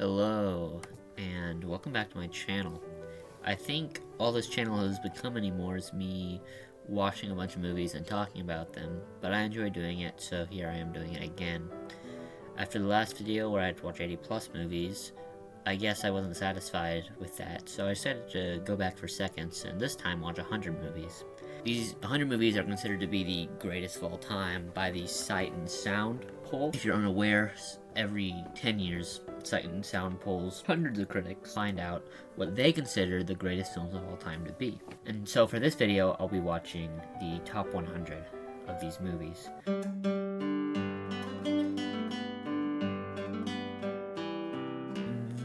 Hello, and welcome back to my channel. I think all this channel has become anymore is me watching a bunch of movies and talking about them, but I enjoy doing it, so here I am doing it again. After the last video where I had to watch 80+ movies, I guess I wasn't satisfied with that, so I decided to go back for seconds, and this time watch 100 movies. These 100 movies are considered to be the greatest of all time by the Sight and Sound poll. If you're unaware, every 10 years, Sight and Sound polls hundreds of critics find out what they consider the greatest films of all time to be. And so for this video, I'll be watching the top 100 of these movies.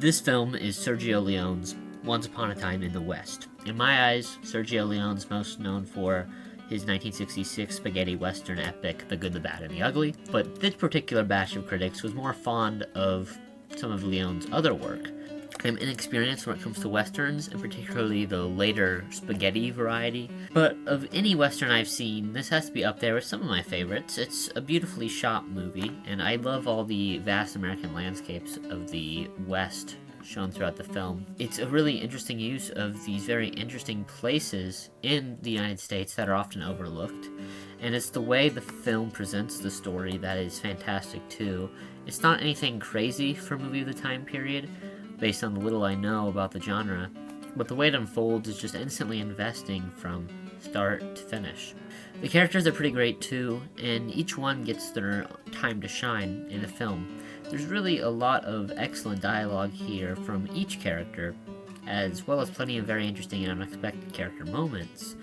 This film is Sergio Leone's Once Upon a Time in the West. In my eyes, Sergio Leone's most known for his 1966 spaghetti western epic, The Good, the Bad, and the Ugly, but this particular batch of critics was more fond of some of Leone's other work. I'm inexperienced when it comes to westerns, and particularly the later spaghetti variety, but of any western I've seen, this has to be up there with some of my favorites. It's a beautifully shot movie, and I love all the vast American landscapes of the West shown throughout the film. It's a really interesting use of these very interesting places in the United States that are often overlooked, and it's the way the film presents the story that is fantastic too. It's not anything crazy for a movie of the time period, based on the little I know about the genre, but the way it unfolds is just instantly investing from start to finish. The characters are pretty great too, and each one gets their time to shine in the film. There's really a lot of excellent dialogue here from each character, as well as plenty of very interesting and unexpected character moments.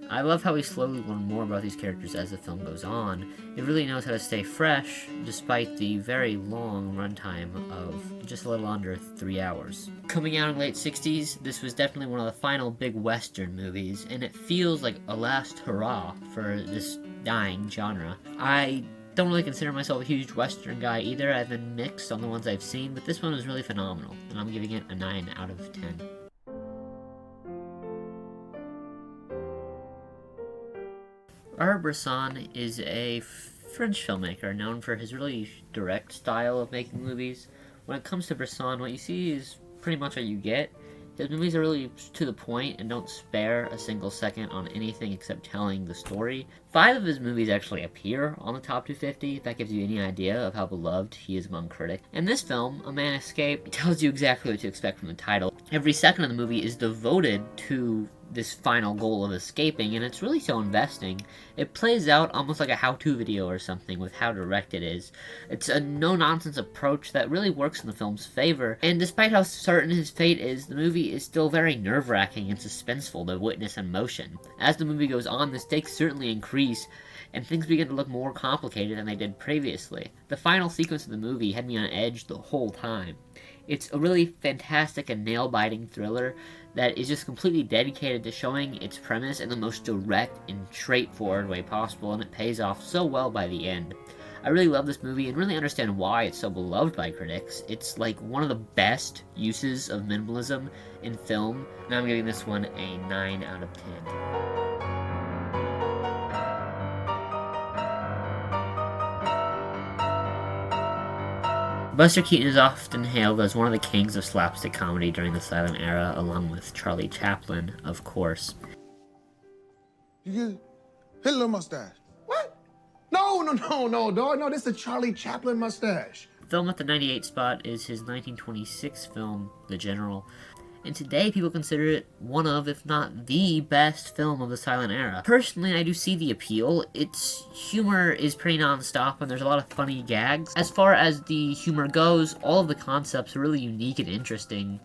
I love how we slowly learn more about these characters as the film goes on. It really knows how to stay fresh, despite the very long runtime of just a little under 3 hours. Coming out in the late 60s, this was definitely one of the final big western movies, and it feels like a last hurrah for this dying genre. I don't really consider myself a huge western guy either. I've been mixed on the ones I've seen, but this one was really phenomenal, and I'm giving it a 9 out of 10. Robert Bresson is a French filmmaker known for his really direct style of making movies. When it comes to Bresson, what you see is pretty much what you get. His movies are really to the point and don't spare a single second on anything except telling the story. 5 of his movies actually appear on the top 250, if that gives you any idea of how beloved he is among critics. And this film, A Man Escaped, tells you exactly what to expect from the title. Every second of the movie is devoted to this final goal of escaping, and it's really so investing. It plays out almost like a how-to video or something with how direct it is. It's a no-nonsense approach that really works in the film's favor, and despite how certain his fate is, the movie is still very nerve-wracking and suspenseful to witness in motion. As the movie goes on, the stakes certainly increase, and things begin to look more complicated than they did previously. The final sequence of the movie had me on edge the whole time. It's a really fantastic and nail-biting thriller that is just completely dedicated to showing its premise in the most direct and straightforward way possible, and it pays off so well by the end. I really love this movie and really understand why it's so beloved by critics. It's like one of the best uses of minimalism in film, and I'm giving this one a 9 out of 10. Buster Keaton is often hailed as one of the kings of slapstick comedy during the silent era, along with Charlie Chaplin, of course. You get Hitler mustache. What? No, dog. No, this is the Charlie Chaplin mustache. The film at the 98 spot is his 1926 film, The General. And today, people consider it one of, if not the best film of the silent era. Personally, I do see the appeal. Its humor is pretty non-stop, and there's a lot of funny gags. As far as the humor goes, all of the concepts are really unique and interesting.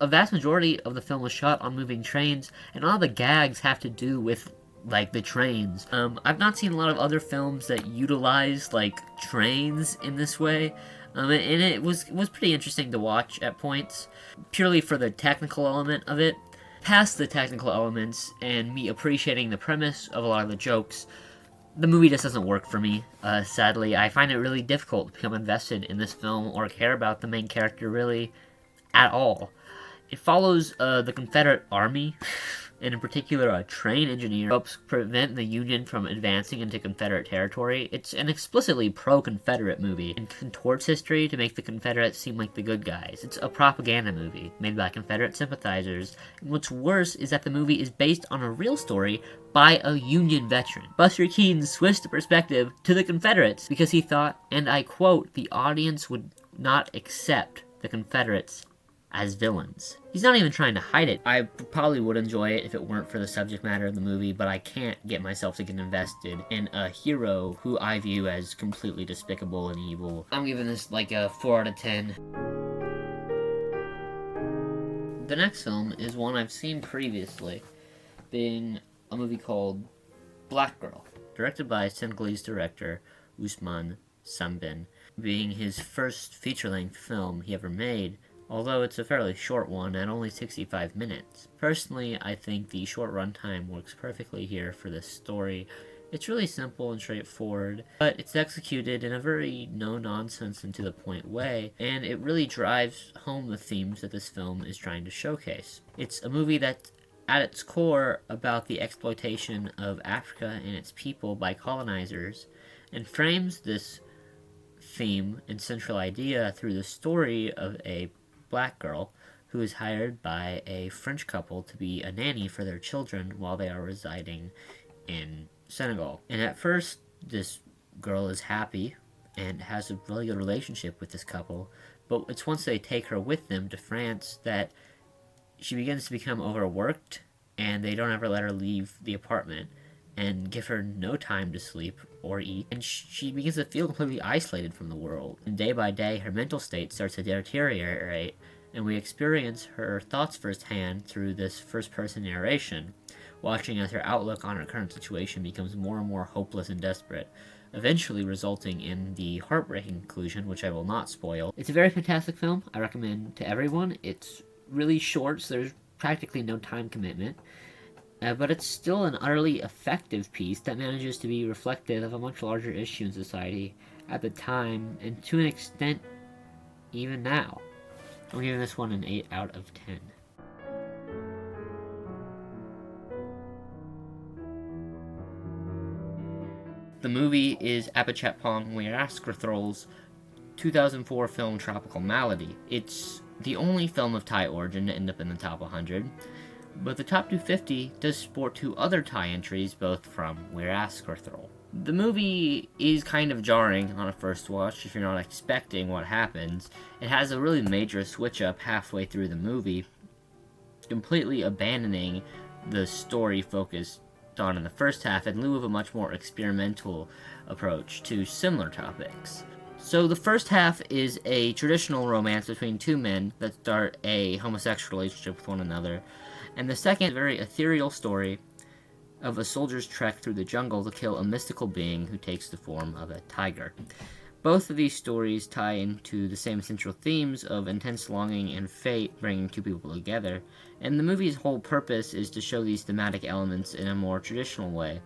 A vast majority of the film was shot on moving trains, and all the gags have to do with like the trains. I've not seen a lot of other films that utilize like trains in this way. And it was pretty interesting to watch at points, purely for the technical element of it. Past the technical elements and me appreciating the premise of a lot of the jokes, the movie just doesn't work for me, sadly. I find it really difficult to become invested in this film or care about the main character really at all. It follows the Confederate Army and in particular a train engineer, helps prevent the Union from advancing into Confederate territory. It's an explicitly pro-Confederate movie and contorts history to make the Confederates seem like the good guys. It's a propaganda movie made by Confederate sympathizers, and what's worse is that the movie is based on a real story by a Union veteran. Buster Keaton switched the perspective to the Confederates because he thought, and I quote, the audience would not accept the Confederates as villains. He's not even trying to hide it. I probably would enjoy it if it weren't for the subject matter of the movie, but I can't get myself to get invested in a hero who I view as completely despicable and evil. I'm giving this like a 4 out of 10. The next film is one I've seen previously, being a movie called Black Girl, directed by Senegalese director Ousmane Sembène, being his first feature-length film he ever made, although it's a fairly short one at only 65 minutes. Personally, I think the short runtime works perfectly here for this story. It's really simple and straightforward, but it's executed in a very no-nonsense and to-the-point way, and it really drives home the themes that this film is trying to showcase. It's a movie that's at its core about the exploitation of Africa and its people by colonizers, and frames this theme and central idea through the story of a black girl who is hired by a French couple to be a nanny for their children while they are residing in Senegal. And at first, this girl is happy and has a really good relationship with this couple, but it's once they take her with them to France that she begins to become overworked, and they don't ever let her leave the apartment and give her no time to sleep or eat, and she begins to feel completely isolated from the world. And day by day, her mental state starts to deteriorate, and we experience her thoughts firsthand through this first-person narration, watching as her outlook on her current situation becomes more and more hopeless and desperate, eventually resulting in the heartbreaking conclusion, which I will not spoil. It's a very fantastic film. I recommend to everyone. It's really short, so there's practically no time commitment. But it's still an utterly effective piece that manages to be reflective of a much larger issue in society at the time, and to an extent, even now. I'm giving this one an 8 out of 10. The movie is Apichatpong Weerasethor's 2004 film Tropical Malady. It's the only film of Thai origin to end up in the top 100, but the top 250 does sport 2 other Thai entries, both from Weerasethor. The movie is kind of jarring on a first watch if you're not expecting what happens. It has a really major switch up halfway through the movie, completely abandoning the story focused on in the first half in lieu of a much more experimental approach to similar topics. So the first half is a traditional romance between 2 men that start a homosexual relationship with one another, and the second, a very ethereal story of a soldier's trek through the jungle to kill a mystical being who takes the form of a tiger. Both of these stories tie into the same central themes of intense longing and fate bringing 2 people together, and the movie's whole purpose is to show these thematic elements in a more traditional way,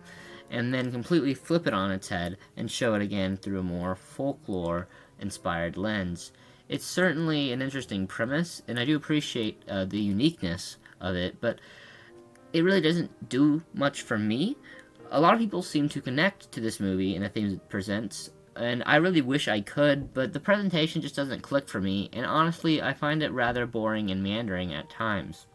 and then completely flip it on its head and show it again through a more folklore-inspired lens. It's certainly an interesting premise, and I do appreciate the uniqueness of it, but it really doesn't do much for me. A lot of people seem to connect to this movie and the themes it presents, and I really wish I could, but the presentation just doesn't click for me, and honestly, I find it rather boring and meandering at times.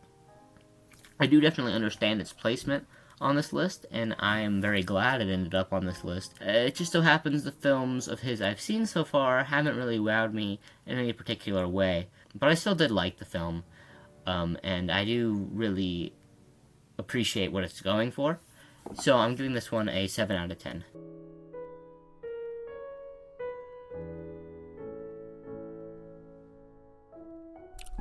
I do definitely understand its placement on this list, and I am very glad it ended up on this list. It just so happens the films of his I've seen so far haven't really wowed me in any particular way, but I still did like the film, and I do really appreciate what it's going for, so I'm giving this one a 7 out of 10.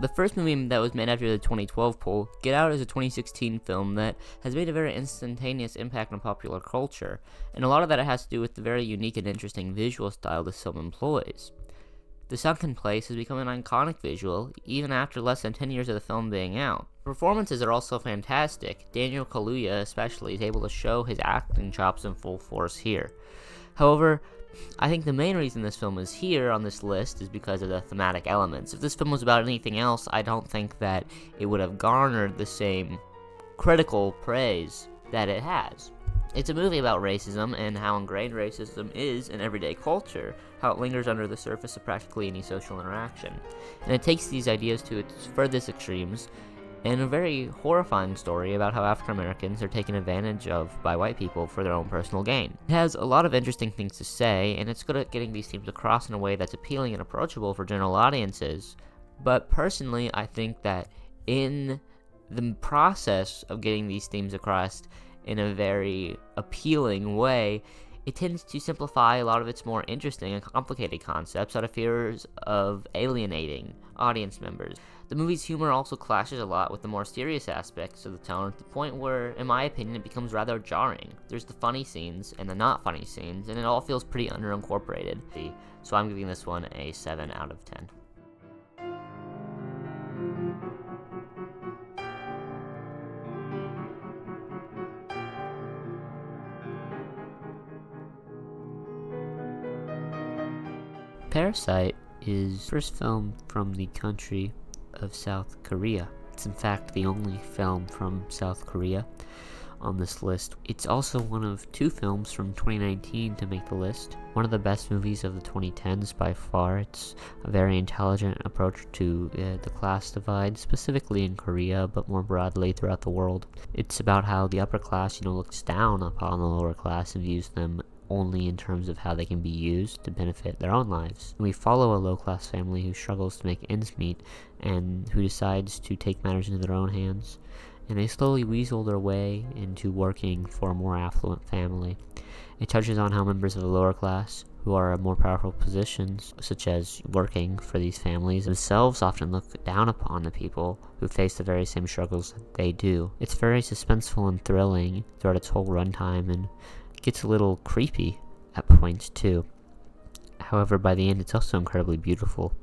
The first movie that was made after the 2012 poll, Get Out, is a 2016 film that has made a very instantaneous impact on popular culture, and a lot of that has to do with the very unique and interesting visual style this film employs. The sunken place has become an iconic visual, even after less than 10 years of the film being out. Performances are also fantastic. Daniel Kaluuya especially is able to show his acting chops in full force here. However, I think the main reason this film is here on this list is because of the thematic elements. If this film was about anything else, I don't think that it would have garnered the same critical praise that it has. It's a movie about racism and how ingrained racism is in everyday culture, how it lingers under the surface of practically any social interaction. And it takes these ideas to its furthest extremes, and a very horrifying story about how African Americans are taken advantage of by white people for their own personal gain. It has a lot of interesting things to say, and it's good at getting these themes across in a way that's appealing and approachable for general audiences. But personally, I think that in the process of getting these themes across in a very appealing way, it tends to simplify a lot of its more interesting and complicated concepts out of fears of alienating audience members. The movie's humor also clashes a lot with the more serious aspects of the tone, to the point where, in my opinion, it becomes rather jarring. There's the funny scenes and the not funny scenes, and it all feels pretty underincorporated. So I'm giving this one a 7 out of 10. Parasite is the first film from the country of South Korea. It's in fact the only film from South Korea on this list. It's also one of 2 films from 2019 to make the list. One of the best movies of the 2010s by far. It's a very intelligent approach to the class divide, specifically in Korea, but more broadly throughout the world. It's about how the upper class, looks down upon the lower class and views them only in terms of how they can be used to benefit their own lives. We follow a low-class family who struggles to make ends meet and who decides to take matters into their own hands, and they slowly weasel their way into working for a more affluent family. It touches on how members of the lower class, who are in more powerful positions, such as working for these families, themselves often look down upon the people who face the very same struggles that they do. It's very suspenseful and thrilling throughout its whole runtime, and gets a little creepy at points too. However, by the end, it's also incredibly beautiful.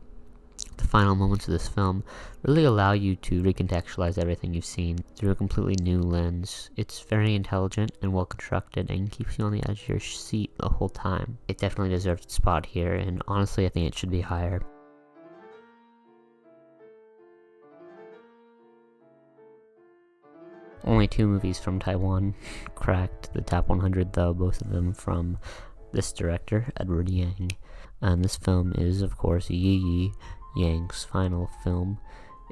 The final moments of this film really allow you to recontextualize everything you've seen through a completely new lens. It's very intelligent and well constructed and keeps you on the edge of your seat the whole time. It definitely deserves its spot here, and honestly, I think it should be higher. Only 2 movies from Taiwan cracked the top 100, though, both of them from this director, Edward Yang. And this film is, of course, Yi Yang's final film.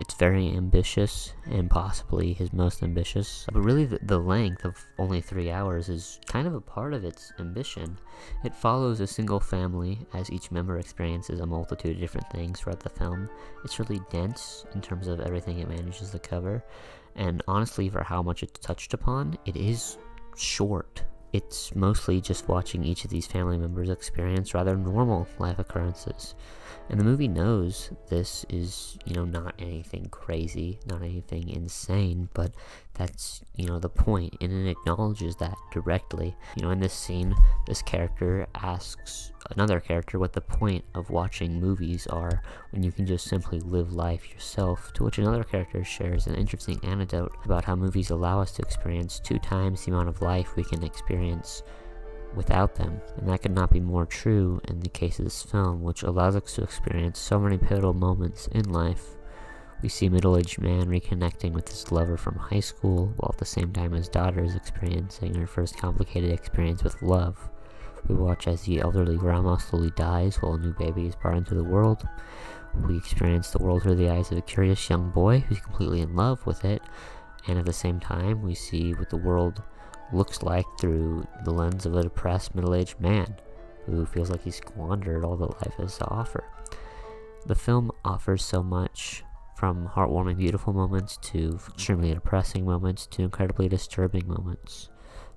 It's very ambitious, and possibly his most ambitious. But really, the length of only 3 hours is kind of a part of its ambition. It follows a single family as each member experiences a multitude of different things throughout the film. It's really dense in terms of everything it manages to cover. And honestly, for how much it's touched upon, it is short. It's mostly just watching each of these family members experience rather normal life occurrences. And the movie knows this is, not anything crazy, not anything insane, but that's, the point, and it acknowledges that directly. In this scene, this character asks another character what the point of watching movies are when you can just simply live life yourself, to which another character shares an interesting anecdote about how movies allow us to experience 2 times the amount of life we can experience without them, and that could not be more true in the case of this film, which allows us to experience so many pivotal moments in life. We see a middle-aged man reconnecting with his lover from high school, while at the same time his daughter is experiencing her first complicated experience with love. We watch as the elderly grandma slowly dies while a new baby is brought into the world. We experience the world through the eyes of a curious young boy who's completely in love with it, and at the same time we see what the world looks like through the lens of a depressed middle-aged man who feels like he's squandered all that life has to offer. The film offers so much, from heartwarming beautiful moments to extremely depressing moments to incredibly disturbing moments.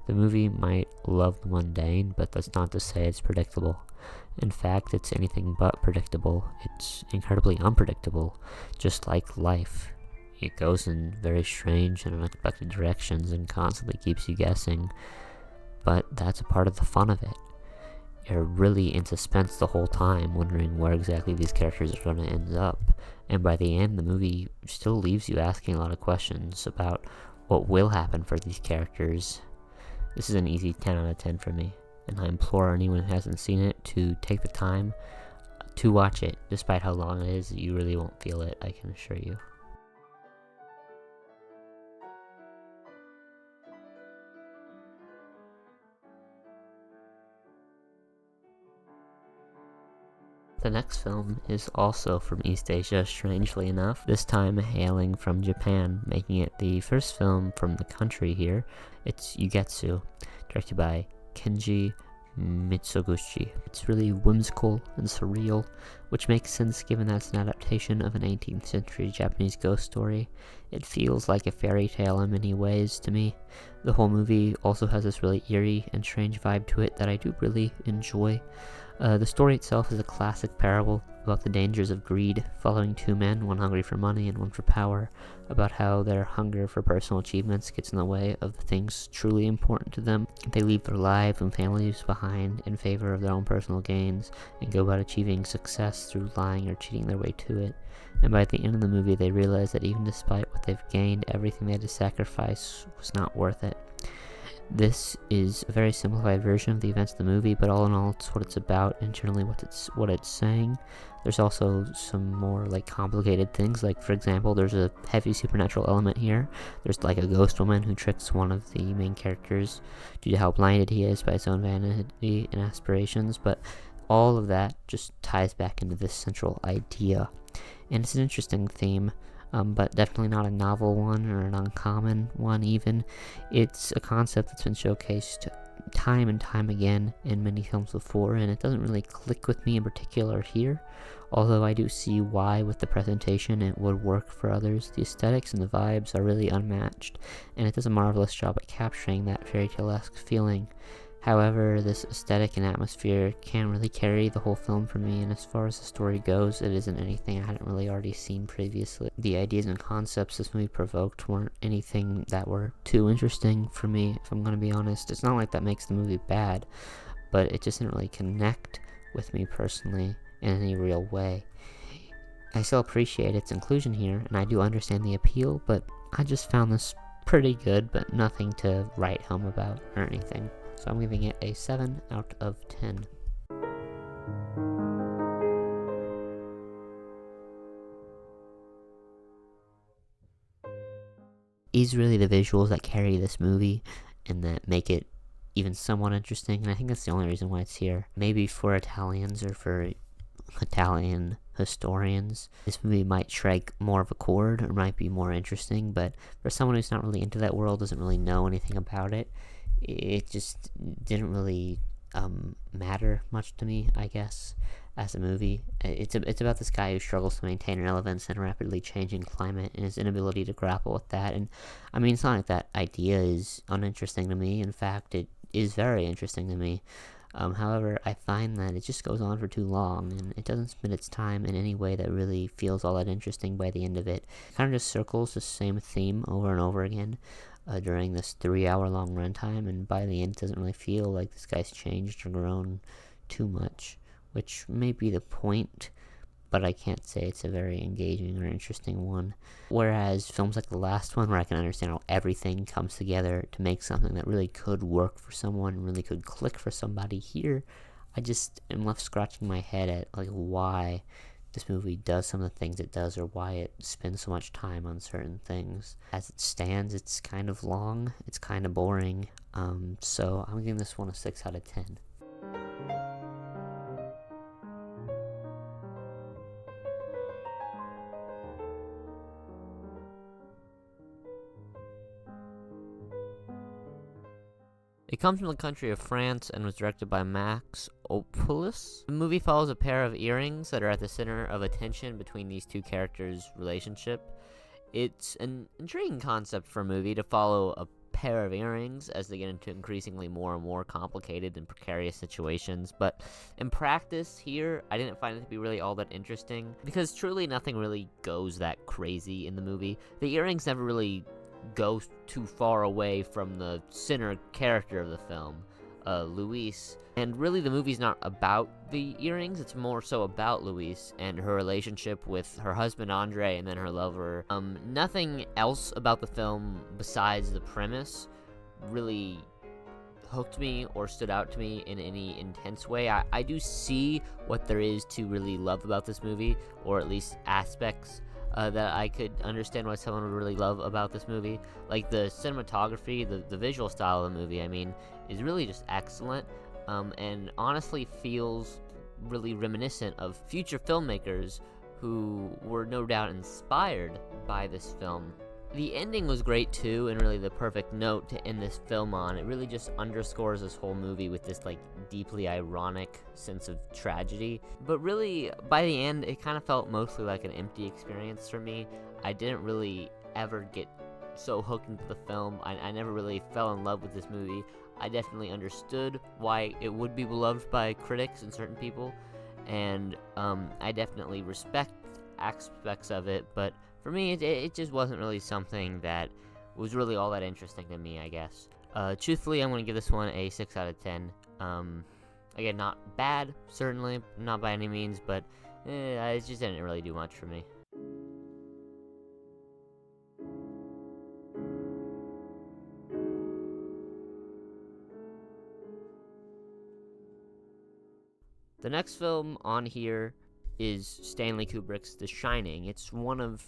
The movie might love the mundane, but that's not to say it's predictable. In fact, it's anything but predictable. It's incredibly unpredictable, just like life. It goes in very strange and unexpected directions and constantly keeps you guessing, but that's a part of the fun of it. You're really in suspense the whole time, wondering where exactly these characters are going to end up, and by the end, the movie still leaves you asking a lot of questions about what will happen for these characters. This is an easy 10 out of 10 for me, and I implore anyone who hasn't seen it to take the time to watch it. Despite how long it is, you really won't feel it, I can assure you. The next film is also from East Asia, strangely enough, this time hailing from Japan, making it the first film from the country here. It's Ugestu, directed by Kenji Mitsuguchi. It's really whimsical and surreal, which makes sense given that it's an adaptation of an 18th century Japanese ghost story. It feels like a fairy tale in many ways to me. The whole movie also has this really eerie and strange vibe to it that I do really enjoy. The story itself is a classic parable about the dangers of greed, following two men, one hungry for money and one for power, about how their hunger for personal achievements gets in the way of the things truly important to them. They leave their lives and families behind in favor of their own personal gains, and go about achieving success through lying or cheating their way to it. And by the end of the movie, they realize that even despite what they've gained, everything they had to sacrifice was not worth it. This is a very simplified version of the events of the movie, but all in all, it's what it's about and generally what it's saying. There's also some more complicated things, like for example, there's a heavy supernatural element here. There's a ghost woman who tricks one of the main characters due to how blinded he is by his own vanity and aspirations, but all of that just ties back into this central idea. And it's an interesting theme. But definitely not a novel one or an uncommon one even. It's a concept that's been showcased time and time again in many films before, and it doesn't really click with me in particular here, although I do see why with the presentation it would work for others. The aesthetics and the vibes are really unmatched, and it does a marvelous job at capturing that fairy tale-esque feeling. However, this aesthetic and atmosphere can't really carry the whole film for me, and as far as the story goes, it isn't anything I hadn't really already seen previously. The ideas and concepts this movie provoked weren't anything that were too interesting for me, if I'm going to be honest. It's not like that makes the movie bad, but it just didn't really connect with me personally in any real way. I still appreciate its inclusion here, and I do understand the appeal, but I just found this pretty good, but nothing to write home about or anything. So I'm giving it a 7 out of 10. It's really the visuals that carry this movie and that make it even somewhat interesting, and I think that's the only reason why it's here. Maybe for Italians or for Italian historians, this movie might strike more of a chord or might be more interesting, but for someone who's not really into that world, doesn't really know anything about it, it just didn't really matter much to me, I guess, as a movie. It's about this guy who struggles to maintain relevance in a rapidly changing climate and his inability to grapple with that. And I mean, it's not like that idea is uninteresting to me. In fact, it is very interesting to me. However, I find that it just goes on for too long, and it doesn't spend its time in any way that really feels all that interesting by the end of it. It kind of just circles the same theme over and over again during this 3-hour-long runtime, and by the end it doesn't really feel like this guy's changed or grown too much, which may be the point, but I can't say it's a very engaging or interesting one. Whereas films like the last one, where I can understand how everything comes together to make something that really could work for someone and really could click for somebody, here I just am left scratching my head at why this movie does some of the things it does, or why it spends so much time on certain things. As it stands, it's kind of long, it's kind of boring, so I'm giving this one a 6 out of 10. It comes from the country of France and was directed by Max Opoulos. The movie follows a pair of earrings that are at the center of a tension between these two characters' relationship. It's an intriguing concept for a movie to follow a pair of earrings as they get into increasingly more and more complicated and precarious situations, but in practice here, I didn't find it to be really all that interesting, because truly nothing really goes that crazy in the movie. The earrings never really go too far away from the center character of the film, Louise, and really the movie's not about the earrings, it's more so about Louise and her relationship with her husband Andrei and then her lover. Nothing else about the film besides the premise really hooked me or stood out to me in any intense way. I do see what there is to really love about this movie, or at least aspects that I could understand why someone would really love about this movie. Like the cinematography, the visual style of the movie, I mean, is really just excellent, and honestly feels really reminiscent of future filmmakers who were no doubt inspired by this film. The ending was great too, and really the perfect note to end this film on. It really just underscores this whole movie with this like deeply ironic sense of tragedy. But really, by the end, it kind of felt mostly like an empty experience for me. I didn't really ever get so hooked into the film. I never really fell in love with this movie. I definitely understood why it would be beloved by critics and certain people, and I definitely respect aspects of it, but for me, it just wasn't really something that was really all that interesting to me, I guess. Truthfully, I'm going to give this one a 6 out of 10. Again, not bad, certainly, not by any means, but it just didn't really do much for me. The next film on here is Stanley Kubrick's The Shining. It's one of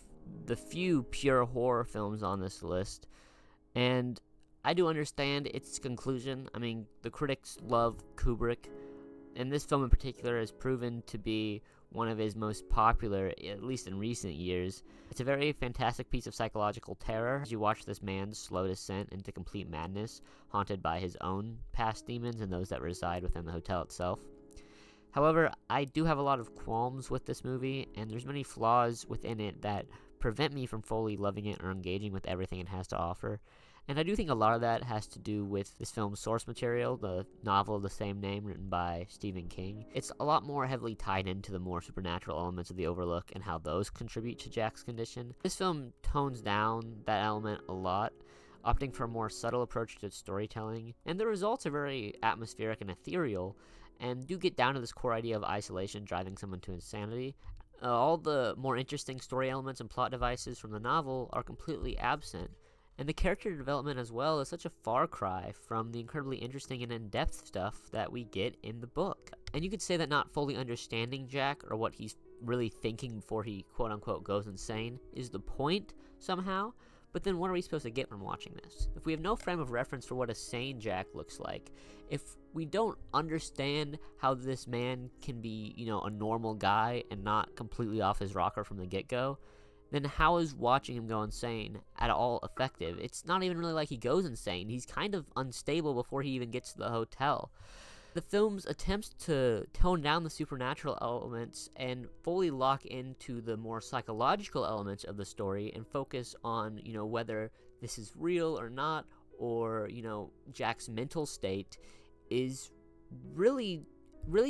the few pure horror films on this list, and I do understand its conclusion. I mean, the critics love Kubrick, and this film in particular has proven to be one of his most popular, at least in recent years. It's a very fantastic piece of psychological terror as you watch this man's slow descent into complete madness, haunted by his own past demons and those that reside within the hotel itself. However, I do have a lot of qualms with this movie, and there's many flaws within it that prevent me from fully loving it or engaging with everything it has to offer. And I do think a lot of that has to do with this film's source material, the novel of the same name written by Stephen King. It's a lot more heavily tied into the more supernatural elements of the Overlook and how those contribute to Jack's condition. This film tones down that element a lot, opting for a more subtle approach to storytelling, and the results are very atmospheric and ethereal, and do get down to this core idea of isolation driving someone to insanity. All the more interesting story elements and plot devices from the novel are completely absent, and the character development as well is such a far cry from the incredibly interesting and in-depth stuff that we get in the book. And you could say that not fully understanding Jack, or what he's really thinking before he quote-unquote goes insane, is the point somehow. But then what are we supposed to get from watching this? If we have no frame of reference for what a sane Jack looks like, if we don't understand how this man can be, a normal guy and not completely off his rocker from the get-go, then how is watching him go insane at all effective? It's not even really like he goes insane. He's kind of unstable before he even gets to the hotel. The film's attempts to tone down the supernatural elements and fully lock into the more psychological elements of the story and focus on, whether this is real or not, or, Jack's mental state is really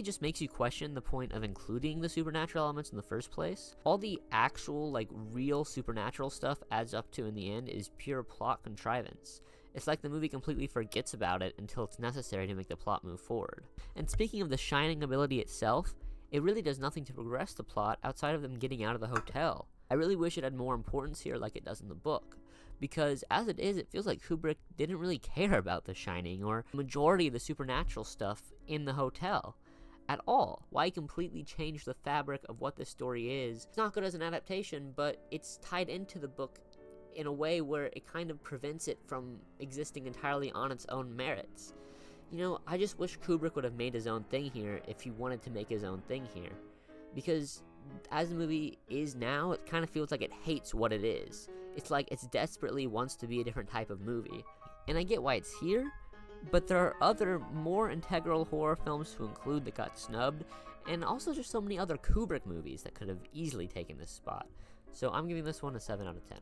just makes you question the point of including the supernatural elements in the first place. All the actual, real supernatural stuff adds up to, in the end, is pure plot contrivance. It's like the movie completely forgets about it until it's necessary to make the plot move forward. And speaking of the Shining ability itself, it really does nothing to progress the plot outside of them getting out of the hotel. I really wish it had more importance here like it does in the book, because as it is, it feels like Kubrick didn't really care about the Shining or the majority of the supernatural stuff in the hotel at all. Why completely change the fabric of what this story is? It's not good as an adaptation, but it's tied into the book in a way where it kind of prevents it from existing entirely on its own merits. I just wish Kubrick would have made his own thing here if he wanted to make his own thing here. Because as the movie is now, it kind of feels like it hates what it is. It's like it desperately wants to be a different type of movie. And I get why it's here, but there are other more integral horror films to include that got snubbed, and also just so many other Kubrick movies that could have easily taken this spot. So I'm giving this one a 7 out of 10.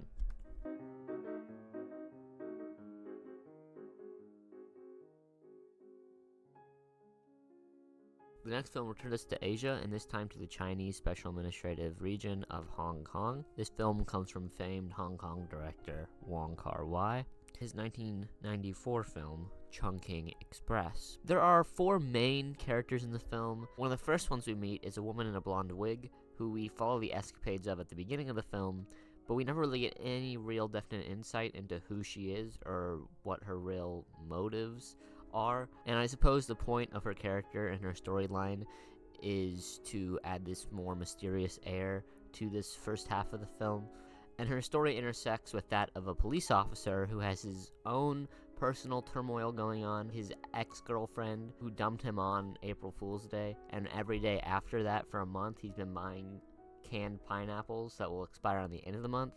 The next film returns us to Asia, and this time to the Chinese Special Administrative Region of Hong Kong. This film comes from famed Hong Kong director Wong Kar-wai. His 1994 film, Chungking Express. There are 4 main characters in the film. One of the first ones we meet is a woman in a blonde wig, who we follow the escapades of at the beginning of the film, but we never really get any real definite insight into who she is or what her real motives are. And I suppose the point of her character and her storyline is to add this more mysterious air to this first half of the film. And her story intersects with that of a police officer who has his own personal turmoil going on. His ex-girlfriend who dumped him on April Fool's Day, and every day after that for a month he's been buying canned pineapples that will expire on the end of the month,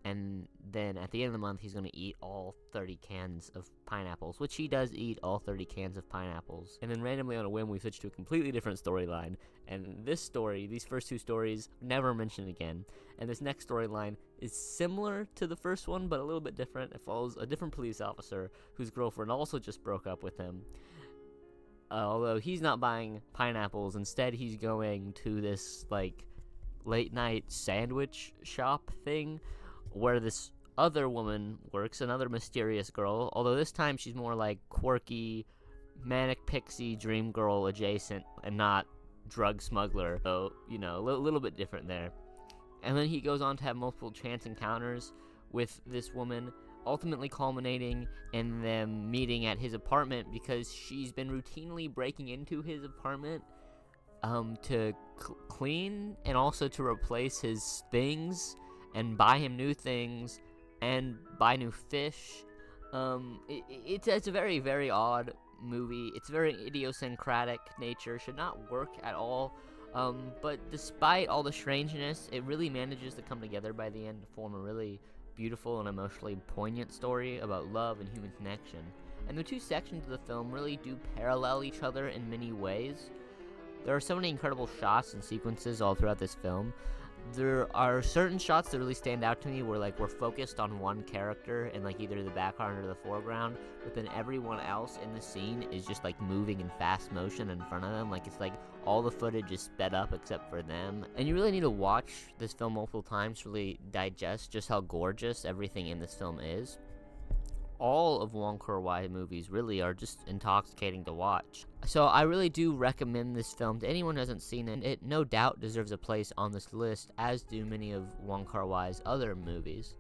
and then at the end of the month he's going to eat all 30 cans of pineapples, which he does eat all 30 cans of pineapples. And then randomly on a whim we switch to a completely different storyline, and this story, these first two stories, never mentioned again, and this next storyline is similar to the first one but a little bit different. It follows a different police officer whose girlfriend also just broke up with him, although he's not buying pineapples. Instead he's going to this like late night sandwich shop thing where this other woman works, another mysterious girl, although this time she's more like quirky, manic pixie dream girl adjacent and not drug smuggler, so, you know, a little bit different there. And then he goes on to have multiple chance encounters with this woman, ultimately culminating in them meeting at his apartment because she's been routinely breaking into his apartment to clean and also to replace his things and buy him new things and buy new fish. It's a very, very odd movie. It's very idiosyncratic nature, should not work at all. But despite all the strangeness, it really manages to come together by the end to form a really beautiful and emotionally poignant story about love and human connection. And the two sections of the film really do parallel each other in many ways. There are so many incredible shots and sequences all throughout this film. There are certain shots that really stand out to me where like we're focused on one character in like either the background or the foreground, but then everyone else in the scene is just like moving in fast motion in front of them. Like it's like all the footage is sped up except for them. And you really need to watch this film multiple times to really digest just how gorgeous everything in this film is. All of Wong Kar-wai movies really are just intoxicating to watch. So I really do recommend this film to anyone who hasn't seen it. It no doubt deserves a place on this list, as do many of Wong Kar-wai's other movies.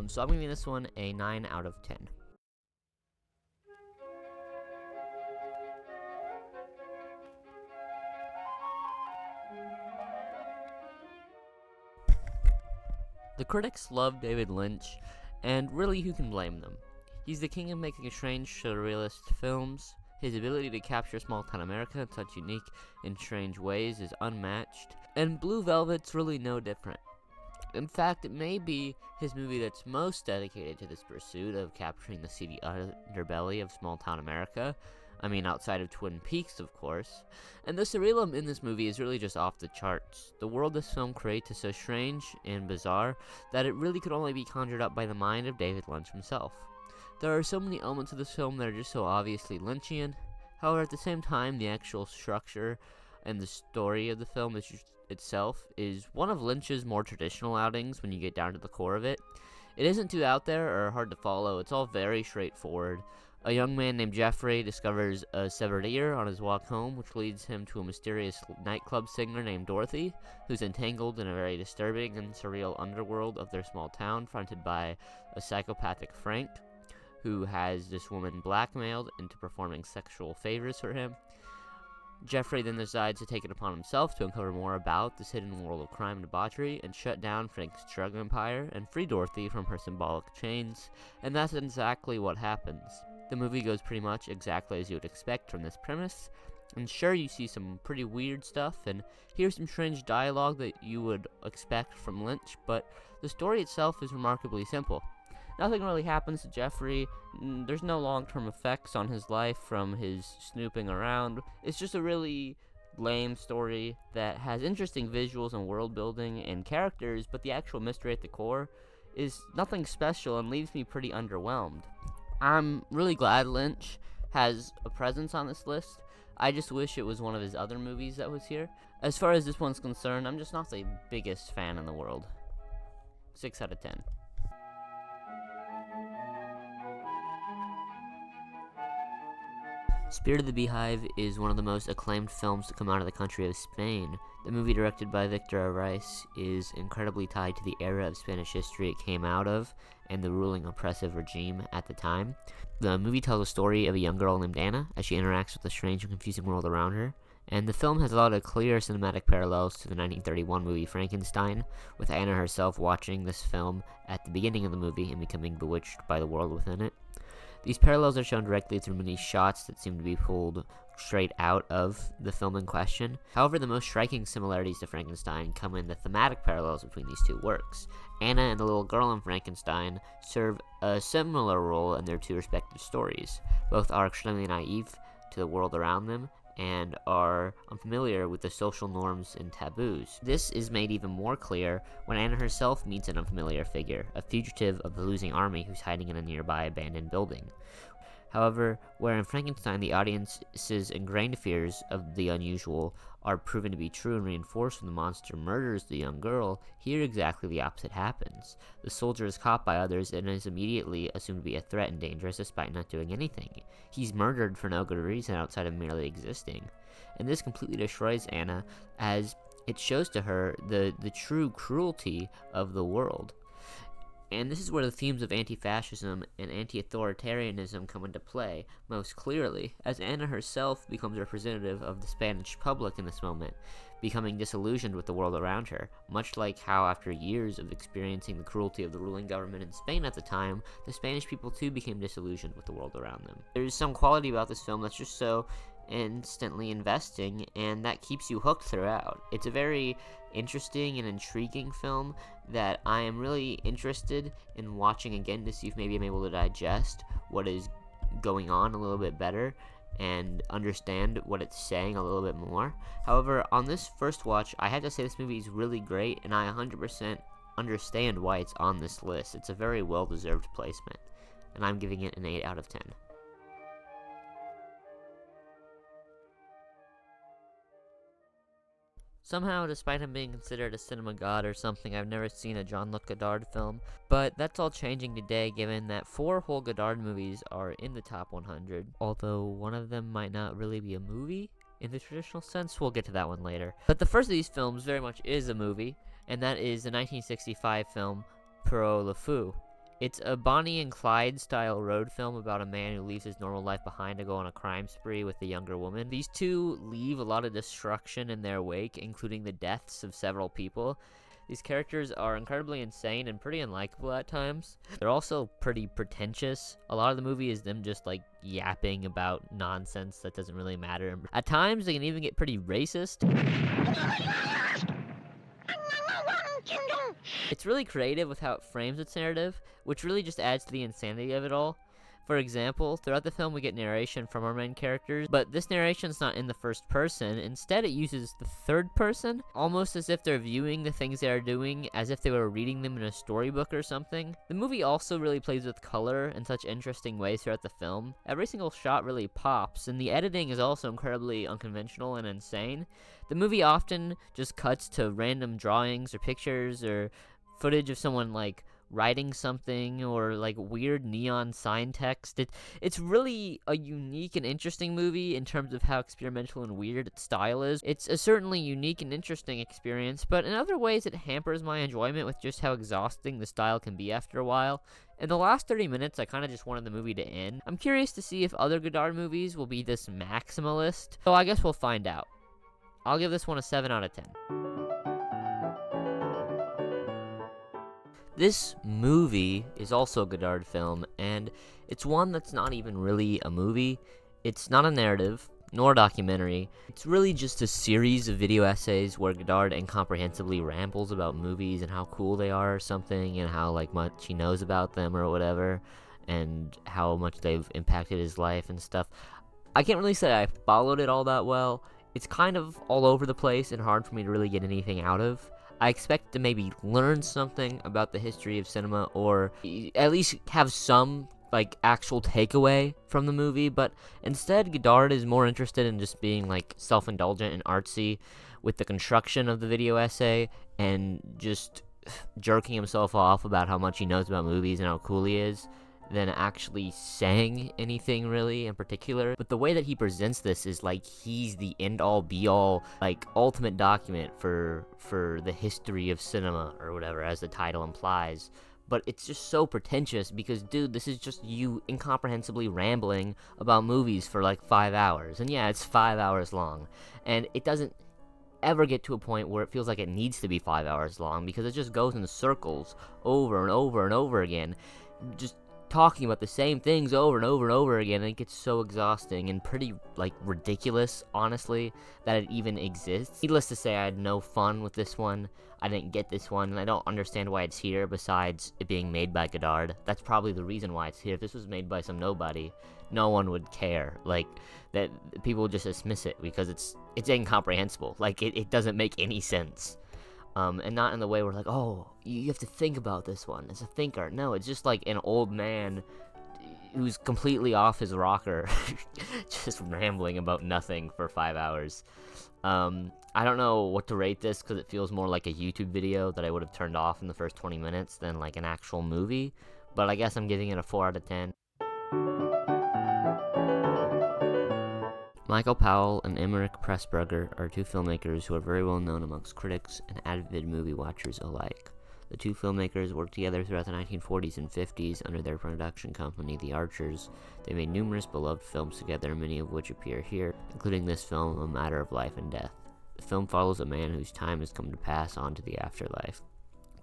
So I'm giving this one a 9 out of 10. The critics love David Lynch, and really who can blame them? He's the king of making strange, surrealist films. His ability to capture small-town America in such unique and strange ways is unmatched, and Blue Velvet's really no different. In fact, it may be his movie that's most dedicated to this pursuit of capturing the seedy underbelly of small-town America. I mean, outside of Twin Peaks, of course. And the surrealism in this movie is really just off the charts. The world this film creates is so strange and bizarre that it really could only be conjured up by the mind of David Lynch himself. There are so many elements of this film that are just so obviously Lynchian. However, at the same time, the actual structure and the story of the film itself is one of Lynch's more traditional outings when you get down to the core of it. It isn't too out there or hard to follow. It's all very straightforward. A young man named Jeffrey discovers a severed ear on his walk home, which leads him to a mysterious nightclub singer named Dorothy, who's entangled in a very disturbing and surreal underworld of their small town, fronted by a psychopathic Frank, who has this woman blackmailed into performing sexual favors for him. Jeffrey then decides to take it upon himself to uncover more about this hidden world of crime and debauchery and shut down Frank's drug empire and free Dorothy from her symbolic chains, and that's exactly what happens. The movie goes pretty much exactly as you would expect from this premise, and sure, you see some pretty weird stuff and hear some strange dialogue that you would expect from Lynch, but the story itself is remarkably simple. Nothing really happens to Jeffrey. There's no long-term effects on his life from his snooping around. It's just a really lame story that has interesting visuals and world building and characters, but the actual mystery at the core is nothing special and leaves me pretty underwhelmed. I'm really glad Lynch has a presence on this list. I just wish it was one of his other movies that was here. As far as this one's concerned, I'm just not the biggest fan in the world. 6 out of 10. Spirit of the Beehive is one of the most acclaimed films to come out of the country of Spain. The movie, directed by Victor Arias, is incredibly tied to the era of Spanish history it came out of and the ruling oppressive regime at the time. The movie tells a story of a young girl named Anna as she interacts with the strange and confusing world around her. And the film has a lot of clear cinematic parallels to the 1931 movie Frankenstein, with Anna herself watching this film at the beginning of the movie and becoming bewitched by the world within it. These parallels are shown directly through many shots that seem to be pulled straight out of the film in question. However, the most striking similarities to Frankenstein come in the thematic parallels between these two works. Anna and the little girl in Frankenstein serve a similar role in their two respective stories. Both are extremely naive to the world around them and are unfamiliar with the social norms and taboos. This is made even more clear when Anna herself meets an unfamiliar figure, a fugitive of the losing army who's hiding in a nearby abandoned building. However, where in Frankenstein the audience's ingrained fears of the unusual are proven to be true and reinforced when the monster murders the young girl, here exactly the opposite happens. The soldier is caught by others and is immediately assumed to be a threat and dangerous despite not doing anything. He's murdered for no good reason outside of merely existing. And this completely destroys Anna, as it shows to her the true cruelty of the world. And this is where the themes of anti-fascism and anti-authoritarianism come into play most clearly, as Anna herself becomes representative of the Spanish public in this moment, becoming disillusioned with the world around her, much like how after years of experiencing the cruelty of the ruling government in Spain at the time, the Spanish people too became disillusioned with the world around them. There's some quality about this film that's just so instantly investing, and that keeps you hooked throughout. It's a very interesting and intriguing film that I am really interested in watching again to see if maybe I'm able to digest what is going on a little bit better and understand what it's saying a little bit more. However, on this first watch, I have to say this movie is really great, and I 100% understand why it's on this list. It's a very well-deserved placement, and I'm giving it an 8 out of 10. Somehow, despite him being considered a cinema god or something, I've never seen a Jean-Luc Godard film, but that's all changing today given that 4 whole Godard movies are in the top 100, although one of them might not really be a movie in the traditional sense. We'll get to that one later. But the first of these films very much is a movie, and that is the 1965 film Perriot Le Fou. It's a Bonnie and Clyde style road film about a man who leaves his normal life behind to go on a crime spree with a younger woman. These two leave a lot of destruction in their wake, including the deaths of several people. These characters are incredibly insane and pretty unlikable at times. They're also pretty pretentious. A lot of the movie is them just like yapping about nonsense that doesn't really matter. At times they can even get pretty racist. It's really creative with how it frames its narrative, which really just adds to the insanity of it all. For example, throughout the film we get narration from our main characters, but this narration's not in the first person. Instead, it uses the third person, almost as if they're viewing the things they are doing as if they were reading them in a storybook or something. The movie also really plays with color in such interesting ways throughout the film. Every single shot really pops, and the editing is also incredibly unconventional and insane. The movie often just cuts to random drawings or pictures or footage of someone like writing something or like weird neon sign text. It's really a unique and interesting movie in terms of how experimental and weird its style is. It's a certainly unique and interesting experience, but in other ways it hampers my enjoyment with just how exhausting the style can be after a while. In the last 30 minutes, I kind of just wanted the movie to end. I'm curious to see if other Godard movies will be this maximalist, so I guess we'll find out. I'll give this one a 7 out of 10. This movie is also a Godard film, and it's one that's not even really a movie. It's not a narrative, nor a documentary. It's really just a series of video essays where Godard incomprehensibly rambles about movies and how cool they are or something, and how like much he knows about them or whatever, and how much they've impacted his life and stuff. I can't really say I followed it all that well. It's kind of all over the place and hard for me to really get anything out of. I expect to maybe learn something about the history of cinema, or at least have some like actual takeaway from the movie, but instead Godard is more interested in just being like self-indulgent and artsy with the construction of the video essay, and just jerking himself off about how much he knows about movies and how cool he is, than actually saying anything really in particular. But the way that he presents this is like he's the end-all be-all, like ultimate document for the history of cinema or whatever, as the title implies. But it's just so pretentious because, dude, this is just you incomprehensibly rambling about movies for like 5 hours. And yeah, it's 5 hours long, and it doesn't ever get to a point where it feels like it needs to be 5 hours long, because it just goes in circles over and over and over again, just talking about the same things over and over and over again, and it gets so exhausting and pretty, like, ridiculous, honestly, that it even exists. Needless to say, I had no fun with this one. I didn't get this one, and I don't understand why it's here, besides it being made by Godard. That's probably the reason why it's here. If this was made by some nobody, no one would care. Like, that people would just dismiss it, because it's incomprehensible. Like, it doesn't make any sense. And not in the way where, like, oh, you have to think about this one as a thinker. No, it's just like an old man who's completely off his rocker, just rambling about nothing for 5 hours. I don't know what to rate this, because it feels more like a YouTube video that I would have turned off in the first 20 minutes than like an actual movie, but I guess I'm giving it a 4 out of 10. Michael Powell and Emmerich Pressburger are two filmmakers who are very well known amongst critics and avid movie watchers alike. The two filmmakers worked together throughout the 1940s and 50s under their production company, The Archers. They made numerous beloved films together, many of which appear here, including this film, A Matter of Life and Death. The film follows a man whose time has come to pass on to the afterlife,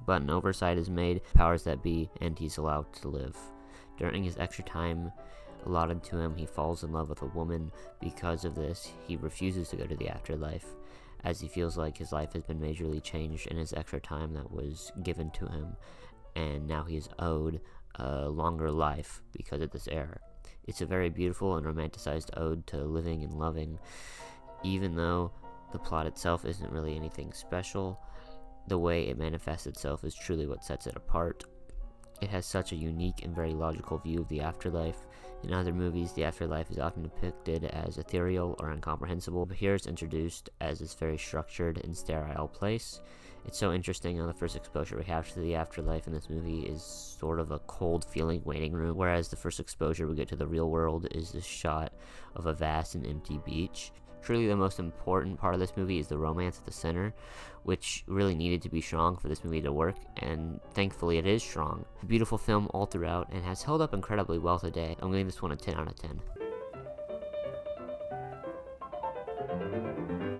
but an oversight is made, powers that be, and he's allowed to live. During his extra time allotted to him, he falls in love with a woman. Because of this, he refuses to go to the afterlife, as he feels like his life has been majorly changed in his extra time that was given to him, and now he is owed a longer life because of this error. It's a very beautiful and romanticized ode to living and loving. Even though the plot itself isn't really anything special, the way it manifests itself is truly what sets it apart. It has such a unique and very logical view of the afterlife. In other movies, the afterlife is often depicted as ethereal or incomprehensible, but here it's introduced as this very structured and sterile place. It's so interesting how the first exposure we have to the afterlife in this movie is sort of a cold feeling waiting room, whereas the first exposure we get to the real world is this shot of a vast and empty beach. Truly the most important part of this movie is the romance at the center, which really needed to be strong for this movie to work, and thankfully it is strong. A beautiful film all throughout, and has held up incredibly well today. I'm giving this one a 10 out of 10.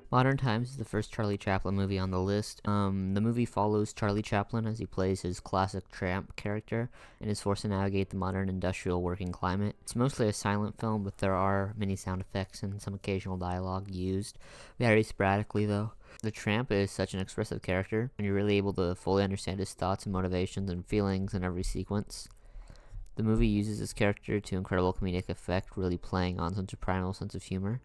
Modern Times is the first Charlie Chaplin movie on the list. The movie follows Charlie Chaplin as he plays his classic tramp character and is forced to navigate the modern industrial working climate. It's mostly a silent film, but there are many sound effects and some occasional dialogue used, very sporadically though. The tramp is such an expressive character, and you're really able to fully understand his thoughts and motivations and feelings in every sequence. The movie uses his character to incredible comedic effect, really playing on such a primal sense of humor.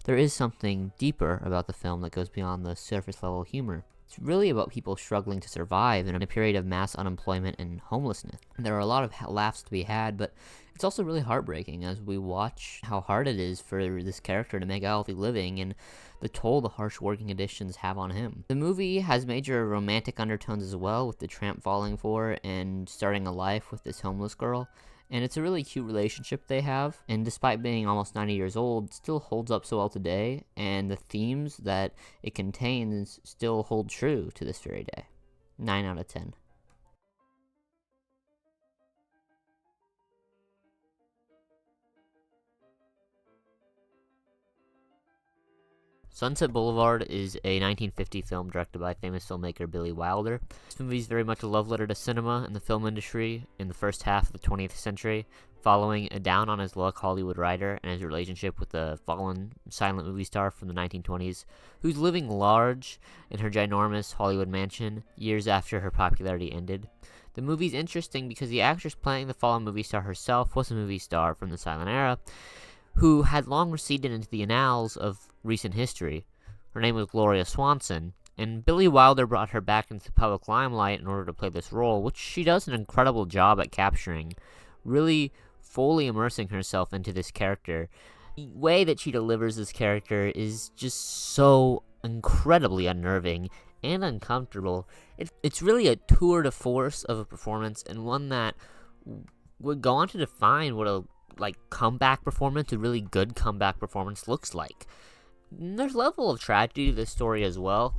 There is something deeper about the film that goes beyond the surface level humor. It's really about people struggling to survive in a period of mass unemployment and homelessness. There are a lot of laughs to be had, but it's also really heartbreaking as we watch how hard it is for this character to make a healthy living and the toll the harsh working conditions have on him. The movie has major romantic undertones as well, with the tramp falling for and starting a life with this homeless girl. And it's a really cute relationship they have, and despite being almost 90 years old, still holds up so well today, and the themes that it contains still hold true to this very day. 9 out of 10. Sunset Boulevard is a 1950 film directed by famous filmmaker Billy Wilder. This movie is very much a love letter to cinema and the film industry in the first half of the 20th century, following a down-on-his-luck Hollywood writer and his relationship with a fallen silent movie star from the 1920s, who's living large in her ginormous Hollywood mansion years after her popularity ended. The movie's interesting because the actress playing the fallen movie star herself was a movie star from the silent era, who had long receded into the annals of recent history. Her name was Gloria Swanson, and Billy Wilder brought her back into the public limelight in order to play this role, which she does an incredible job at capturing, really fully immersing herself into this character. The way that she delivers this character is just so incredibly unnerving and uncomfortable. It's really a tour de force of a performance, and one that would go on to define what a comeback performance, a really good comeback performance looks like. And there's a level of tragedy to this story as well.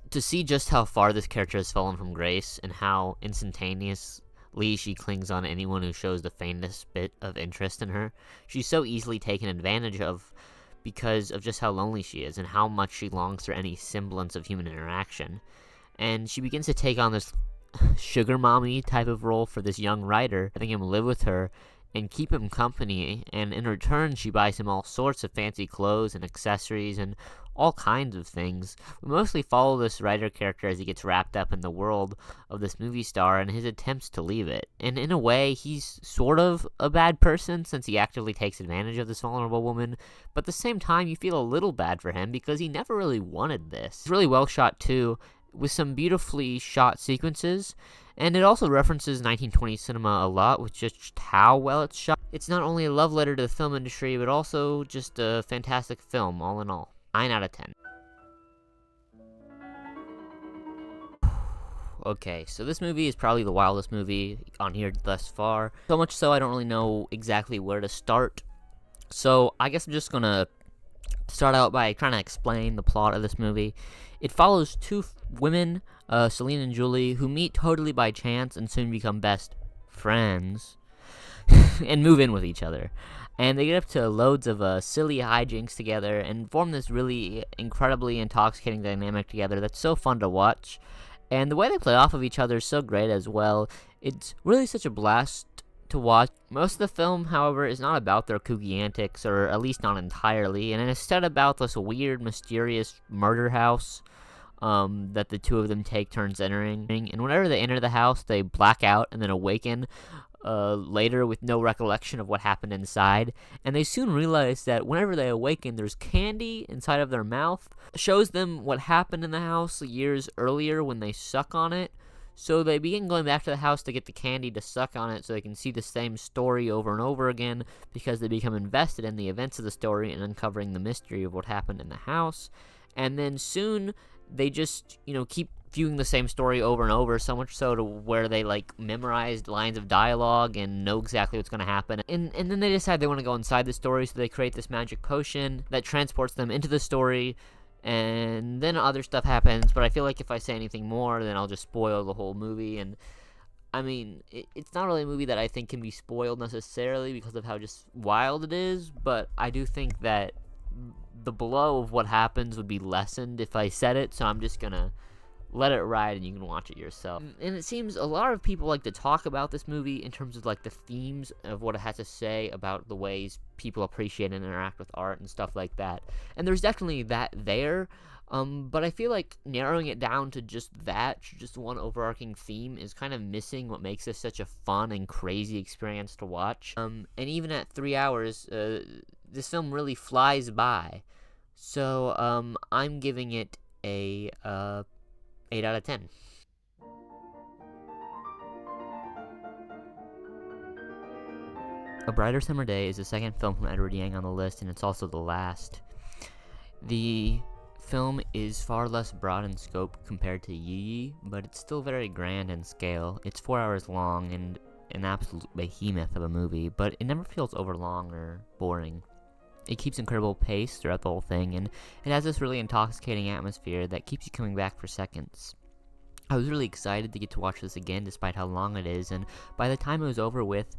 To see just how far this character has fallen from grace and how instantaneously she clings on anyone who shows the faintest bit of interest in her. She's so easily taken advantage of because of just how lonely she is and how much she longs for any semblance of human interaction. And she begins to take on this sugar mommy type of role for this young writer, letting him live with her and keep him company, and in return she buys him all sorts of fancy clothes and accessories and all kinds of things. We mostly follow this writer character as he gets wrapped up in the world of this movie star and his attempts to leave it. And in a way, he's sort of a bad person since he actively takes advantage of this vulnerable woman, but at the same time you feel a little bad for him because he never really wanted this. It's really well shot too, with some beautifully shot sequences, and it also references 1920s cinema a lot with just how well it's shot. It's not only a love letter to the film industry, but also just a fantastic film all in all. 9 out of 10. Okay, so this movie is probably the wildest movie on here thus far. So much so I don't really know exactly where to start. So I guess I'm just gonna start out by trying to explain the plot of this movie. It follows two women, Celine and Julie, who meet totally by chance and soon become best friends and move in with each other. And they get up to loads of silly hijinks together and form this really incredibly intoxicating dynamic together that's so fun to watch. And the way they play off of each other is so great as well. It's really such a blast to watch. Most of the film, however, is not about their kooky antics, or at least not entirely, and instead about this weird, mysterious murder house that the two of them take turns entering. And whenever they enter the house, they black out and then awaken later with no recollection of what happened inside, and they soon realize that whenever they awaken, there's candy inside of their mouth. It shows them what happened in the house years earlier when they suck on it, so they begin going back to the house to get the candy to suck on it so they can see the same story over and over again, because they become invested in the events of the story and uncovering the mystery of what happened in the house. And then soon they just, keep viewing the same story over and over, so much so to where they memorized lines of dialogue and know exactly what's going to happen. And then they decide they want to go inside the story, so they create this magic potion that transports them into the story, and then other stuff happens. But I feel like if I say anything more, then I'll just spoil the whole movie. And I mean, it's not really a movie that I think can be spoiled necessarily because of how just wild it is, but I do think that the blow of what happens would be lessened if I said it, so I'm just gonna let it ride and you can watch it yourself. And it seems a lot of people like to talk about this movie in terms of the themes of what it has to say about the ways people appreciate and interact with art and stuff like that. And there's definitely that there, but I feel like narrowing it down to just one overarching theme is kind of missing what makes this such a fun and crazy experience to watch. And even at 3 hours, this film really flies by. So I'm giving it a 8 out of 10. A Brighter Summer Day is the second film from Edward Yang on the list, and it's also the last. The film is far less broad in scope compared to Yi Yi, but it's still very grand in scale. It's 4 hours long and an absolute behemoth of a movie, but it never feels overlong or boring. It keeps incredible pace throughout the whole thing, and it has this really intoxicating atmosphere that keeps you coming back for seconds. I was really excited to get to watch this again despite how long it is, and by the time it was over with,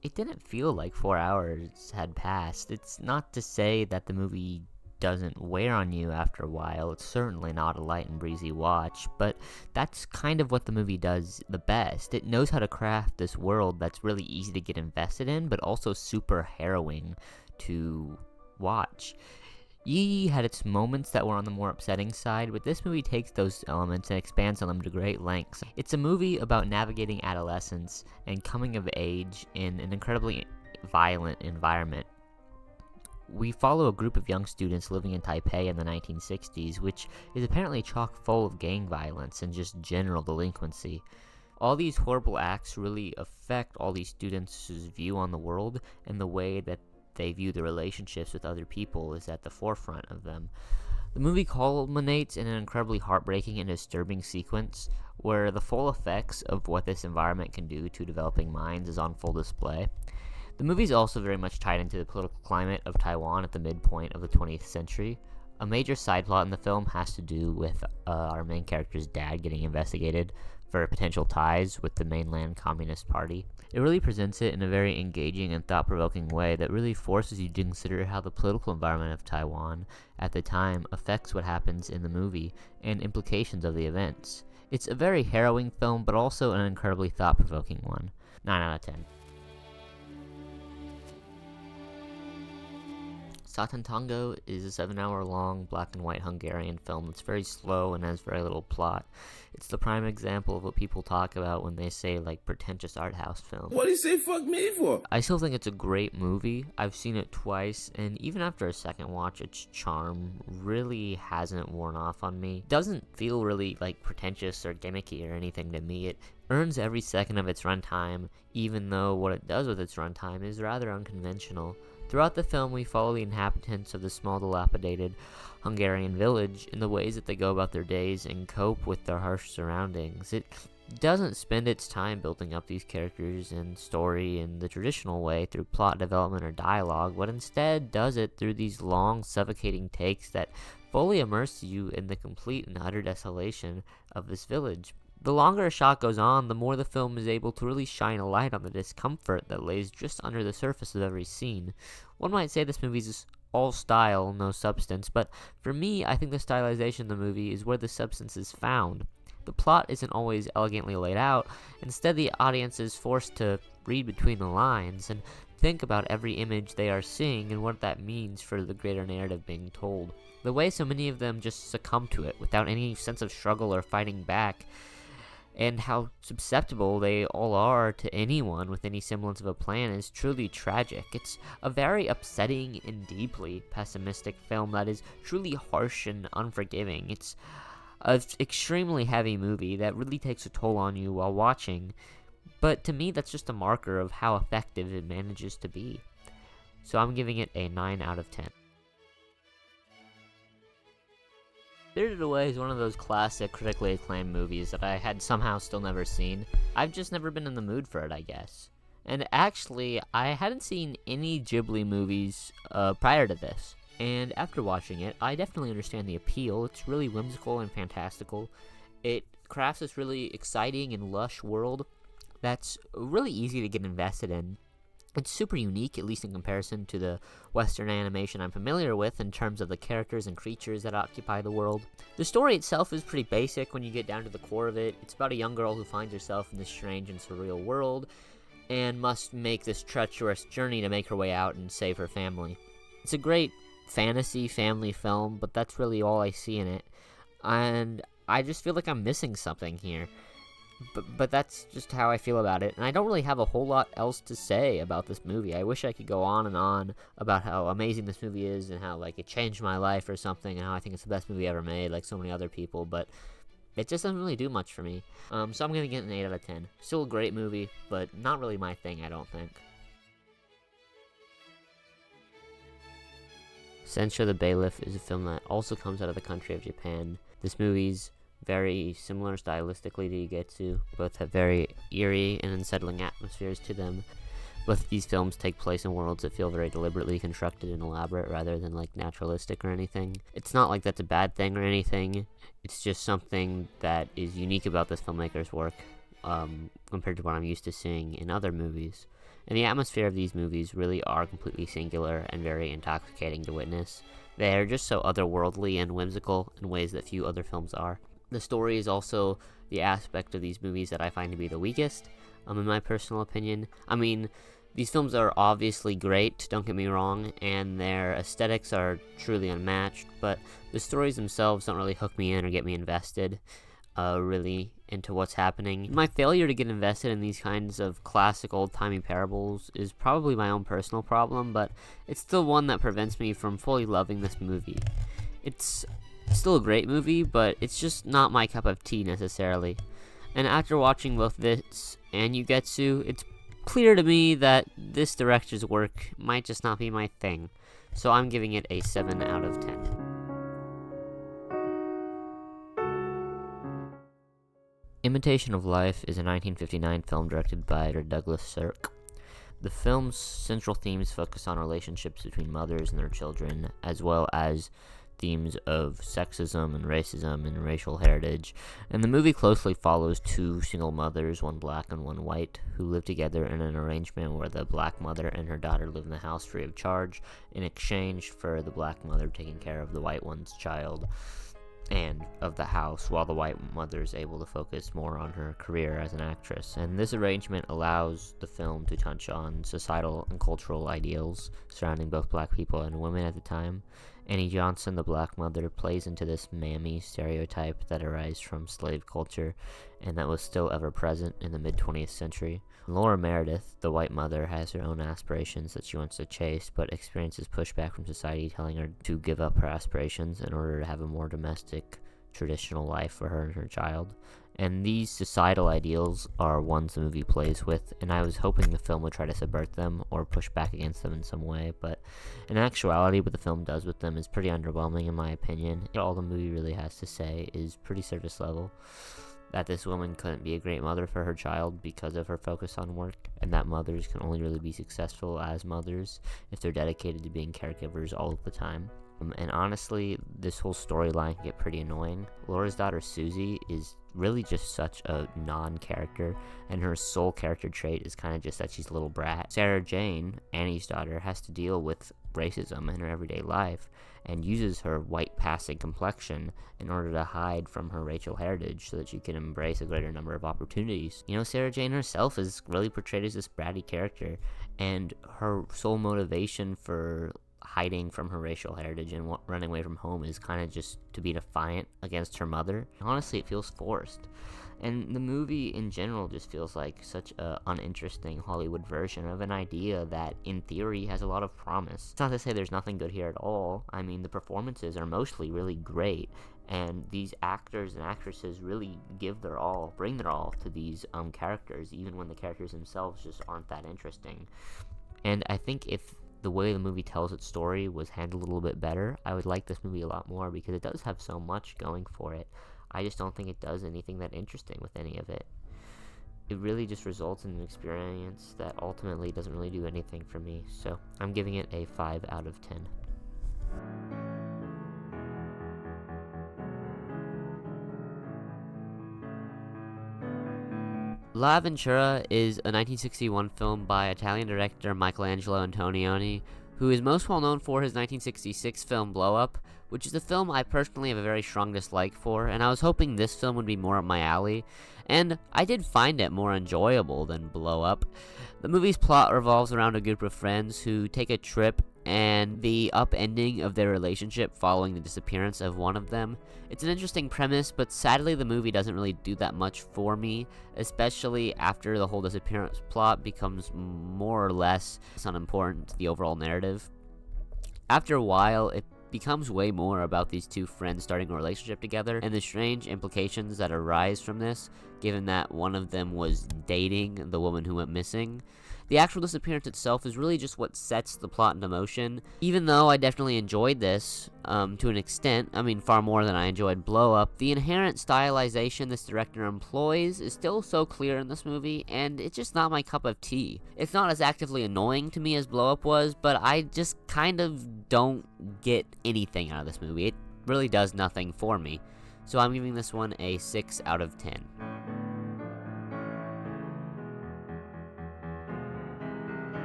it didn't feel like 4 hours had passed. It's not to say that the movie doesn't wear on you after a while. It's certainly not a light and breezy watch, but that's kind of what the movie does the best. It knows how to craft this world that's really easy to get invested in, but also super harrowing to watch. Yi Yi had its moments that were on the more upsetting side, but this movie takes those elements and expands on them to great lengths. It's a movie about navigating adolescence and coming of age in an incredibly violent environment. We follow a group of young students living in Taipei in the 1960s, which is apparently chock full of gang violence and just general delinquency. All these horrible acts really affect all these students' view on the world, and the way that they view the relationships with other people is at the forefront of them. The movie culminates in an incredibly heartbreaking and disturbing sequence where the full effects of what this environment can do to developing minds is on full display. The movie is also very much tied into the political climate of Taiwan at the midpoint of the 20th century. A major side plot in the film has to do with our main character's dad getting investigated for potential ties with the mainland Communist Party. It really presents it in a very engaging and thought-provoking way that really forces you to consider how the political environment of Taiwan at the time affects what happens in the movie and implications of the events. It's a very harrowing film, but also an incredibly thought-provoking one. 9 out of 10. Satantango is a 7-hour-long black and white Hungarian film that's very slow and has very little plot. It's the prime example of what people talk about when they say, like, pretentious art house film. What do you say fuck me for? I still think it's a great movie. I've seen it twice, and even after a second watch, its charm really hasn't worn off on me. It doesn't feel really, like, pretentious or gimmicky or anything to me. It earns every second of its runtime, even though what it does with its runtime is rather unconventional. Throughout the film, we follow the inhabitants of the small, dilapidated Hungarian village in the ways that they go about their days and cope with their harsh surroundings. It doesn't spend its time building up these characters and story in the traditional way through plot development or dialogue, but instead does it through these long, suffocating takes that fully immerse you in the complete and utter desolation of this village. The longer a shot goes on, the more the film is able to really shine a light on the discomfort that lays just under the surface of every scene. One might say this movie is all style, no substance, but for me, I think the stylization of the movie is where the substance is found. The plot isn't always elegantly laid out. Instead, the audience is forced to read between the lines and think about every image they are seeing and what that means for the greater narrative being told. The way so many of them just succumb to it without any sense of struggle or fighting back, and how susceptible they all are to anyone with any semblance of a plan is truly tragic. It's a very upsetting and deeply pessimistic film that is truly harsh and unforgiving. It's an extremely heavy movie that really takes a toll on you while watching, but to me that's just a marker of how effective it manages to be. So I'm giving it a 9 out of 10. Spirited Away is one of those classic, critically acclaimed movies that I had somehow still never seen. I've just never been in the mood for it, I guess. And actually, I hadn't seen any Ghibli movies prior to this. And after watching it, I definitely understand the appeal. It's really whimsical and fantastical. It crafts this really exciting and lush world that's really easy to get invested in. It's super unique, at least in comparison to the Western animation I'm familiar with in terms of the characters and creatures that occupy the world. The story itself is pretty basic when you get down to the core of it. It's about a young girl who finds herself in this strange and surreal world and must make this treacherous journey to make her way out and save her family. It's a great fantasy family film, but that's really all I see in it. And I just feel like I'm missing something here. But that's just how I feel about it, and I don't really have a whole lot else to say about this movie. I wish I could go on and on about how amazing this movie is and how, like, it changed my life or something, and how I think it's the best movie ever made, like so many other people, but it just doesn't really do much for me. So I'm gonna get an 8 out of 10. Still a great movie, but not really my thing, I don't think. Sansho the Bailiff is a film that also comes out of the country of Japan. This movie's very similar stylistically to Ugestu. Both have very eerie and unsettling atmospheres to them. Both of these films take place in worlds that feel very deliberately constructed and elaborate rather than like naturalistic or anything. It's not like that's a bad thing or anything. It's just something that is unique about this filmmaker's work compared to what I'm used to seeing in other movies. And the atmosphere of these movies really are completely singular and very intoxicating to witness. They are just so otherworldly and whimsical in ways that few other films are. The story is also the aspect of these movies that I find to be the weakest, in my personal opinion. I mean, these films are obviously great, don't get me wrong, and their aesthetics are truly unmatched, but the stories themselves don't really hook me in or get me invested, really into what's happening. My failure to get invested in these kinds of classic old-timey parables is probably my own personal problem, but it's still one that prevents me from fully loving this movie. It's still a great movie, but it's just not my cup of tea necessarily. And after watching both this and Ugestu, it's clear to me that this director's work might just not be my thing. So I'm giving it a 7 out of 10. Imitation of Life is a 1959 film directed by Douglas Sirk. The film's central themes focus on relationships between mothers and their children, as well as themes of sexism and racism and racial heritage, and the movie closely follows two single mothers, one black and one white, who live together in an arrangement where the black mother and her daughter live in the house free of charge in exchange for the black mother taking care of the white one's child. and of the house, while the white mother is able to focus more on her career as an actress. And this arrangement allows the film to touch on societal and cultural ideals surrounding both black people and women at the time. Annie Johnson, the black mother, plays into this mammy stereotype that arises from slave culture and that was still ever present in the mid-20th century. Laura Meredith, the white mother, has her own aspirations that she wants to chase, but experiences pushback from society telling her to give up her aspirations in order to have a more domestic, traditional life for her and her child. And these societal ideals are ones the movie plays with, and I was hoping the film would try to subvert them or push back against them in some way, but in actuality what the film does with them is pretty underwhelming in my opinion. All the movie really has to say is pretty surface level. That this woman couldn't be a great mother for her child because of her focus on work, and that mothers can only really be successful as mothers if they're dedicated to being caregivers all of the time. And honestly, this whole storyline can get pretty annoying. Laura's daughter Susie is really just such a non-character, and her sole character trait is kind of just that she's a little brat. Sarah Jane, Annie's daughter, has to deal with racism in her everyday life and uses her white passing complexion in order to hide from her racial heritage so that she can embrace a greater number of opportunities. You know, Sarah Jane herself is really portrayed as this bratty character, and her sole motivation for hiding from her racial heritage and running away from home is kind of just to be defiant against her mother. Honestly, it feels forced. And the movie in general just feels like such a uninteresting Hollywood version of an idea that in theory has a lot of promise. It's not to say there's nothing good here at all. I mean, the performances are mostly really great, and these actors and actresses really give their all, bring their all to these characters, even when the characters themselves just aren't that interesting. And I think if the way the movie tells its story was handled a little bit better, I would like this movie a lot more, because it does have so much going for it. I just don't think it does anything that interesting with any of it. It really just results in an experience that ultimately doesn't really do anything for me, so I'm giving it a 5 out of 10. La Ventura is a 1961 film by Italian director Michelangelo Antonioni, who is most well known for his 1966 film Blow Up, which is a film I personally have a very strong dislike for, and I was hoping this film would be more up my alley, and I did find it more enjoyable than Blow Up. The movie's plot revolves around a group of friends who take a trip and the upending of their relationship following the disappearance of one of them. It's an interesting premise, but sadly the movie doesn't really do that much for me, especially after the whole disappearance plot becomes more or less unimportant to the overall narrative. After a while, it becomes way more about these two friends starting a relationship together and the strange implications that arise from this, given that one of them was dating the woman who went missing. The actual disappearance itself is really just what sets the plot into motion. Even though I definitely enjoyed this, to an extent, I mean far more than I enjoyed Blow Up, the inherent stylization this director employs is still so clear in this movie, and it's just not my cup of tea. It's not as actively annoying to me as Blow Up was, but I just kind of don't get anything out of this movie. It really does nothing for me. So I'm giving this one a 6 out of 10.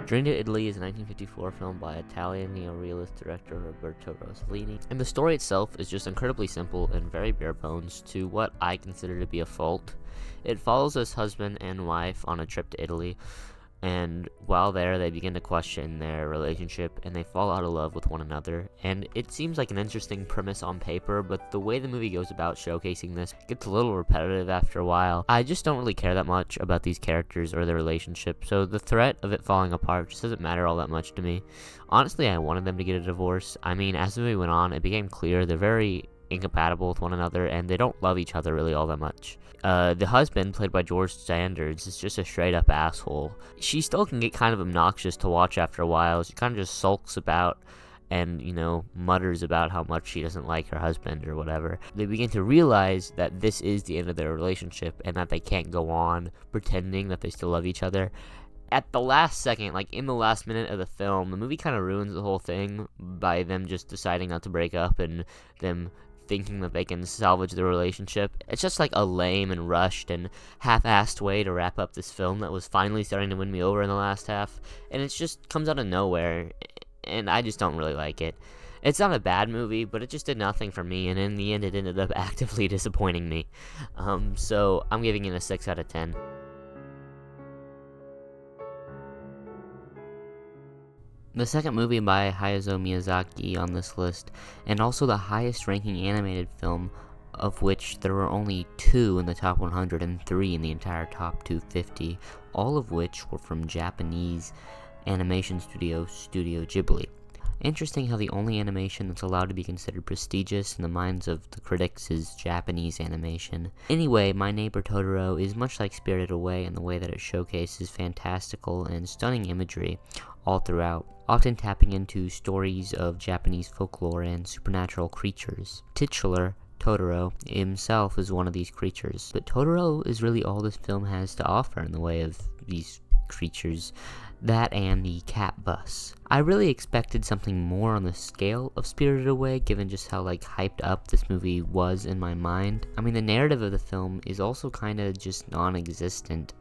Journey to Italy is a 1954 film by Italian neo-realist director Roberto Rossellini, and the story itself is just incredibly simple and very bare bones to what I consider to be a fault. It follows this husband and wife on a trip to Italy, and while there they begin to question their relationship and they fall out of love with one another, and it seems like an interesting premise on paper, but the way the movie goes about showcasing this gets a little repetitive after a while. I just don't really care that much about these characters or their relationship, so the threat of it falling apart just doesn't matter all that much to me. Honestly, I wanted them to get a divorce. I mean, as the movie went on, it became clear they're very incompatible with one another and they don't love each other really all that much. The husband, played by George Sanders, is just a straight up asshole. She still can get kind of obnoxious to watch after a while. She kind of just sulks about and, mutters about how much she doesn't like her husband or whatever. They begin to realize that this is the end of their relationship and that they can't go on pretending that they still love each other. At the last second, like in the last minute of the film, the movie kind of ruins the whole thing by them just deciding not to break up and them thinking that they can salvage the relationship. It's just like a lame and rushed and half-assed way to wrap up this film that was finally starting to win me over in the last half, and it just comes out of nowhere, and I just don't really like it. It's not a bad movie, but it just did nothing for me, and in the end it ended up actively disappointing me. So I'm giving it a 6 out of 10. The second movie by Hayao Miyazaki on this list, and also the highest ranking animated film, of which there were only 2 in the top 100 and 3 in the entire top 250, all of which were from Japanese animation studio Ghibli. Interesting how the only animation that's allowed to be considered prestigious in the minds of the critics is Japanese animation. Anyway, My Neighbor Totoro is much like Spirited Away in the way that it showcases fantastical and stunning imagery all throughout, often tapping into stories of Japanese folklore and supernatural creatures. Titular Totoro himself is one of these creatures, but Totoro is really all this film has to offer in the way of these creatures. That and the cat bus. I really expected something more on the scale of Spirited Away, given just how hyped up this movie was in my mind. I mean, the narrative of the film is also kind of just non-existent.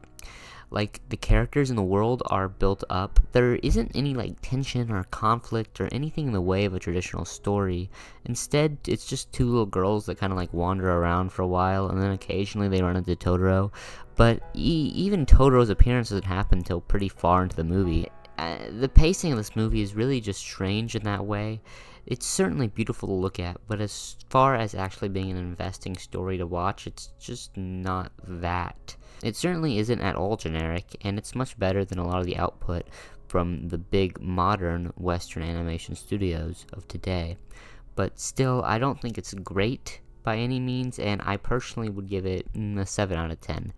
The characters in the world are built up. There isn't any tension or conflict or anything in the way of a traditional story. Instead, it's just 2 little girls that kind of wander around for a while, and then occasionally they run into Totoro. But even Totoro's appearance doesn't happen until pretty far into the movie. The pacing of this movie is really just strange in that way. It's certainly beautiful to look at, but as far as actually being an investing story to watch, it's just not that. It certainly isn't at all generic, and it's much better than a lot of the output from the big modern Western animation studios of today. But still, I don't think it's great by any means, and I personally would give it a 7 out of 10.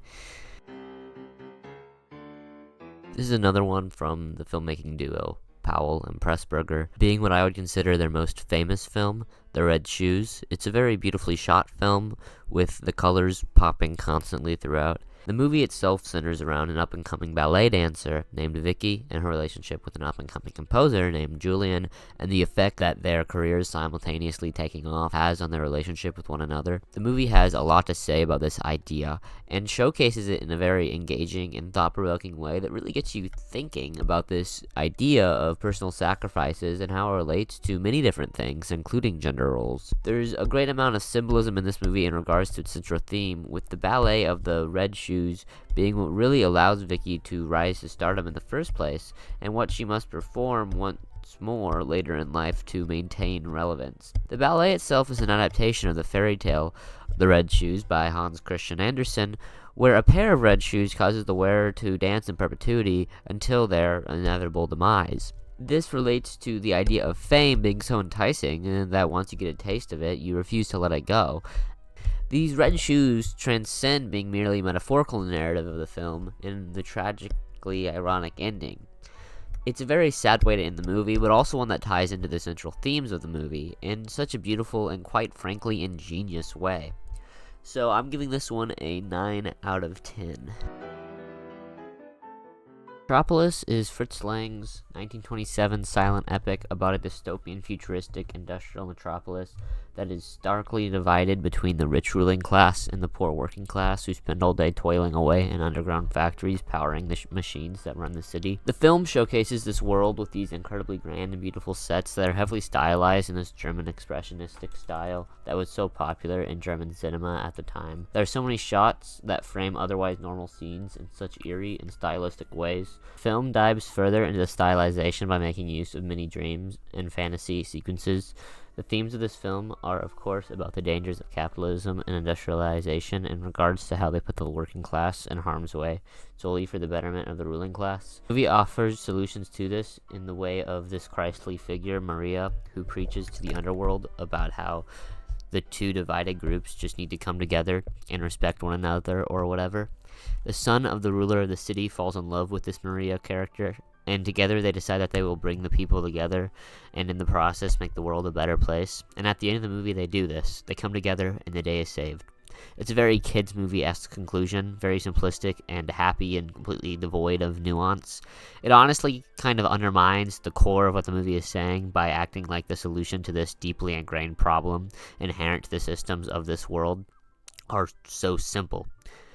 This is another one from the filmmaking duo Powell and Pressburger, being what I would consider their most famous film, The Red Shoes. It's a very beautifully shot film with the colors popping constantly throughout. The movie itself centers around an up-and-coming ballet dancer named Vicky and her relationship with an up-and-coming composer named Julian, and the effect that their careers simultaneously taking off has on their relationship with one another. The movie has a lot to say about this idea, and showcases it in a very engaging and thought-provoking way that really gets you thinking about this idea of personal sacrifices and how it relates to many different things, including gender roles. There's a great amount of symbolism in this movie in regards to its central theme, with the ballet of the Red Shoes being what really allows Vicky to rise to stardom in the first place, and what she must perform once more later in life to maintain relevance. The ballet itself is an adaptation of the fairy tale The Red Shoes by Hans Christian Andersen, where a pair of red shoes causes the wearer to dance in perpetuity until their inevitable demise. This relates to the idea of fame being so enticing, and that once you get a taste of it, you refuse to let it go. These red shoes transcend being merely metaphorical in the narrative of the film in the tragically ironic ending. It's a very sad way to end the movie, but also one that ties into the central themes of the movie in such a beautiful and quite frankly ingenious way. So I'm giving this one a 9 out of 10. Metropolis is Fritz Lang's 1927 silent epic about a dystopian futuristic industrial metropolis that is starkly divided between the rich ruling class and the poor working class who spend all day toiling away in underground factories powering the machines that run the city. The film showcases this world with these incredibly grand and beautiful sets that are heavily stylized in this German expressionistic style that was so popular in German cinema at the time. There are so many shots that frame otherwise normal scenes in such eerie and stylistic ways. The film dives further into the stylization by making use of many dreams and fantasy sequences. The themes of this film are, of course, about the dangers of capitalism and industrialization in regards to how they put the working class in harm's way, solely for the betterment of the ruling class. The movie offers solutions to this in the way of this Christly figure, Maria, who preaches to the underworld about how the two divided groups just need to come together and respect one another or whatever. The son of the ruler of the city falls in love with this Maria character, and together they decide that they will bring the people together and in the process make the world a better place. And at the end of the movie they do this. They come together and the day is saved. It's a very kids movie-esque conclusion, very simplistic and happy and completely devoid of nuance. It honestly kind of undermines the core of what the movie is saying by acting like the solution to this deeply ingrained problem inherent to the systems of this world are so simple.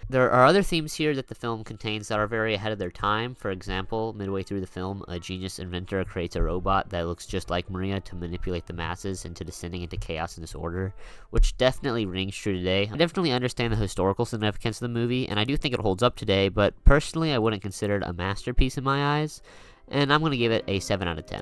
There are other themes here that the film contains that are very ahead of their time. For example, midway through the film, a genius inventor creates a robot that looks just like Maria to manipulate the masses into descending into chaos and disorder, which definitely rings true today. I definitely understand the historical significance of the movie, and I do think it holds up today, but personally I wouldn't consider it a masterpiece in my eyes, and I'm going to give it a 7 out of 10.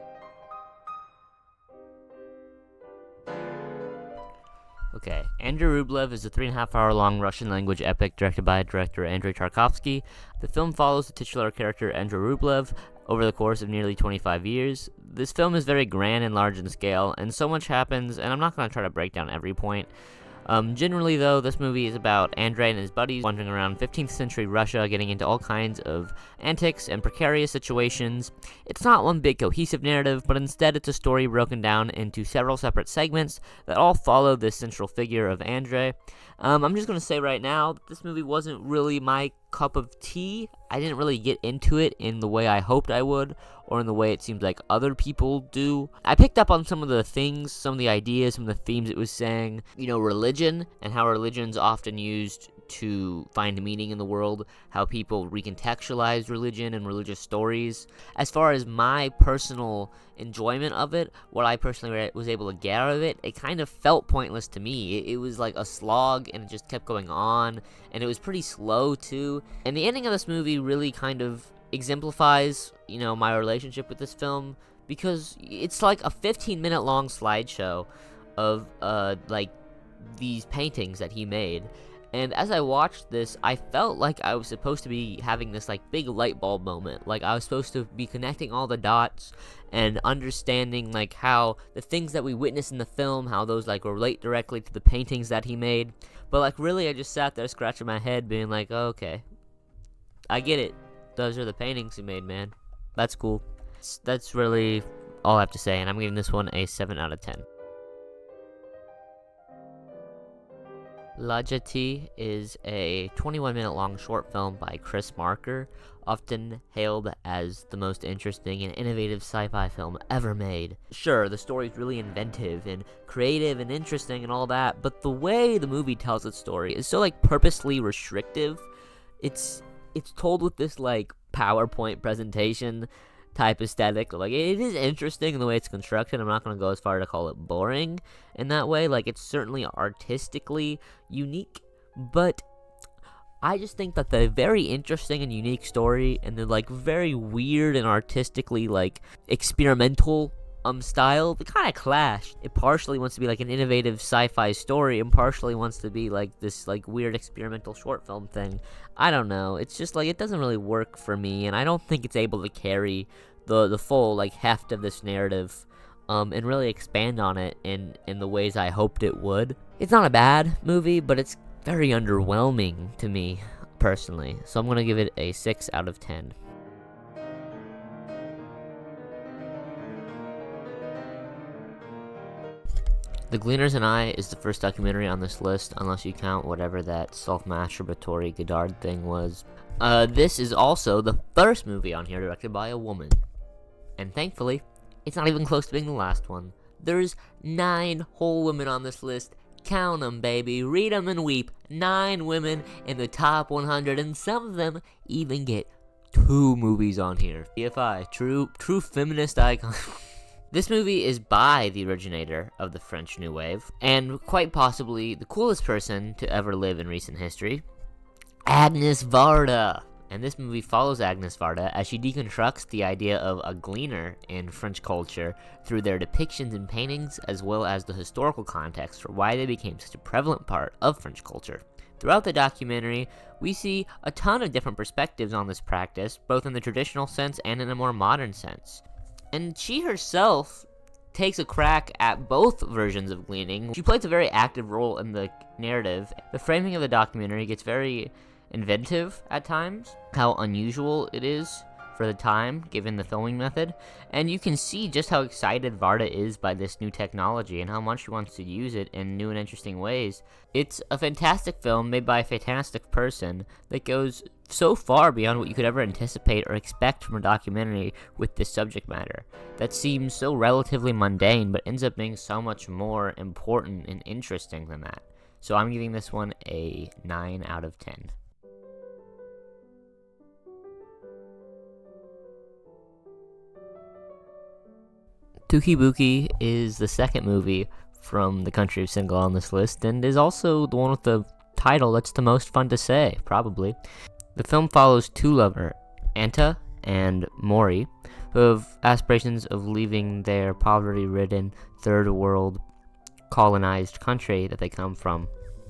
Okay, Andrei Rublev is a 3.5-hour long Russian language epic directed by director Andrei Tarkovsky. The film follows the titular character Andrei Rublev over the course of nearly 25 years. This film is very grand and large in scale, and so much happens, and I'm not going to try to break down every point. Generally, though, this movie is about Andrei and his buddies wandering around 15th century Russia, getting into all kinds of antics and precarious situations. It's not one big cohesive narrative, but instead it's a story broken down into several separate segments that all follow this central figure of Andrei. I'm just going to say right now, this movie wasn't really my cup of tea. I didn't really get into it in the way I hoped I would, or in the way it seems like other people do. I picked up on some of the things, some of the ideas, some of the themes it was saying. Religion, and how religion's often used to find meaning in the world, how people recontextualize religion and religious stories. As far as my personal enjoyment of it, what I personally was able to get out of it, it kind of felt pointless to me. It was like a slog, and it just kept going on, and it was pretty slow too. And the ending of this movie really kind of exemplifies, my relationship with this film, because it's like a 15-minute long slideshow of, these paintings that he made. And as I watched this, I felt like I was supposed to be having this big light bulb moment. Like I was supposed to be connecting all the dots and understanding how the things that we witness in the film, how those relate directly to the paintings that he made. But really I just sat there scratching my head being like, oh, okay, I get it. Those are the paintings he made, man. That's cool. That's really all I have to say, and I'm giving this one a 7 out of 10. La Jetee is a 21-minute long short film by Chris Marker, often hailed as the most interesting and innovative sci-fi film ever made. Sure, the story's really inventive and creative and interesting and all that, but the way the movie tells its story is so purposely restrictive. It's told with this PowerPoint presentation type aesthetic. It is interesting in the way it's constructed. I'm not going to go as far to call it boring in that way. It's certainly artistically unique, but I just think that the very interesting and unique story and the very weird and artistically experimental style, they kind of clash. It partially wants to be an innovative sci-fi story, and partially wants to be this weird experimental short film thing. I don't know. It's just it doesn't really work for me, and I don't think it's able to carry the full heft of this narrative, and really expand on it in the ways I hoped it would. It's not a bad movie, but it's very underwhelming to me personally. So I'm gonna give it a 6 out of 10. The Gleaners and I is the first documentary on this list, unless you count whatever that self-masturbatory Godard thing was. This is also the first movie on here directed by a woman. And thankfully, it's not even close to being the last one. There's 9 whole women on this list. Count them, baby. Read them and weep. 9 women in the top 100, and some of them even get 2 movies on here. BFI, true feminist icon. This movie is by the originator of the French New Wave, and quite possibly the coolest person to ever live in recent history, Agnes Varda. And this movie follows Agnes Varda as she deconstructs the idea of a gleaner in French culture through their depictions in paintings, as well as the historical context for why they became such a prevalent part of French culture. Throughout the documentary, we see a ton of different perspectives on this practice, both in the traditional sense and in a more modern sense. And she herself takes a crack at both versions of gleaning. She plays a very active role in the narrative. The framing of the documentary gets very inventive at times, how unusual it is for the time, given the filming method. And you can see just how excited Varda is by this new technology and how much she wants to use it in new and interesting ways. It's a fantastic film made by a fantastic person that goes so far beyond what you could ever anticipate or expect from a documentary with this subject matter that seems so relatively mundane but ends up being so much more important and interesting than that. So I'm giving this one a 9 out of 10. Touki Bouki is the second movie from the country of Senegal on this list, and is also the one with the title that's the most fun to say, probably. The film follows two lovers, Anta and Mori, who have aspirations of leaving their poverty-ridden, third world colonized country that they come from.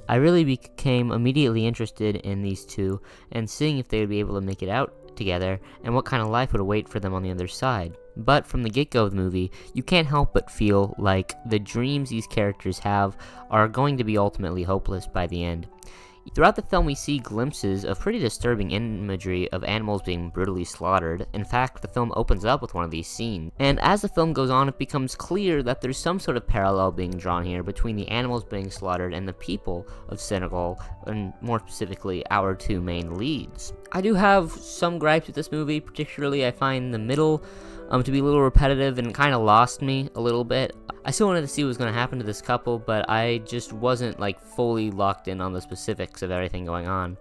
I really became immediately interested in these two and seeing if they would be able to make it out together and what kind of life would await for them on the other side. But from the get-go of the movie, you can't help but feel like the dreams these characters have are going to be ultimately hopeless by the end. Throughout the film, we see glimpses of pretty disturbing imagery of animals being brutally slaughtered. In fact, the film opens up with one of these scenes. And as the film goes on, it becomes clear that there's some sort of parallel being drawn here between the animals being slaughtered and the people of Senegal, and more specifically, our two main leads. I do have some gripes with this movie. Particularly, I find the middle to be a little repetitive and kind of lost me a little bit. I still wanted to see what was going to happen to this couple, but I just wasn't fully locked in on the specifics of everything going on.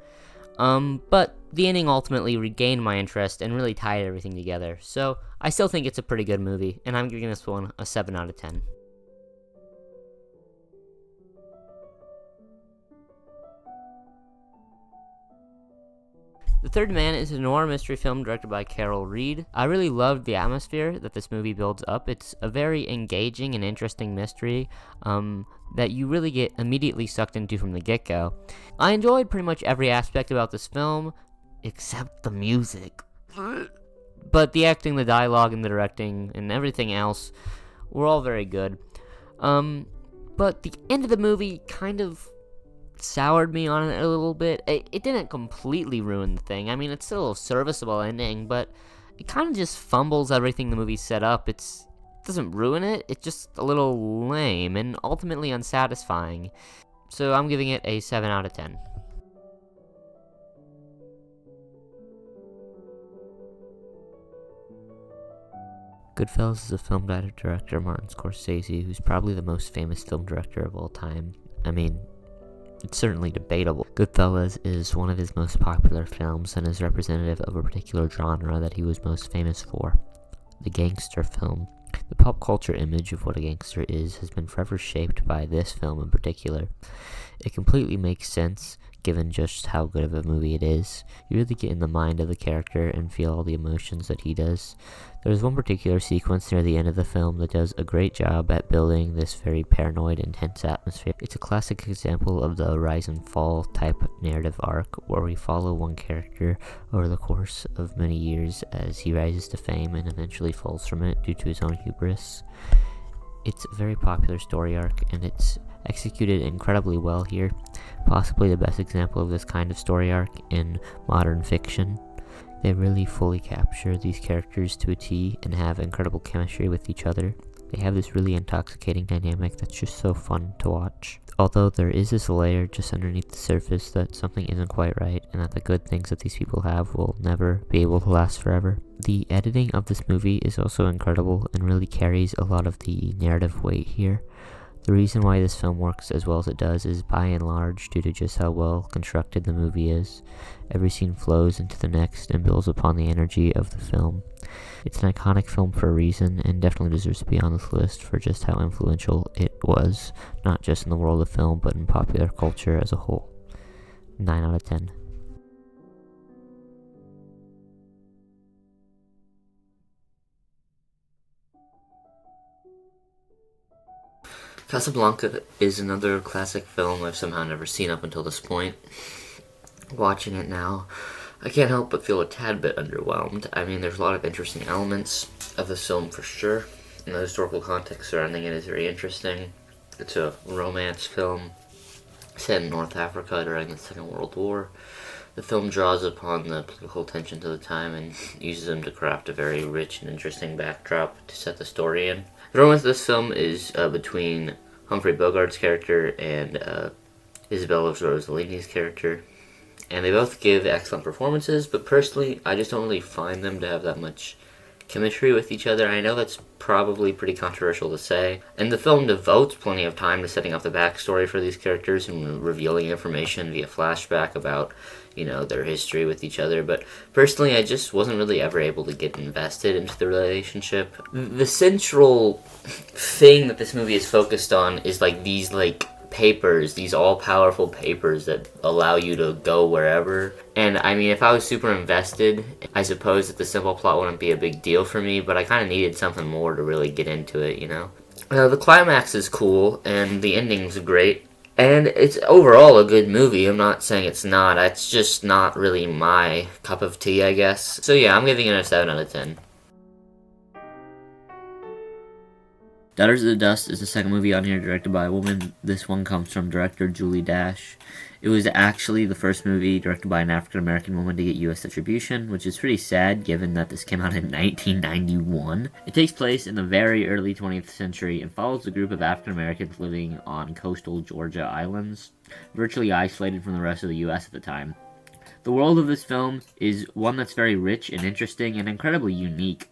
But the ending ultimately regained my interest and really tied everything together. So I still think it's a pretty good movie, and I'm giving this one a 7 out of 10. The Third Man is a noir mystery film directed by Carol Reed. I really loved the atmosphere that this movie builds up. It's a very engaging and interesting mystery that you really get immediately sucked into from the get-go. I enjoyed pretty much every aspect about this film, except the music. But the acting, the dialogue, and the directing, and everything else were all very good. But the end of the movie kind of soured me on it a little bit. It didn't completely ruin the thing. I mean, it's still a serviceable ending, but it kind of just fumbles everything the movie set up. It doesn't ruin it. It's just a little lame and ultimately unsatisfying. So I'm giving it a 7 out of 10. Goodfellas is a film by director Martin Scorsese, who's probably the most famous film director of all time. I mean, it's certainly debatable. Goodfellas is one of his most popular films and is representative of a particular genre that he was most famous for, the gangster film. The pop culture image of what a gangster is has been forever shaped by this film in particular. It completely makes sense, given just how good of a movie it is. You really get in the mind of the character and feel all the emotions that he does. There's one particular sequence near the end of the film that does a great job at building this very paranoid, intense atmosphere. It's a classic example of the rise and fall type narrative arc, where we follow one character over the course of many years as he rises to fame and eventually falls from it due to his own hubris. It's a very popular story arc, and it's executed incredibly well here, possibly the best example of this kind of story arc in modern fiction. They really fully capture these characters to a T and have incredible chemistry with each other. They have this really intoxicating dynamic that's just so fun to watch. Although there is this layer just underneath the surface that something isn't quite right, and that the good things that these people have will never be able to last forever. The editing of this movie is also incredible and really carries a lot of the narrative weight here. The reason why this film works as well as it does is by and large due to just how well constructed the movie is. Every scene flows into the next and builds upon the energy of the film. It's an iconic film for a reason, and definitely deserves to be on this list for just how influential it was, not just in the world of film, but in popular culture as a whole. 9 out of 10. Casablanca is another classic film I've somehow never seen up until this point. Watching it now, I can't help but feel a tad bit underwhelmed. I mean, there's a lot of interesting elements of this film for sure, and the historical context surrounding it is very interesting. It's a romance film set in North Africa during the Second World War. The film draws upon the political tensions of the time and uses them to craft a very rich and interesting backdrop to set the story in. The romance of this film is between Humphrey Bogart's character and Isabella Rossellini's character, and they both give excellent performances, but personally, I just don't really find them to have that much chemistry with each other. I know that's probably pretty controversial to say, and the film devotes plenty of time to setting up the backstory for these characters and revealing information via flashback about their history with each other. But personally, I just wasn't really ever able to get invested into the relationship. The central thing that this movie is focused on is these papers, these all-powerful papers that allow you to go wherever. And I mean, if I was super invested, I suppose that the simple plot wouldn't be a big deal for me, but I kind of needed something more to really get into it, The climax is cool, and the ending's great, and it's overall a good movie. I'm not saying it's not. It's just not really my cup of tea, I guess. So yeah, I'm giving it a 7 out of 10. Daughters of the Dust is the second movie on here directed by a woman. This one comes from director Julie Dash. It was actually the first movie directed by an African-American woman to get U.S. distribution, which is pretty sad given that this came out in 1991. It takes place in the very early 20th century and follows a group of African-Americans living on coastal Georgia islands, virtually isolated from the rest of the U.S. at the time. The world of this film is one that's very rich and interesting and incredibly unique.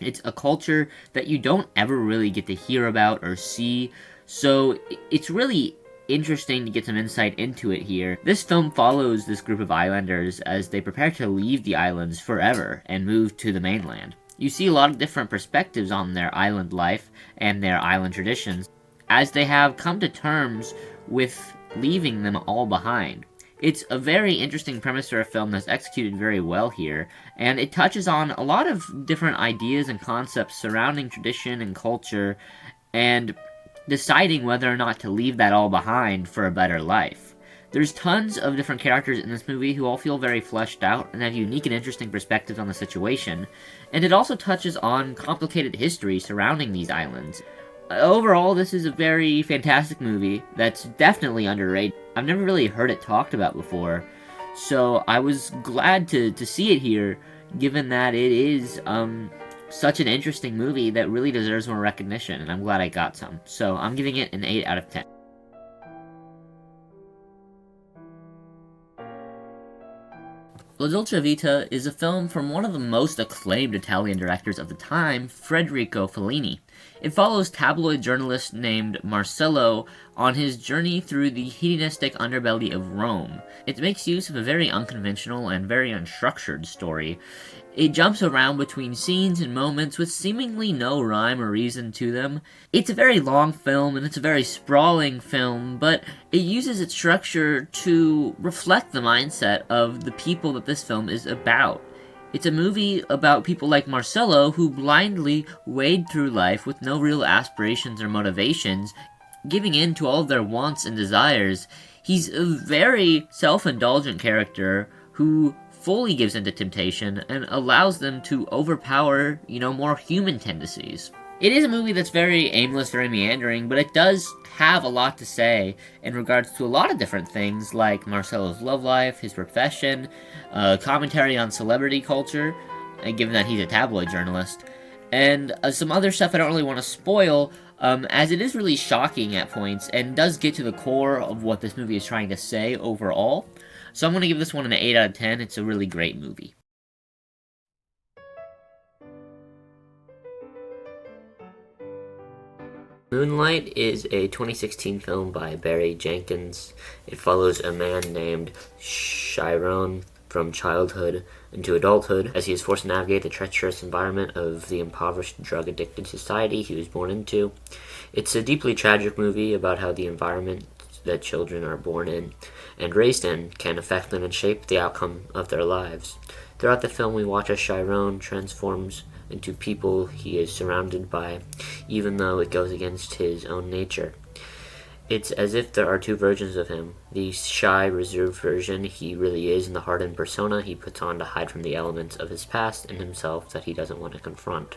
It's a culture that you don't ever really get to hear about or see, so it's really interesting to get some insight into it here. This film follows this group of islanders as they prepare to leave the islands forever and move to the mainland. You see a lot of different perspectives on their island life and their island traditions as they have come to terms with leaving them all behind. It's a very interesting premise for a film that's executed very well here, and it touches on a lot of different ideas and concepts surrounding tradition and culture, and deciding whether or not to leave that all behind for a better life. There's tons of different characters in this movie who all feel very fleshed out and have unique and interesting perspectives on the situation, and it also touches on complicated history surrounding these islands. Overall, this is a very fantastic movie that's definitely underrated. I've never really heard it talked about before, so I was glad to see it here, given that it is such an interesting movie that really deserves more recognition, and I'm glad I got some. So I'm giving it an 8 out of 10. La Dolce Vita is a film from one of the most acclaimed Italian directors of the time, Federico Fellini. It follows tabloid journalist named Marcello on his journey through the hedonistic underbelly of Rome. It makes use of a very unconventional and very unstructured story. It jumps around between scenes and moments with seemingly no rhyme or reason to them. It's a very long film and it's a very sprawling film, but it uses its structure to reflect the mindset of the people that this film is about. It's a movie about people like Marcello who blindly wade through life with no real aspirations or motivations, giving in to all of their wants and desires. He's a very self-indulgent character who fully gives into temptation and allows them to overpower, more human tendencies. It is a movie that's very aimless, very meandering, but it does have a lot to say in regards to a lot of different things, like Marcello's love life, his profession, commentary on celebrity culture, given that he's a tabloid journalist, and some other stuff I don't really want to spoil, as it is really shocking at points, and does get to the core of what this movie is trying to say overall. So I'm going to give this one an 8 out of 10. It's a really great movie. Moonlight is a 2016 film by Barry Jenkins. It follows a man named Chiron from childhood into adulthood as he is forced to navigate the treacherous environment of the impoverished, drug-addicted society he was born into. It's a deeply tragic movie about how the environment that children are born in and raised in can affect them and shape the outcome of their lives. Throughout the film, we watch as Chiron transforms into people he is surrounded by, even though it goes against his own nature. It's as if there are two versions of him. The shy, reserved version he really is, and the hardened persona he puts on to hide from the elements of his past and himself that he doesn't want to confront.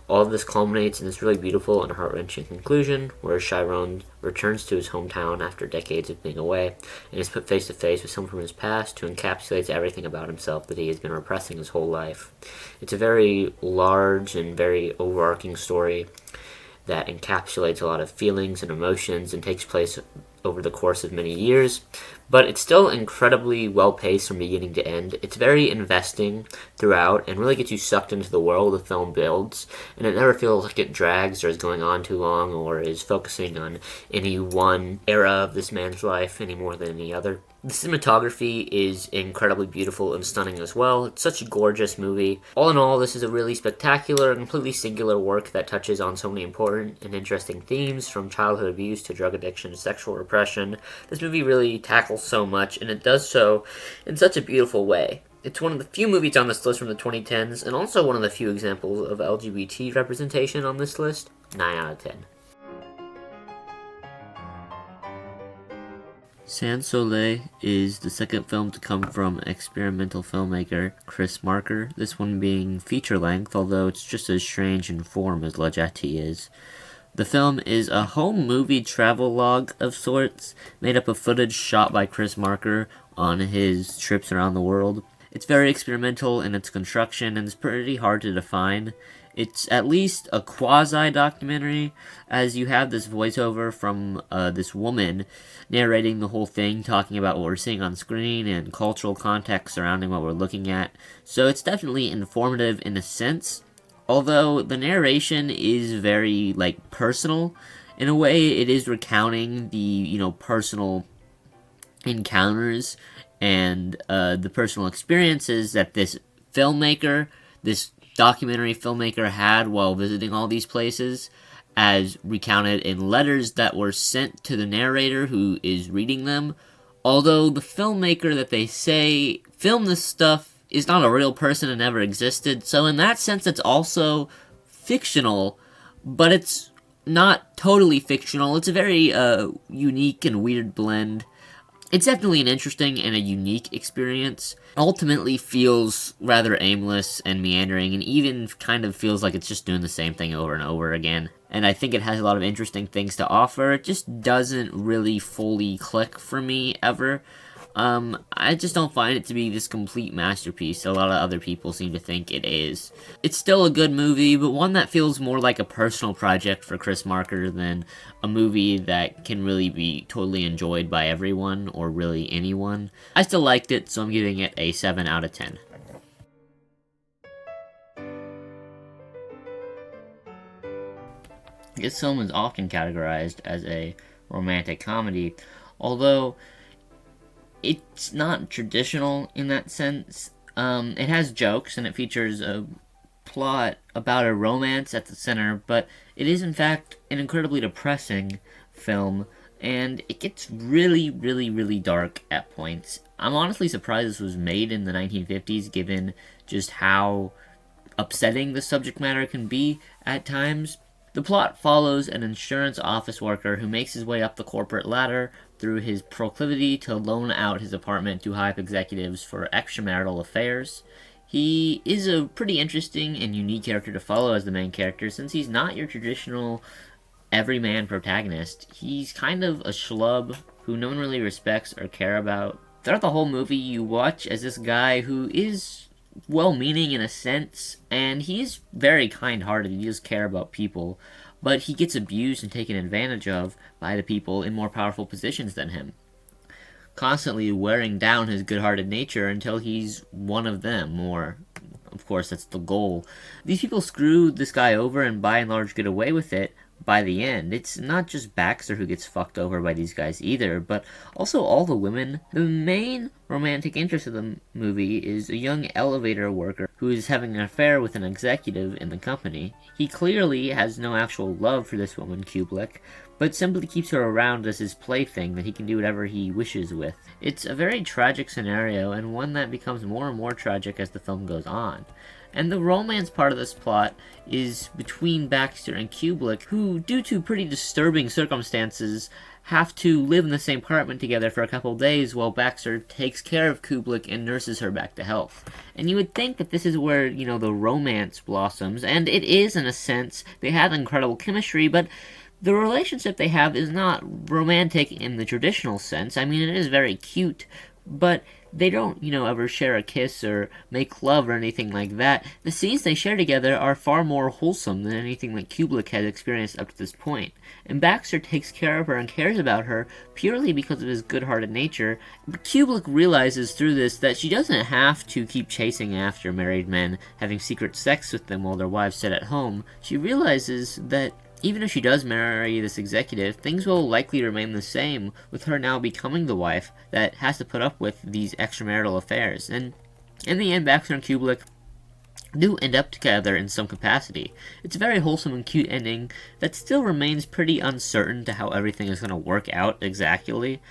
All of this culminates in this really beautiful and heart-wrenching conclusion, where Chiron returns to his hometown after decades of being away, and is put face to face with someone from his past who encapsulates everything about himself that he has been repressing his whole life. It's a very large and very overarching story that encapsulates a lot of feelings and emotions and takes place over the course of many years, but it's still incredibly well-paced from beginning to end. It's very investing throughout and really gets you sucked into the world the film builds, and it never feels like it drags or is going on too long or is focusing on any one era of this man's life any more than any other. The cinematography is incredibly beautiful and stunning as well. It's such a gorgeous movie. All in all, this is a really spectacular and completely singular work that touches on so many important and interesting themes, from childhood abuse to drug addiction to sexual repression. This movie really tackles so much, and it does so in such a beautiful way. It's one of the few movies on this list from the 2010s, and also one of the few examples of LGBT representation on this list. 9 out of 10. Sans Soleil is the second film to come from experimental filmmaker Chris Marker, this one being feature-length, although it's just as strange in form as Jetee is. The film is a home movie travelogue of sorts, made up of footage shot by Chris Marker on his trips around the world. It's very experimental in its construction, and it's pretty hard to define. It's at least a quasi-documentary, as you have this voiceover from this woman narrating the whole thing, talking about what we're seeing on screen and cultural context surrounding what we're looking at. So it's definitely informative in a sense, although the narration is very, personal. In a way, it is recounting the, personal encounters and the personal experiences that this filmmaker, this documentary filmmaker, had while visiting all these places, as recounted in letters that were sent to the narrator who is reading them. Although the filmmaker that they say filmed this stuff is not a real person and never existed, so in that sense it's also fictional, but it's not totally fictional. It's a very unique and weird blend. It's definitely an interesting and a unique experience. Ultimately feels rather aimless and meandering, and even kind of feels like it's just doing the same thing over and over again. And I think it has a lot of interesting things to offer. It just doesn't really fully click for me ever. I just don't find it to be this complete masterpiece a lot of other people seem to think it is. It's still a good movie, but one that feels more like a personal project for Chris Marker than a movie that can really be totally enjoyed by everyone, or really anyone. I still liked it, so I'm giving it a 7 out of 10. This film is often categorized as a romantic comedy, although it's not traditional in that sense. It has jokes, and it features a plot about a romance at the center, but it is in fact an incredibly depressing film, and it gets really, really, really dark at points. I'm honestly surprised this was made in the 1950s, given just how upsetting the subject matter can be at times. The plot follows an insurance office worker who makes his way up the corporate ladder through his proclivity to loan out his apartment to high executives for extramarital affairs. He is a pretty interesting and unique character to follow as the main character, since he's not your traditional everyman protagonist. He's kind of a schlub who no one really respects or care about. Throughout the whole movie, you watch as this guy who is well-meaning in a sense, and he's very kind-hearted. He does care about people, but he gets abused and taken advantage of by the people in more powerful positions than him, constantly wearing down his good-hearted nature until he's one of them, or of course that's the goal. These people screw this guy over and by and large get away with it by the end. It's not just Baxter who gets fucked over by these guys either, but also all the women. The main romantic interest of the movie is a young elevator worker who is having an affair with an executive in the company. He clearly has no actual love for this woman, Kubelik, but simply keeps her around as his plaything that he can do whatever he wishes with. It's a very tragic scenario, and one that becomes more and more tragic as the film goes on. And the romance part of this plot is between Baxter and Kubelik, who, due to pretty disturbing circumstances, have to live in the same apartment together for a couple days while Baxter takes care of Kubelik and nurses her back to health. And you would think that this is where, the romance blossoms, and it is in a sense. They have incredible chemistry, but the relationship they have is not romantic in the traditional sense. I mean, it is very cute but they don't, ever share a kiss or make love or anything like that. The scenes they share together are far more wholesome than anything that Kubelik has experienced up to this point. And Baxter takes care of her and cares about her purely because of his good-hearted nature, but Kubelik realizes through this that she doesn't have to keep chasing after married men, having secret sex with them while their wives sit at home. She realizes that even if she does marry this executive, things will likely remain the same, with her now becoming the wife that has to put up with these extramarital affairs. And in the end, Baxter and Kubelik do end up together in some capacity. It's a very wholesome and cute ending that still remains pretty uncertain to how everything is going to work out exactly.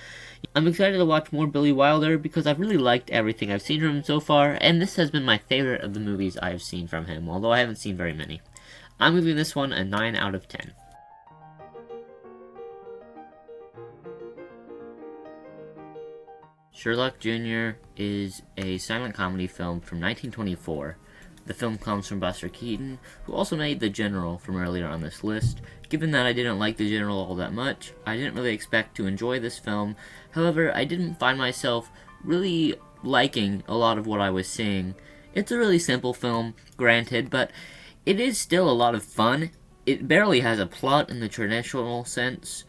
I'm excited to watch more Billy Wilder because I've really liked everything I've seen from him so far, and this has been my favorite of the movies I have seen from him, although I haven't seen very many. I'm giving this one a 9 out of 10. Sherlock Jr. is a silent comedy film from 1924. The film comes from Buster Keaton, who also made The General from earlier on this list. Given that I didn't like The General all that much, I didn't really expect to enjoy this film. However, I didn't find myself really liking a lot of what I was seeing. It's a really simple film, granted, but it is still a lot of fun. It barely has a plot in the traditional sense,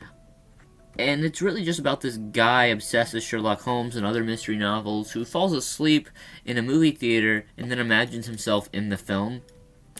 and it's really just about this guy obsessed with Sherlock Holmes and other mystery novels who falls asleep in a movie theater and then imagines himself in the film.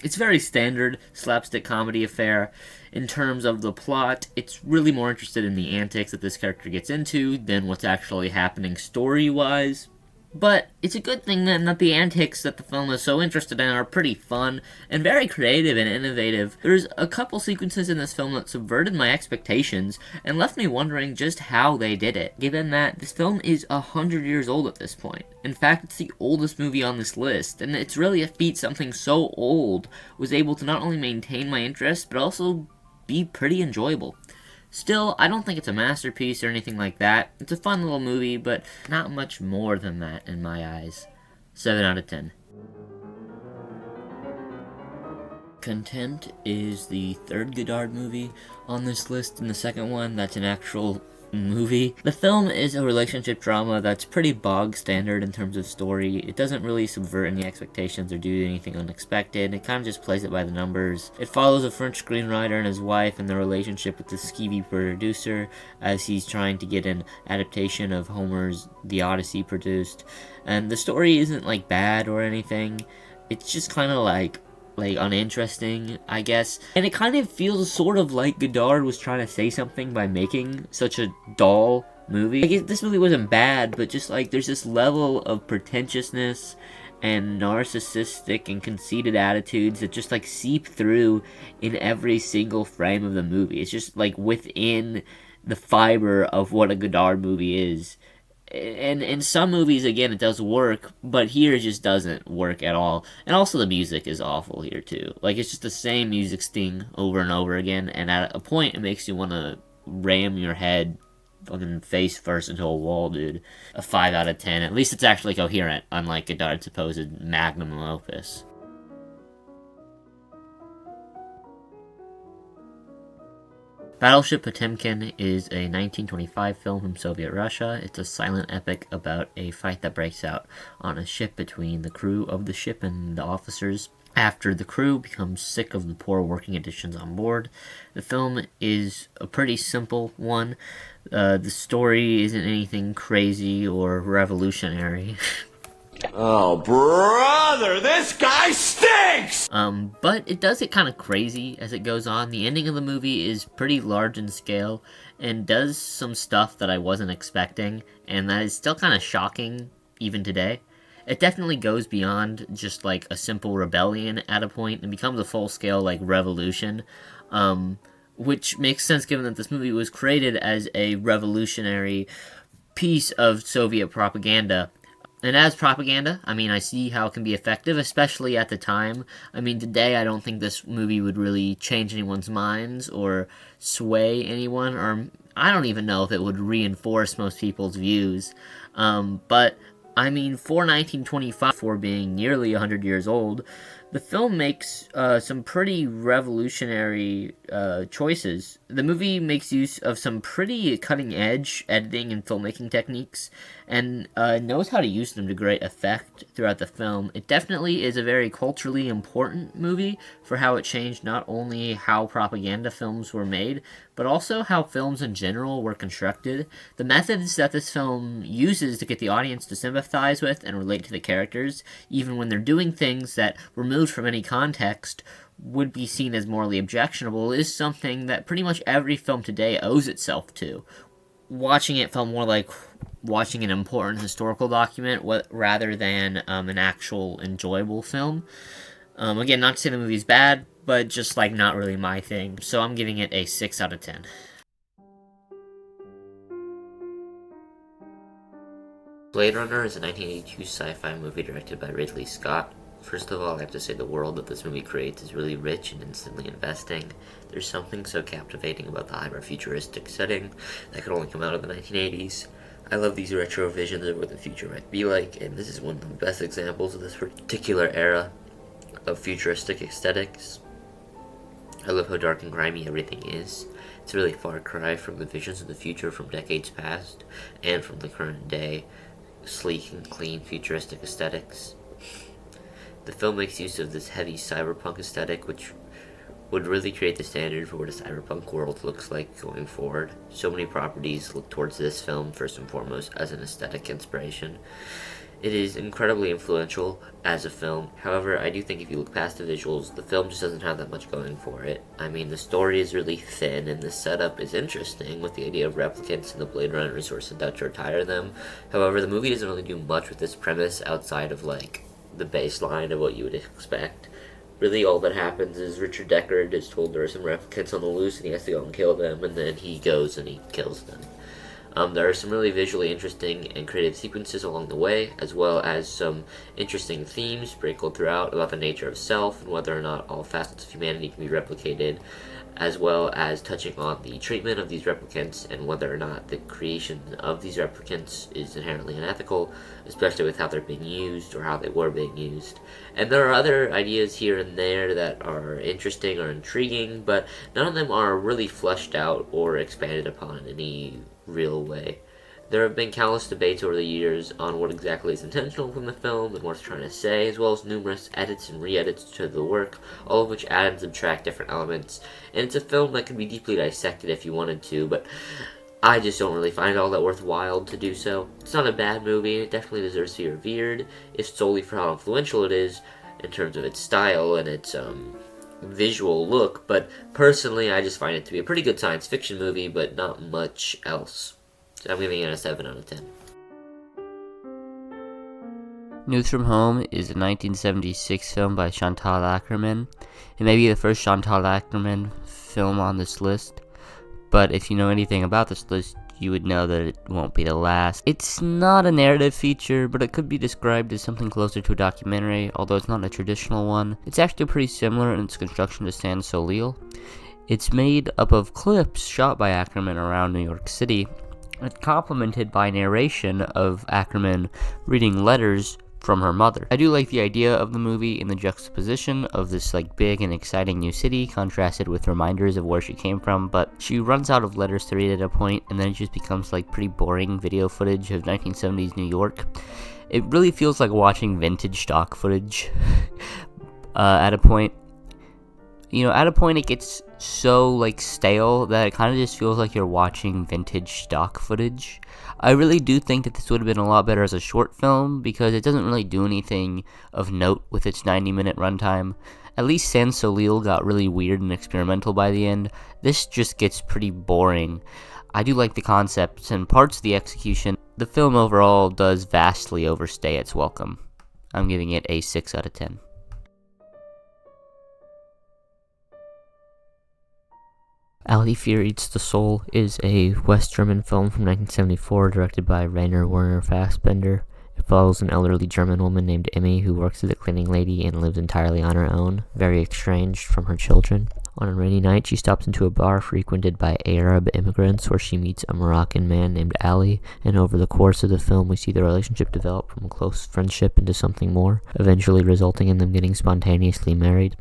It's a very standard slapstick comedy affair. In terms of the plot, it's really more interested in the antics that this character gets into than what's actually happening story-wise. But it's a good thing then that the antics that the film is so interested in are pretty fun and very creative and innovative. There's a couple sequences in this film that subverted my expectations and left me wondering just how they did it, given that this film is 100 years old at this point. In fact, it's the oldest movie on this list, and it's really a feat something so old was able to not only maintain my interest, but also be pretty enjoyable. Still, I don't think it's a masterpiece or anything like that. It's a fun little movie, but not much more than that in my eyes. 7 out of 10. Contempt is the third Godard movie on this list, and the second one that's an actual movie. The film is a relationship drama that's pretty bog standard in terms of story. It doesn't really subvert any expectations or do anything unexpected. It kind of just plays it by the numbers. It follows a French screenwriter and his wife and their relationship with the skeevy producer as he's trying to get an adaptation of Homer's The Odyssey produced. And the story isn't like bad or anything. It's just kind of like uninteresting, I guess. And it kind of feels sort of like Godard was trying to say something by making such a dull movie. I guess this movie wasn't bad, but just like there's this level of pretentiousness and narcissistic and conceited attitudes that just like seep through in every single frame of the movie. It's just like within the fiber of what a Godard movie is. And in some movies, again, it does work, but here it just doesn't work at all. And also the music is awful here, too. Like, it's just the same music sting over and over again, and at a point, it makes you want to ram your head fucking face first into a wall, dude. A 5 out of 10. At least it's actually coherent, unlike Godard's supposed magnum opus. Battleship Potemkin is a 1925 film from Soviet Russia. It's a silent epic about a fight that breaks out on a ship between the crew of the ship and the officers after the crew becomes sick of the poor working conditions on board. The film is a pretty simple one. The story isn't anything crazy or revolutionary. Oh, brother, this guy stinks! But it does get kind of crazy as it goes on. The ending of the movie is pretty large in scale and does some stuff that I wasn't expecting, and that is still kind of shocking even today. It definitely goes beyond just like a simple rebellion at a point and becomes a full-scale like revolution, which makes sense given that this movie was created as a revolutionary piece of Soviet propaganda. And as propaganda, I mean, I see how it can be effective, especially at the time. I mean, today I don't think this movie would really change anyone's minds or sway anyone, or I don't even know if it would reinforce most people's views. But, I mean, for 1925, for being nearly 100 years old, The film makes some pretty revolutionary choices. The movie makes use of some pretty cutting-edge editing and filmmaking techniques, and knows how to use them to great effect throughout the film. It definitely is a very culturally important movie for how it changed not only how propaganda films were made, but also how films in general were constructed. The methods that this film uses to get the audience to sympathize with and relate to the characters, even when they're doing things that removed from any context would be seen as morally objectionable, is something that pretty much every film today owes itself to. Watching it felt more like watching an important historical document rather than an actual enjoyable film. Again, not to say the movie's bad, but just like not really my thing. So I'm giving it a 6 out of 10. Blade Runner is a 1982 sci-fi movie directed by Ridley Scott. First of all, I have to say the world that this movie creates is really rich and instantly investing. There's something so captivating about the hyper-futuristic setting that could only come out of the 1980s. I love these retro visions of what the future might be like, and this is one of the best examples of this particular era of futuristic aesthetics. I love how dark and grimy everything is. It's a really far cry from the visions of the future from decades past, and from the current day, sleek and clean futuristic aesthetics. The film makes use of this heavy cyberpunk aesthetic, which would really create the standard for what a cyberpunk world looks like going forward. So many properties look towards this film first and foremost as an aesthetic inspiration. It is incredibly influential as a film. However, I do think if you look past the visuals, the film just doesn't have that much going for it. I mean, the story is really thin, and the setup is interesting with the idea of replicants and the Blade Runner resource to touch or tire them. However, the movie doesn't really do much with this premise outside of, like, the baseline of what you would expect. Really, all that happens is Richard Deckard is told there are some replicants on the loose and he has to go and kill them, and then he goes and he kills them. There are some really visually interesting and creative sequences along the way, as well as some interesting themes sprinkled throughout about the nature of self and whether or not all facets of humanity can be replicated, as well as touching on the treatment of these replicants and whether or not the creation of these replicants is inherently unethical, especially with how they're being used or how they were being used. And there are other ideas here and there that are interesting or intriguing, but none of them are really fleshed out or expanded upon in any real way. There have been countless debates over the years on what exactly is intentional from the film and what it's trying to say, as well as numerous edits and re-edits to the work, all of which add and subtract different elements. And it's a film that can be deeply dissected if you wanted to, but I just don't really find it all that worthwhile to do so. It's not a bad movie, and it definitely deserves to be revered, if solely for how influential it is in terms of its style and its visual look, but personally I just find it to be a pretty good science fiction movie, but not much else. So I'm giving it a 7 out of 10. News from Home is a 1976 film by Chantal Akerman. It may be the first Chantal Akerman film on this list, but if you know anything about this list, you would know that it won't be the last. It's not a narrative feature, but it could be described as something closer to a documentary, although it's not a traditional one. It's actually pretty similar in its construction to Sans Soleil. It's made up of clips shot by Akerman around New York City. It's complemented by narration of Akerman reading letters from her mother. I do like the idea of the movie in the juxtaposition of this like big and exciting new city contrasted with reminders of where she came from, but she runs out of letters to read at a point, and then it just becomes like pretty boring video footage of 1970s New York. It really feels like watching vintage stock footage at a point. You know, at a point it gets so like stale that it kind of just feels like you're watching vintage stock footage. I really do think that this would have been a lot better as a short film because it doesn't really do anything of note with its 90-minute runtime. At least Sans Soleil got really weird and experimental by the end. This just gets pretty boring. I do like the concepts and parts of the execution. The film overall does vastly overstay its welcome. I'm giving it a 6 out of 10. Ali Fear Eats the Soul is a West German film from 1974 directed by Rainer Werner Fassbinder. It follows an elderly German woman named Emmy who works as a cleaning lady and lives entirely on her own, very estranged from her children. On a rainy night, she stops into a bar frequented by Arab immigrants where she meets a Moroccan man named Ali, and over the course of the film we see the relationship develop from a close friendship into something more, eventually resulting in them getting spontaneously married.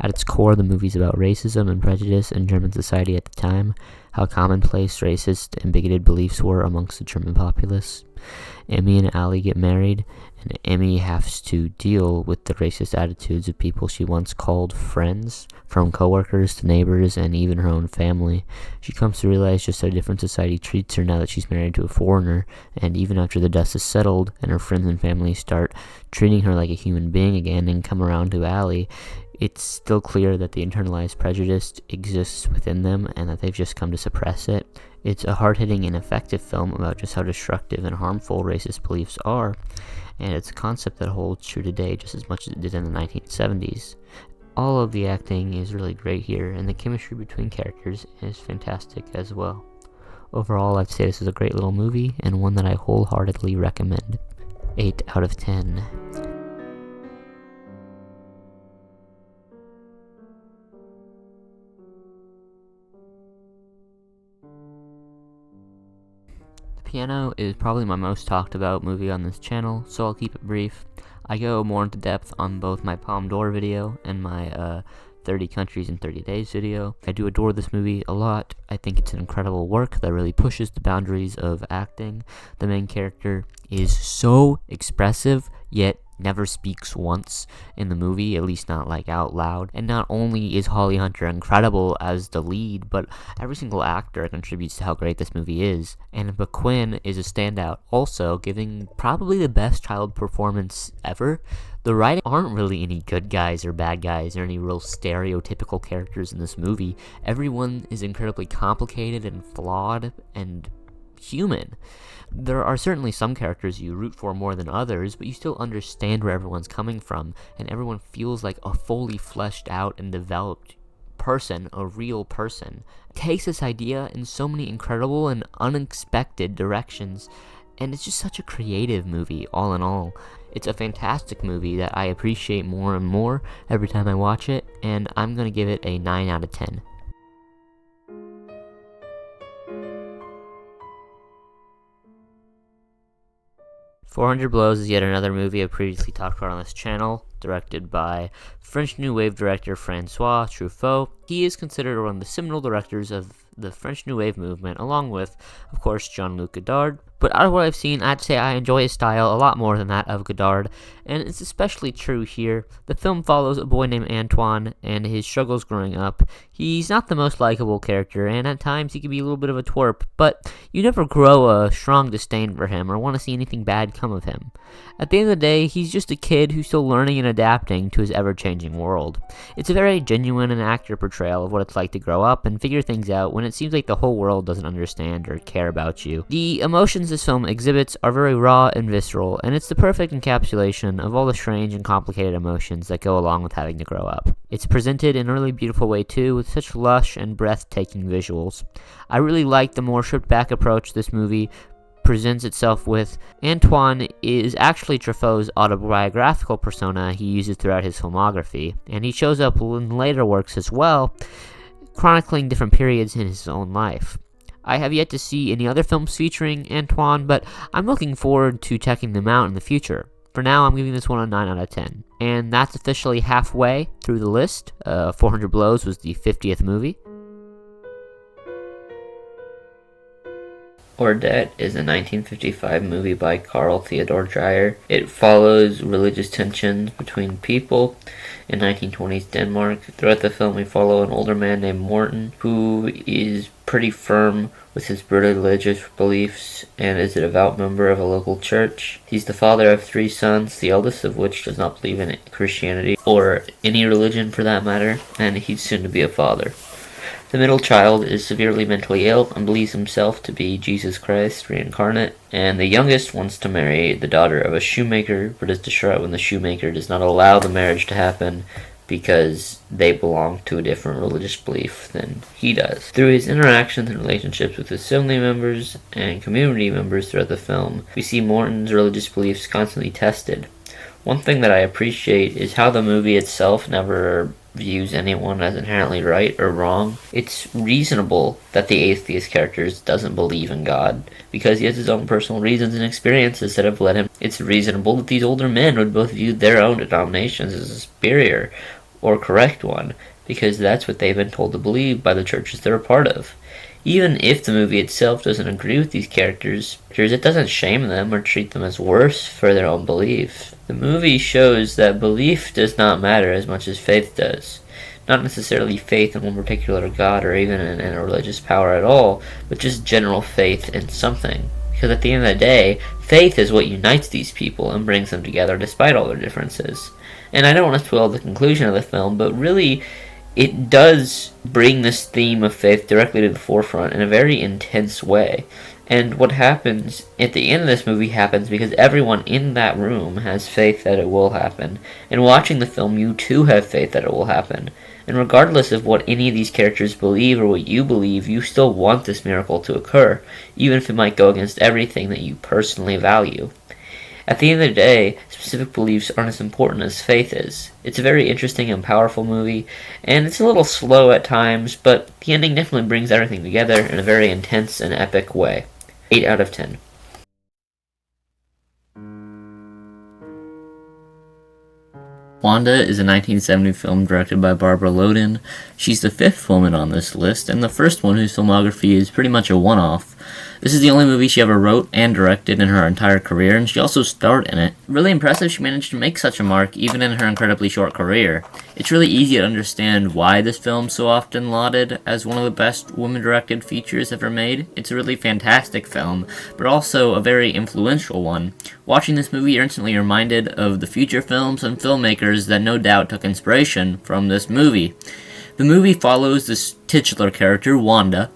At its core, the movie's about racism and prejudice in German society at the time, how commonplace racist and bigoted beliefs were amongst the German populace. Emmy and Ali get married, and Emmy has to deal with the racist attitudes of people she once called friends, from coworkers to neighbors and even her own family. She comes to realize just how different society treats her now that she's married to a foreigner, and even after the dust is settled and her friends and family start treating her like a human being again and come around to Ali, it's still clear that the internalized prejudice exists within them and that they've just come to suppress it. It's a hard-hitting and effective film about just how destructive and harmful racist beliefs are, and it's a concept that holds true today just as much as it did in the 1970s. All of the acting is really great here, and the chemistry between characters is fantastic as well. Overall, I'd say this is a great little movie, and one that I wholeheartedly recommend. 8 out of 10. Piano is probably my most talked about movie on this channel, so I'll keep it brief. I go more into depth on both my Palme d'Or video and my 30 Countries in 30 Days video. I do adore this movie a lot. I think it's an incredible work that really pushes the boundaries of acting. The main character is so expressive, yet never speaks once in the movie, at least not like out loud. And not only is Holly Hunter incredible as the lead, but every single actor contributes to how great this movie is. And McQuinn is a standout, also giving probably the best child performance ever. The writing aren't really any good guys or bad guys or any real stereotypical characters in this movie. Everyone is incredibly complicated and flawed and human. There are certainly some characters you root for more than others, but you still understand where everyone's coming from, and everyone feels like a fully fleshed out and developed person, a real person. It takes this idea in so many incredible and unexpected directions, and it's just such a creative movie, all in all. It's a fantastic movie that I appreciate more and more every time I watch it, and I'm going to give it a 9 out of 10. 400 Blows is yet another movie I've previously talked about on this channel, directed by French New Wave director Francois Truffaut. He is considered one of the seminal directors of the French New Wave movement, along with, of course, Jean-Luc Godard. But out of what I've seen, I'd say I enjoy his style a lot more than that of Godard, and it's especially true here. The film follows a boy named Antoine and his struggles growing up. He's not the most likable character, and at times he can be a little bit of a twerp, but you never grow a strong disdain for him or want to see anything bad come of him. At the end of the day, he's just a kid who's still learning and adapting to his ever-changing world. It's a very genuine and accurate portrayal of what it's like to grow up and figure things out when it seems like the whole world doesn't understand or care about you. The emotions this film exhibits are very raw and visceral, and it's the perfect encapsulation of all the strange and complicated emotions that go along with having to grow up. It's presented in a really beautiful way too, with such lush and breathtaking visuals. I really like the more stripped back approach this movie presents itself with. Antoine is actually Truffaut's autobiographical persona he uses throughout his filmography, and he shows up in later works as well, chronicling different periods in his own life. I have yet to see any other films featuring Antoine, but I'm looking forward to checking them out in the future. For now, I'm giving this one a 9 out of 10. And that's officially halfway through the list. 400 Blows was the 50th movie. Ordet is a 1955 movie by Carl Theodor Dreyer. It follows religious tensions between people in 1920s Denmark. Throughout the film, we follow an older man named Morten, who is pretty firm with his religious beliefs and is a devout member of a local church. He's the father of 3 sons, the eldest of which does not believe in Christianity or any religion for that matter, and he's soon to be a father. The middle child is severely mentally ill and believes himself to be Jesus Christ reincarnate, and the youngest wants to marry the daughter of a shoemaker, but is distraught when the shoemaker does not allow the marriage to happen because they belong to a different religious belief than he does. Through his interactions and relationships with his family members and community members throughout the film, we see Morten's religious beliefs constantly tested. One thing that I appreciate is how the movie itself never views anyone as inherently right or wrong. It's reasonable that the atheist character doesn't believe in God, because he has his own personal reasons and experiences that have led him. It's reasonable that these older men would both view their own denominations as a superior or correct one, because that's what they've been told to believe by the churches they're a part of. Even if the movie itself doesn't agree with these characters, it doesn't shame them or treat them as worse for their own belief. The movie shows that belief does not matter as much as faith does. Not necessarily faith in one particular god or even in a religious power at all, but just general faith in something. Because at the end of the day, faith is what unites these people and brings them together despite all their differences. And I don't want to spoil the conclusion of the film, but really, it does bring this theme of faith directly to the forefront in a very intense way. And what happens at the end of this movie happens because everyone in that room has faith that it will happen. And watching the film, you too have faith that it will happen. And regardless of what any of these characters believe or what you believe, you still want this miracle to occur, even if it might go against everything that you personally value. At the end of the day, specific beliefs aren't as important as faith is. It's a very interesting and powerful movie, and it's a little slow at times, but the ending definitely brings everything together in a very intense and epic way. 8 out of 10. Wanda is a 1970 film directed by Barbara Loden. She's the 5th woman on this list, and the first one whose filmography is pretty much a one-off. This is the only movie she ever wrote and directed in her entire career, and she also starred in it. Really impressive she managed to make such a mark even in her incredibly short career. It's really easy to understand why this film's so often lauded as one of the best women-directed features ever made. It's a really fantastic film, but also a very influential one. Watching this movie, you're instantly reminded of the future films and filmmakers that no doubt took inspiration from this movie. The movie follows this titular character, Wanda.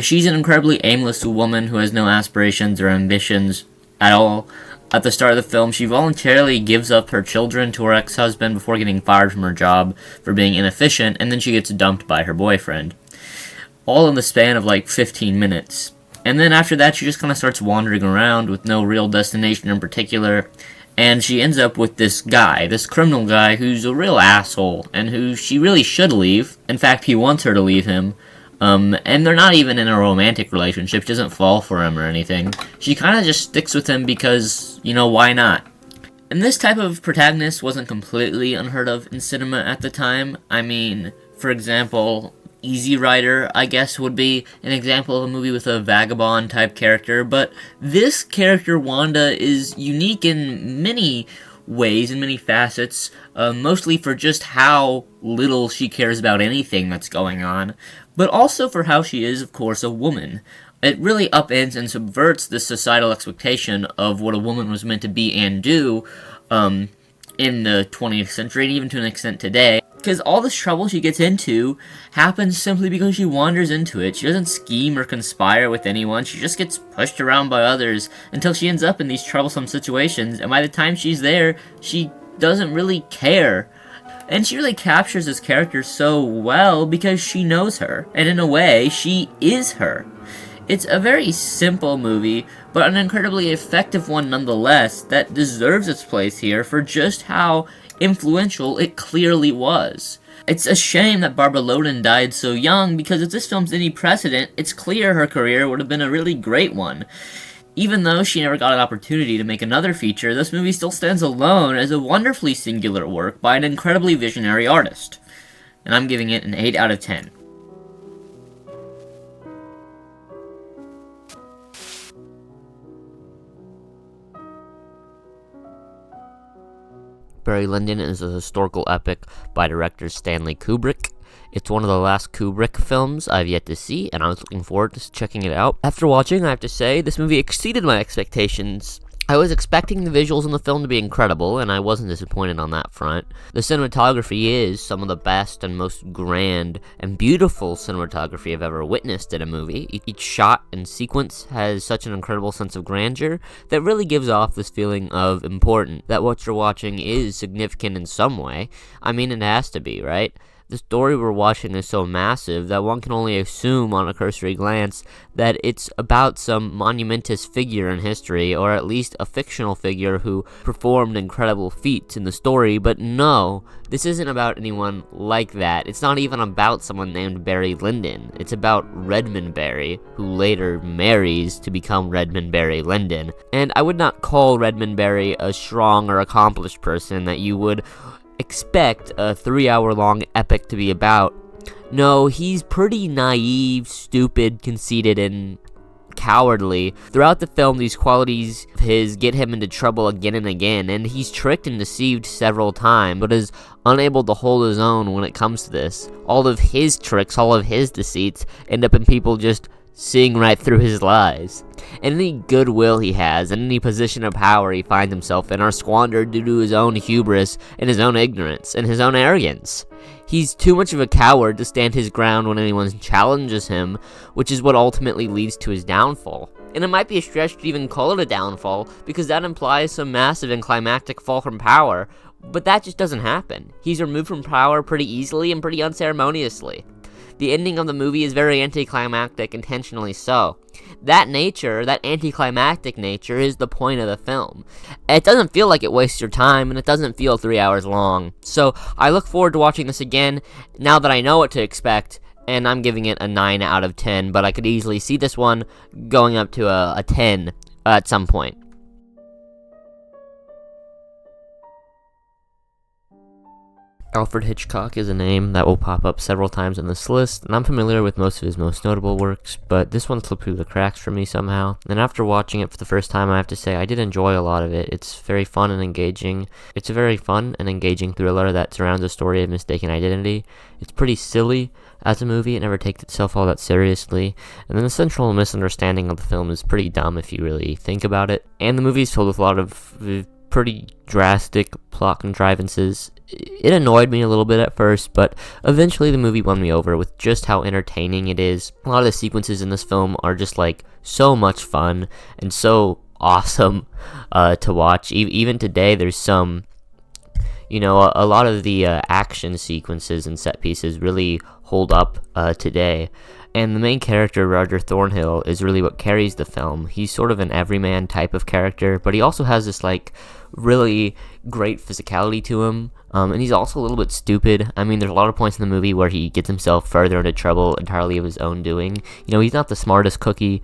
She's an incredibly aimless woman who has no aspirations or ambitions at all. At the start of the film, she voluntarily gives up her children to her ex-husband before getting fired from her job for being inefficient, and then she gets dumped by her boyfriend. All in the span of like 15 minutes. And then after that, she just kind of starts wandering around with no real destination in particular. And she ends up with this guy, this criminal guy, who's a real asshole, and who she really should leave. In fact, he wants her to leave him. And they're not even in a romantic relationship. She doesn't fall for him or anything. She kind of just sticks with him because, why not? And this type of protagonist wasn't completely unheard of in cinema at the time. I mean, for example, Easy Rider, I guess, would be an example of a movie with a vagabond-type character, but this character, Wanda, is unique in many ways, in many facets, mostly for just how little she cares about anything that's going on, but also for how she is, of course, a woman. It really upends and subverts the societal expectation of what a woman was meant to be and do, in the 20th century, and even to an extent today. Because all this trouble she gets into happens simply because she wanders into it. She doesn't scheme or conspire with anyone. She just gets pushed around by others until she ends up in these troublesome situations. And by the time she's there, she doesn't really care. And she really captures this character so well because she knows her. And in a way, she is her. It's a very simple movie, but an incredibly effective one nonetheless that deserves its place here for just how influential it clearly was. It's a shame that Barbara Loden died so young, because if this film's any precedent, it's clear her career would have been a really great one. Even though she never got an opportunity to make another feature, this movie still stands alone as a wonderfully singular work by an incredibly visionary artist. And I'm giving it an 8 out of 10. Barry Lyndon is a historical epic by director Stanley Kubrick. It's one of the last Kubrick films I've yet to see, and I was looking forward to checking it out. After watching, I have to say, this movie exceeded my expectations. I was expecting the visuals in the film to be incredible, and I wasn't disappointed on that front. The cinematography is some of the best and most grand and beautiful cinematography I've ever witnessed in a movie. Each shot and sequence has such an incredible sense of grandeur that really gives off this feeling of important, that what you're watching is significant in some way. I mean, it has to be, right? The story we're watching is so massive that one can only assume on a cursory glance that it's about some monumentous figure in history, or at least a fictional figure who performed incredible feats in the story, but no, this isn't about anyone like that. It's not even about someone named Barry Lyndon. It's about Redmond Barry, who later marries to become Redmond Barry Lyndon. And I would not call Redmond Barry a strong or accomplished person that you would expect a 3-hour-long epic to be about. No, he's pretty naive, stupid, conceited, and cowardly. Throughout the film, these qualities of his get him into trouble again and again, and he's tricked and deceived several times, but is unable to hold his own when it comes to this. All of his tricks, all of his deceits, end up in people just seeing right through his lies. And any goodwill he has, and any position of power he finds himself in, are squandered due to his own hubris, and his own ignorance, and his own arrogance. He's too much of a coward to stand his ground when anyone challenges him, which is what ultimately leads to his downfall. And it might be a stretch to even call it a downfall, because that implies some massive and climactic fall from power, but that just doesn't happen. He's removed from power pretty easily and pretty unceremoniously. The ending of the movie is very anticlimactic, intentionally so. That nature, that anticlimactic nature, is the point of the film. It doesn't feel like it wastes your time, and it doesn't feel 3 hours long. So I look forward to watching this again, now that I know what to expect, and I'm giving it a 9 out of 10, but I could easily see this one going up to a 10 at some point. Alfred Hitchcock is a name that will pop up several times on this list, and I'm familiar with most of his most notable works, but this one slipped through the cracks for me somehow. And after watching it for the first time, I have to say I did enjoy a lot of it. It's very fun and engaging. It's a very fun and engaging thriller that surrounds a story of mistaken identity. It's pretty silly as a movie. It never takes itself all that seriously, and then the central misunderstanding of the film is pretty dumb if you really think about it. And the movie is filled with a lot of pretty drastic plot contrivances. It annoyed me a little bit at first, but eventually the movie won me over with just how entertaining it is. A lot of the sequences in this film are just like so much fun and so awesome to watch. Even today, there's some, a lot of the action sequences and set pieces really hold up today. And the main character, Roger Thornhill, is really what carries the film. He's sort of an everyman type of character, but he also has this really great physicality to him. And he's also a little bit stupid. I mean, there's a lot of points in the movie where he gets himself further into trouble entirely of his own doing. He's not the smartest cookie.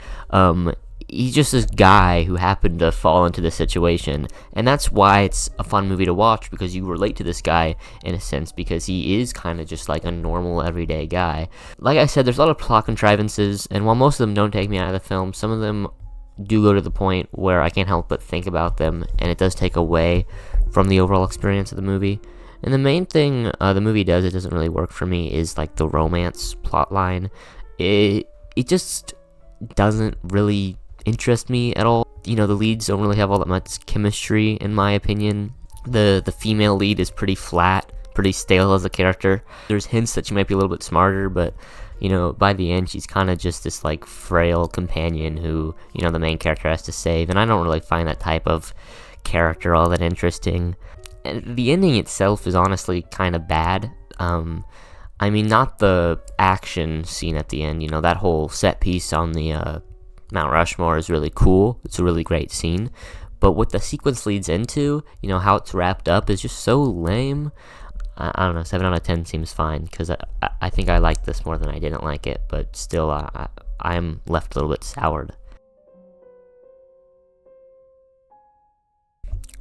He's just this guy who happened to fall into this situation. And that's why it's a fun movie to watch, because you relate to this guy in a sense, because he is kind of just like a normal everyday guy. Like I said, there's a lot of plot contrivances, and while most of them don't take me out of the film, some of them do go to the point where I can't help but think about them, and it does take away from the overall experience of the movie. And the main thing the movie does, it doesn't really work for me, is like the romance plot line. It just doesn't really interest me at all. The leads don't really have all that much chemistry, in my opinion. The female lead is pretty flat, pretty stale as a character. There's hints that she might be a little bit smarter, but by the end, she's kind of just this frail companion who the main character has to save, and I don't really find that type of character all that interesting. And the ending itself is honestly kind of bad. I mean, not the action scene at the end. That whole set piece on the Mount Rushmore is really cool. It's a really great scene. But what the sequence leads into, how it's wrapped up, is just so lame. I don't know, 7 out of 10 seems fine, because I think I liked this more than I didn't like it, but still, I'm left a little bit soured.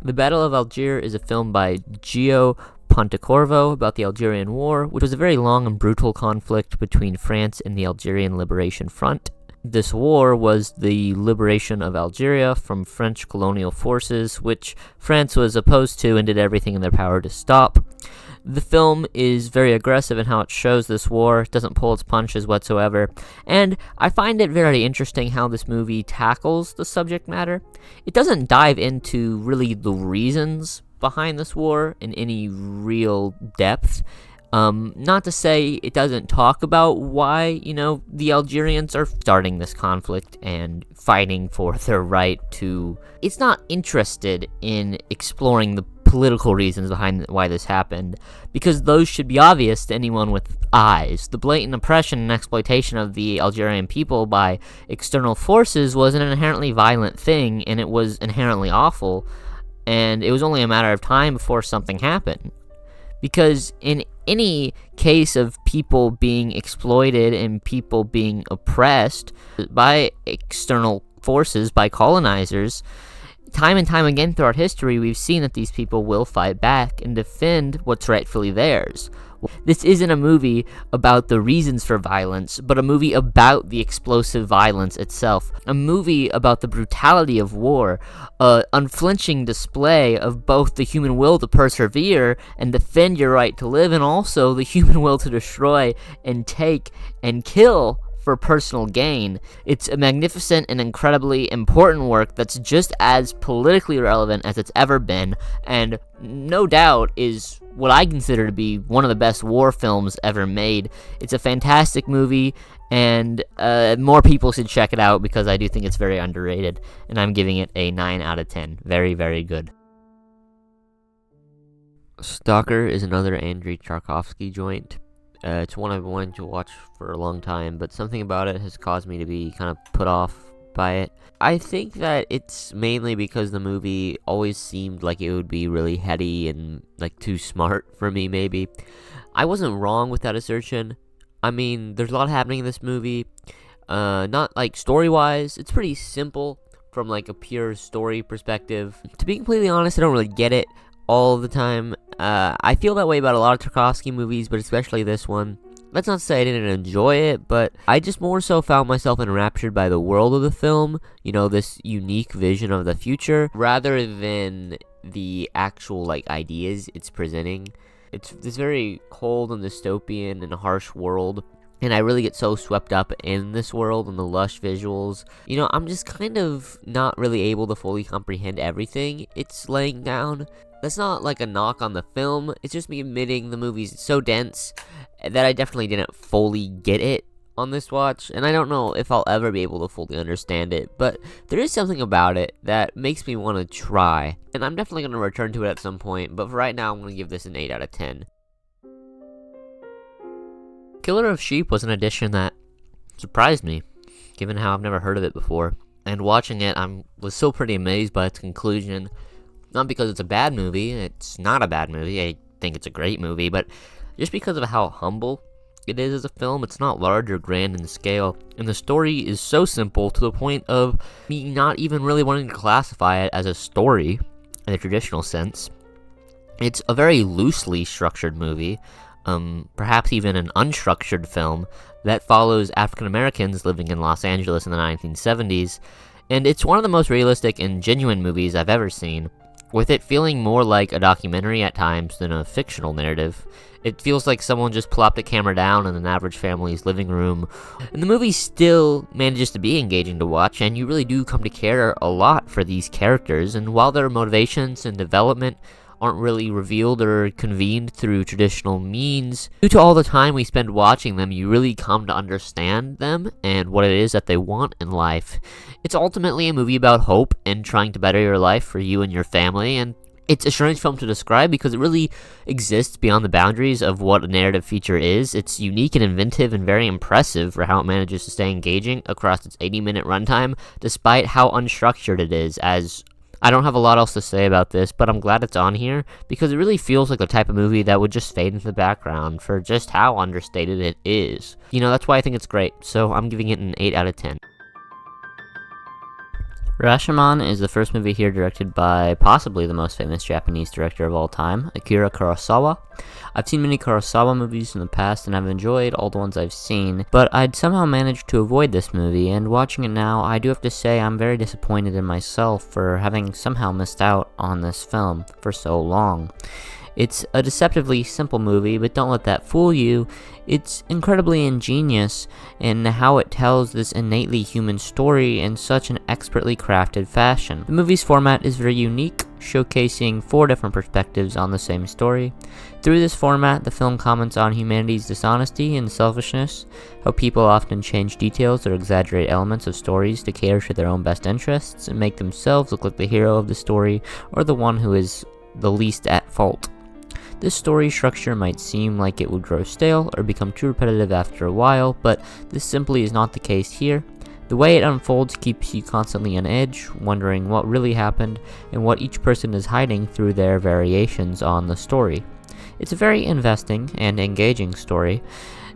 The Battle of Algiers is a film by Gio Pontecorvo about the Algerian War, which was a very long and brutal conflict between France and the Algerian Liberation Front. This war was the liberation of Algeria from French colonial forces, which France was opposed to and did everything in their power to stop. The film is very aggressive in how it shows this war, doesn't pull its punches whatsoever, and I find it very interesting how this movie tackles the subject matter. It doesn't dive into really the reasons behind this war in any real depth. Not to say it doesn't talk about why, the Algerians are starting this conflict and fighting for their right to... It's not interested in exploring the political reasons behind why this happened, because those should be obvious to anyone with eyes. The blatant oppression and exploitation of the Algerian people by external forces was an inherently violent thing, and it was inherently awful, and it was only a matter of time before something happened. Because in any case of people being exploited and people being oppressed by external forces, by colonizers, time and time again throughout history, we've seen that these people will fight back and defend what's rightfully theirs. This isn't a movie about the reasons for violence, but a movie about the explosive violence itself. A movie about the brutality of war, an unflinching display of both the human will to persevere and defend your right to live, and also the human will to destroy and take and kill for personal gain. It's a magnificent and incredibly important work that's just as politically relevant as it's ever been, and no doubt is what I consider to be one of the best war films ever made. It's a fantastic movie, and more people should check it out because I do think it's very underrated, and I'm giving it a 9 out of 10. Very, very good. Stalker is another Andrei Tarkovsky joint. It's one I've wanted to watch for a long time, but something about it has caused me to be kind of put off by it. I think that it's mainly because the movie always seemed like it would be really heady and like too smart for me, maybe. I wasn't wrong with that assertion. I mean, there's a lot happening in this movie. Not like story-wise, it's pretty simple from like a pure story perspective. To be completely honest, I don't really get it all the time. I feel that way about a lot of Tarkovsky movies, but especially this one. That's not to say I didn't enjoy it, but I just more so found myself enraptured by the world of the film, you know, this unique vision of the future, rather than the actual, like, ideas it's presenting. It's this very cold and dystopian and harsh world, and I really get so swept up in this world and the lush visuals. You know, I'm just kind of not really able to fully comprehend everything it's laying down. That's not like a knock on the film, it's just me admitting the movie's so dense that I definitely didn't fully get it on this watch, and I don't know if I'll ever be able to fully understand it, but there is something about it that makes me want to try, and I'm definitely going to return to it at some point, but for right now I'm going to give this an 8 out of 10. Killer of Sheep was an addition that surprised me, given how I've never heard of it before, and watching it I was still pretty amazed by its conclusion. Not because it's a bad movie, it's not a bad movie, I think it's a great movie, but just because of how humble it is as a film. It's not large or grand in scale, and the story is so simple to the point of me not even really wanting to classify it as a story in the traditional sense. It's a very loosely structured movie, perhaps even an unstructured film that follows African Americans living in Los Angeles in the 1970s, and it's one of the most realistic and genuine movies I've ever seen, with it feeling more like a documentary at times than a fictional narrative. It feels like someone just plopped a camera down in an average family's living room, and the movie still manages to be engaging to watch, and you really do come to care a lot for these characters, and while their motivations and development aren't really revealed or convened through traditional means, due to all the time we spend watching them, you really come to understand them and what it is that they want in life. It's ultimately a movie about hope and trying to better your life for you and your family, and it's a strange film to describe because it really exists beyond the boundaries of what a narrative feature is. It's unique and inventive and very impressive for how it manages to stay engaging across its 80-minute runtime, despite how unstructured it is. As I don't have a lot else to say about this, but I'm glad it's on here, because it really feels like the type of movie that would just fade into the background for just how understated it is. You know, that's why I think it's great, so I'm giving it an 8 out of 10. Rashomon is the first movie here directed by possibly the most famous Japanese director of all time, Akira Kurosawa. I've seen many Kurosawa movies in the past and I've enjoyed all the ones I've seen, but I'd somehow managed to avoid this movie, and watching it now, I do have to say I'm very disappointed in myself for having somehow missed out on this film for so long. It's a deceptively simple movie, but don't let that fool you. It's incredibly ingenious in how it tells this innately human story in such an expertly crafted fashion. The movie's format is very unique, showcasing 4 different perspectives on the same story. Through this format, the film comments on humanity's dishonesty and selfishness, how people often change details or exaggerate elements of stories to cater to their own best interests and make themselves look like the hero of the story or the one who is the least at fault. This story structure might seem like it would grow stale or become too repetitive after a while, but this simply is not the case here. The way it unfolds keeps you constantly on edge, wondering what really happened and what each person is hiding through their variations on the story. It's a very investing and engaging story,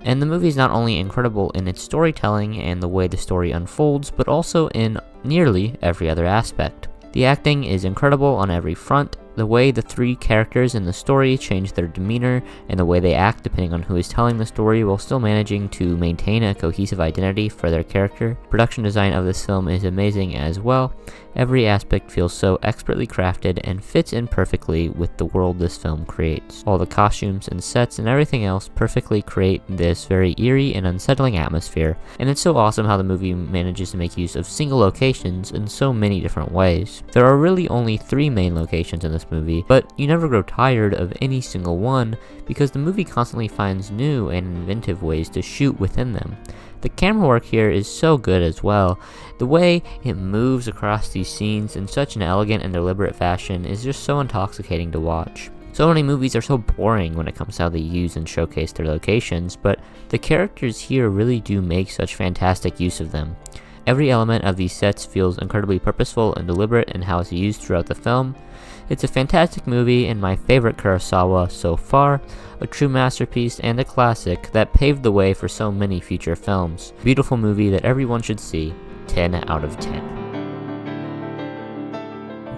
and the movie is not only incredible in its storytelling and the way the story unfolds, but also in nearly every other aspect. The acting is incredible on every front. The way the three characters in the story change their demeanor and the way they act depending on who is telling the story while still managing to maintain a cohesive identity for their character. Production design of this film is amazing as well. Every aspect feels so expertly crafted and fits in perfectly with the world this film creates. All the costumes and sets and everything else perfectly create this very eerie and unsettling atmosphere, and it's so awesome how the movie manages to make use of single locations in so many different ways. There are really only 3 main locations in this movie, but you never grow tired of any single one because the movie constantly finds new and inventive ways to shoot within them. The camera work here is so good as well. The way it moves across these scenes in such an elegant and deliberate fashion is just so intoxicating to watch. So many movies are so boring when it comes to how they use and showcase their locations, but the characters here really do make such fantastic use of them. Every element of these sets feels incredibly purposeful and deliberate in how it's used throughout the film. It's a fantastic movie and my favorite Kurosawa so far, a true masterpiece and a classic that paved the way for so many future films. Beautiful movie that everyone should see, 10 out of 10.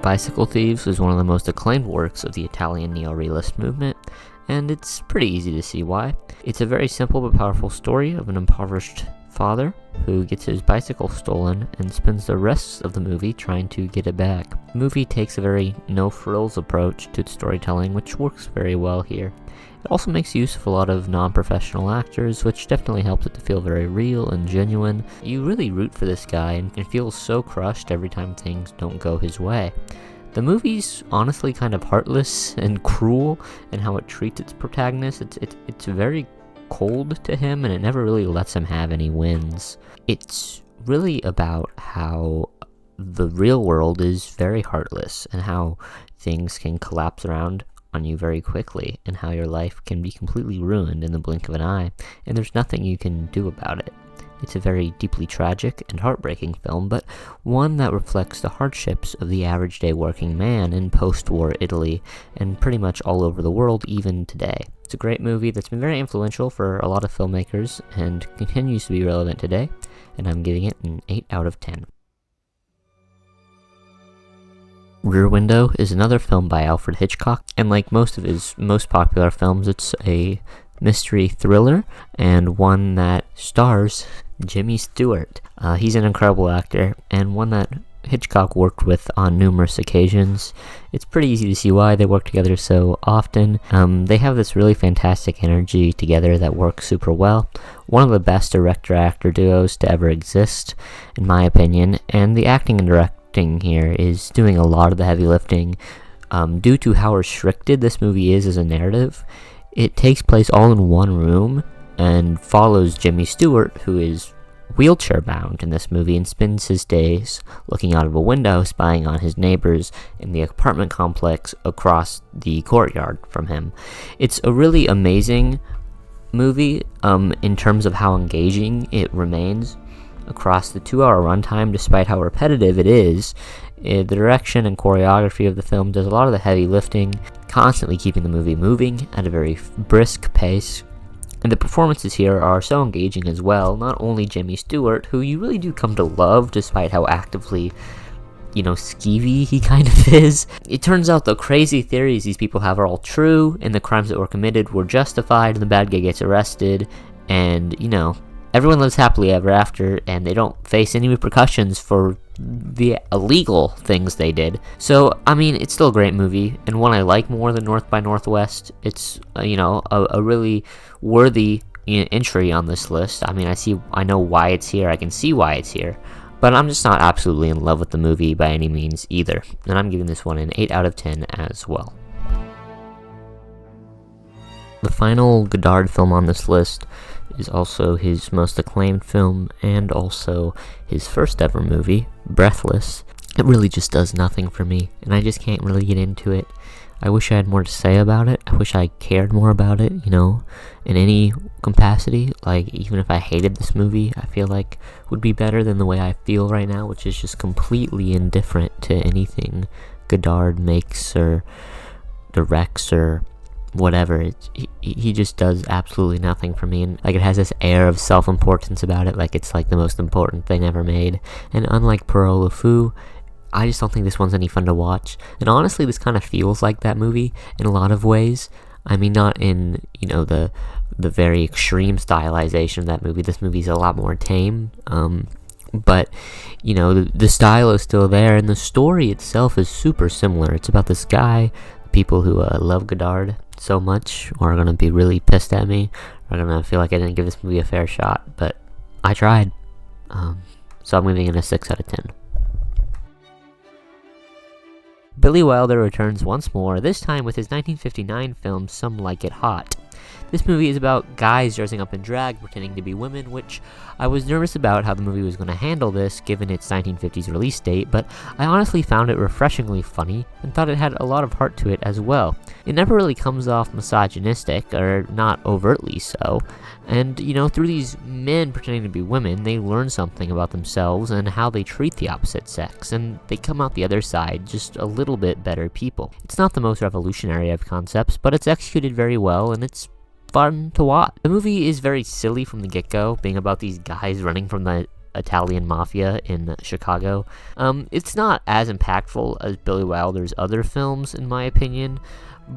Bicycle Thieves is one of the most acclaimed works of the Italian neo-realist movement, and it's pretty easy to see why. It's a very simple but powerful story of an impoverished father who gets his bicycle stolen and spends the rest of the movie trying to get it back. The movie takes a very no-frills approach to its storytelling, which works very well here. It also makes use of a lot of non-professional actors, which definitely helps it to feel very real and genuine. You really root for this guy and feel so crushed every time things don't go his way. The movie's honestly kind of heartless and cruel in how it treats its protagonist. It's very cold to him and it never really lets him have any wins. It's really about how the real world is very heartless and how things can collapse around on you very quickly and how your life can be completely ruined in the blink of an eye and there's nothing you can do about it. It's a very deeply tragic and heartbreaking film, but one that reflects the hardships of the average day working man in post-war Italy and pretty much all over the world even today. It's a great movie that's been very influential for a lot of filmmakers and continues to be relevant today, and I'm giving it an 8 out of 10. Rear Window is another film by Alfred Hitchcock, and like most of his most popular films, it's a mystery thriller and one that stars Jimmy Stewart. He's an incredible actor and one that Hitchcock worked with on numerous occasions. It's pretty easy to see why they work together so often. They have this really fantastic energy together that works super well. One of the best director-actor duos to ever exist, in my opinion, and the acting and directing here is doing a lot of the heavy lifting. Due to how restricted this movie is as a narrative, it takes place all in one room and follows Jimmy Stewart, who is wheelchair bound in this movie and spends his days looking out of a window spying on his neighbors in the apartment complex across the courtyard from him. It's a really amazing movie in terms of how engaging it remains across the 2-hour runtime despite how repetitive it is. The direction and choreography of the film does a lot of the heavy lifting, constantly keeping the movie moving at a very brisk pace. And the performances here are so engaging as well, not only Jimmy Stewart, who you really do come to love despite how actively, skeevy he kind of is. It turns out the crazy theories these people have are all true, and the crimes that were committed were justified, and the bad guy gets arrested, and, everyone lives happily ever after, and they don't face any repercussions for the illegal things they did. So, it's still a great movie, and one I like more than North by Northwest. It's, a really worthy entry on this list. I know why it's here, I can see why it's here, but I'm just not absolutely in love with the movie by any means either, and I'm giving this one an 8 out of 10 as well. The final Godard film on this list is also his most acclaimed film and also his first ever movie, Breathless. It really just does nothing for me, and I just can't really get into it. I wish I had more to say about it. I wish I cared more about it, you know, in any capacity. Like, even if I hated this movie, I feel like would be better than the way I feel right now, which is just completely indifferent to anything Godard makes or directs or whatever. He just does absolutely nothing for me, and like, it has this air of self-importance about it, like it's like the most important thing ever made. And unlike Perriot Le Fou, I just don't think this one's any fun to watch. And honestly, this kind of feels like that movie in a lot of ways. I mean, not in, you know, the very extreme stylization of that movie. This movie's a lot more tame, but, you know, the style is still there, and the story itself is super similar. It's about this guy. People who love Godard so much are gonna be really pissed at me, are gonna feel like I didn't give this movie a fair shot, but I tried. So I'm giving it a 6 out of 10. Billy Wilder returns once more, this time with his 1959 film Some Like It Hot. This movie is about guys dressing up in drag, pretending to be women, which I was nervous about how the movie was going to handle this, given its 1950s release date, but I honestly found it refreshingly funny, and thought it had a lot of heart to it as well. It never really comes off misogynistic, or not overtly so, and, you know, through these men pretending to be women, they learn something about themselves and how they treat the opposite sex, and they come out the other side just a little bit better people. It's not the most revolutionary of concepts, but it's executed very well, and it's fun to watch. The movie is very silly from the get-go, being about these guys running from the Italian mafia in Chicago. It's not as impactful as Billy Wilder's other films, in my opinion,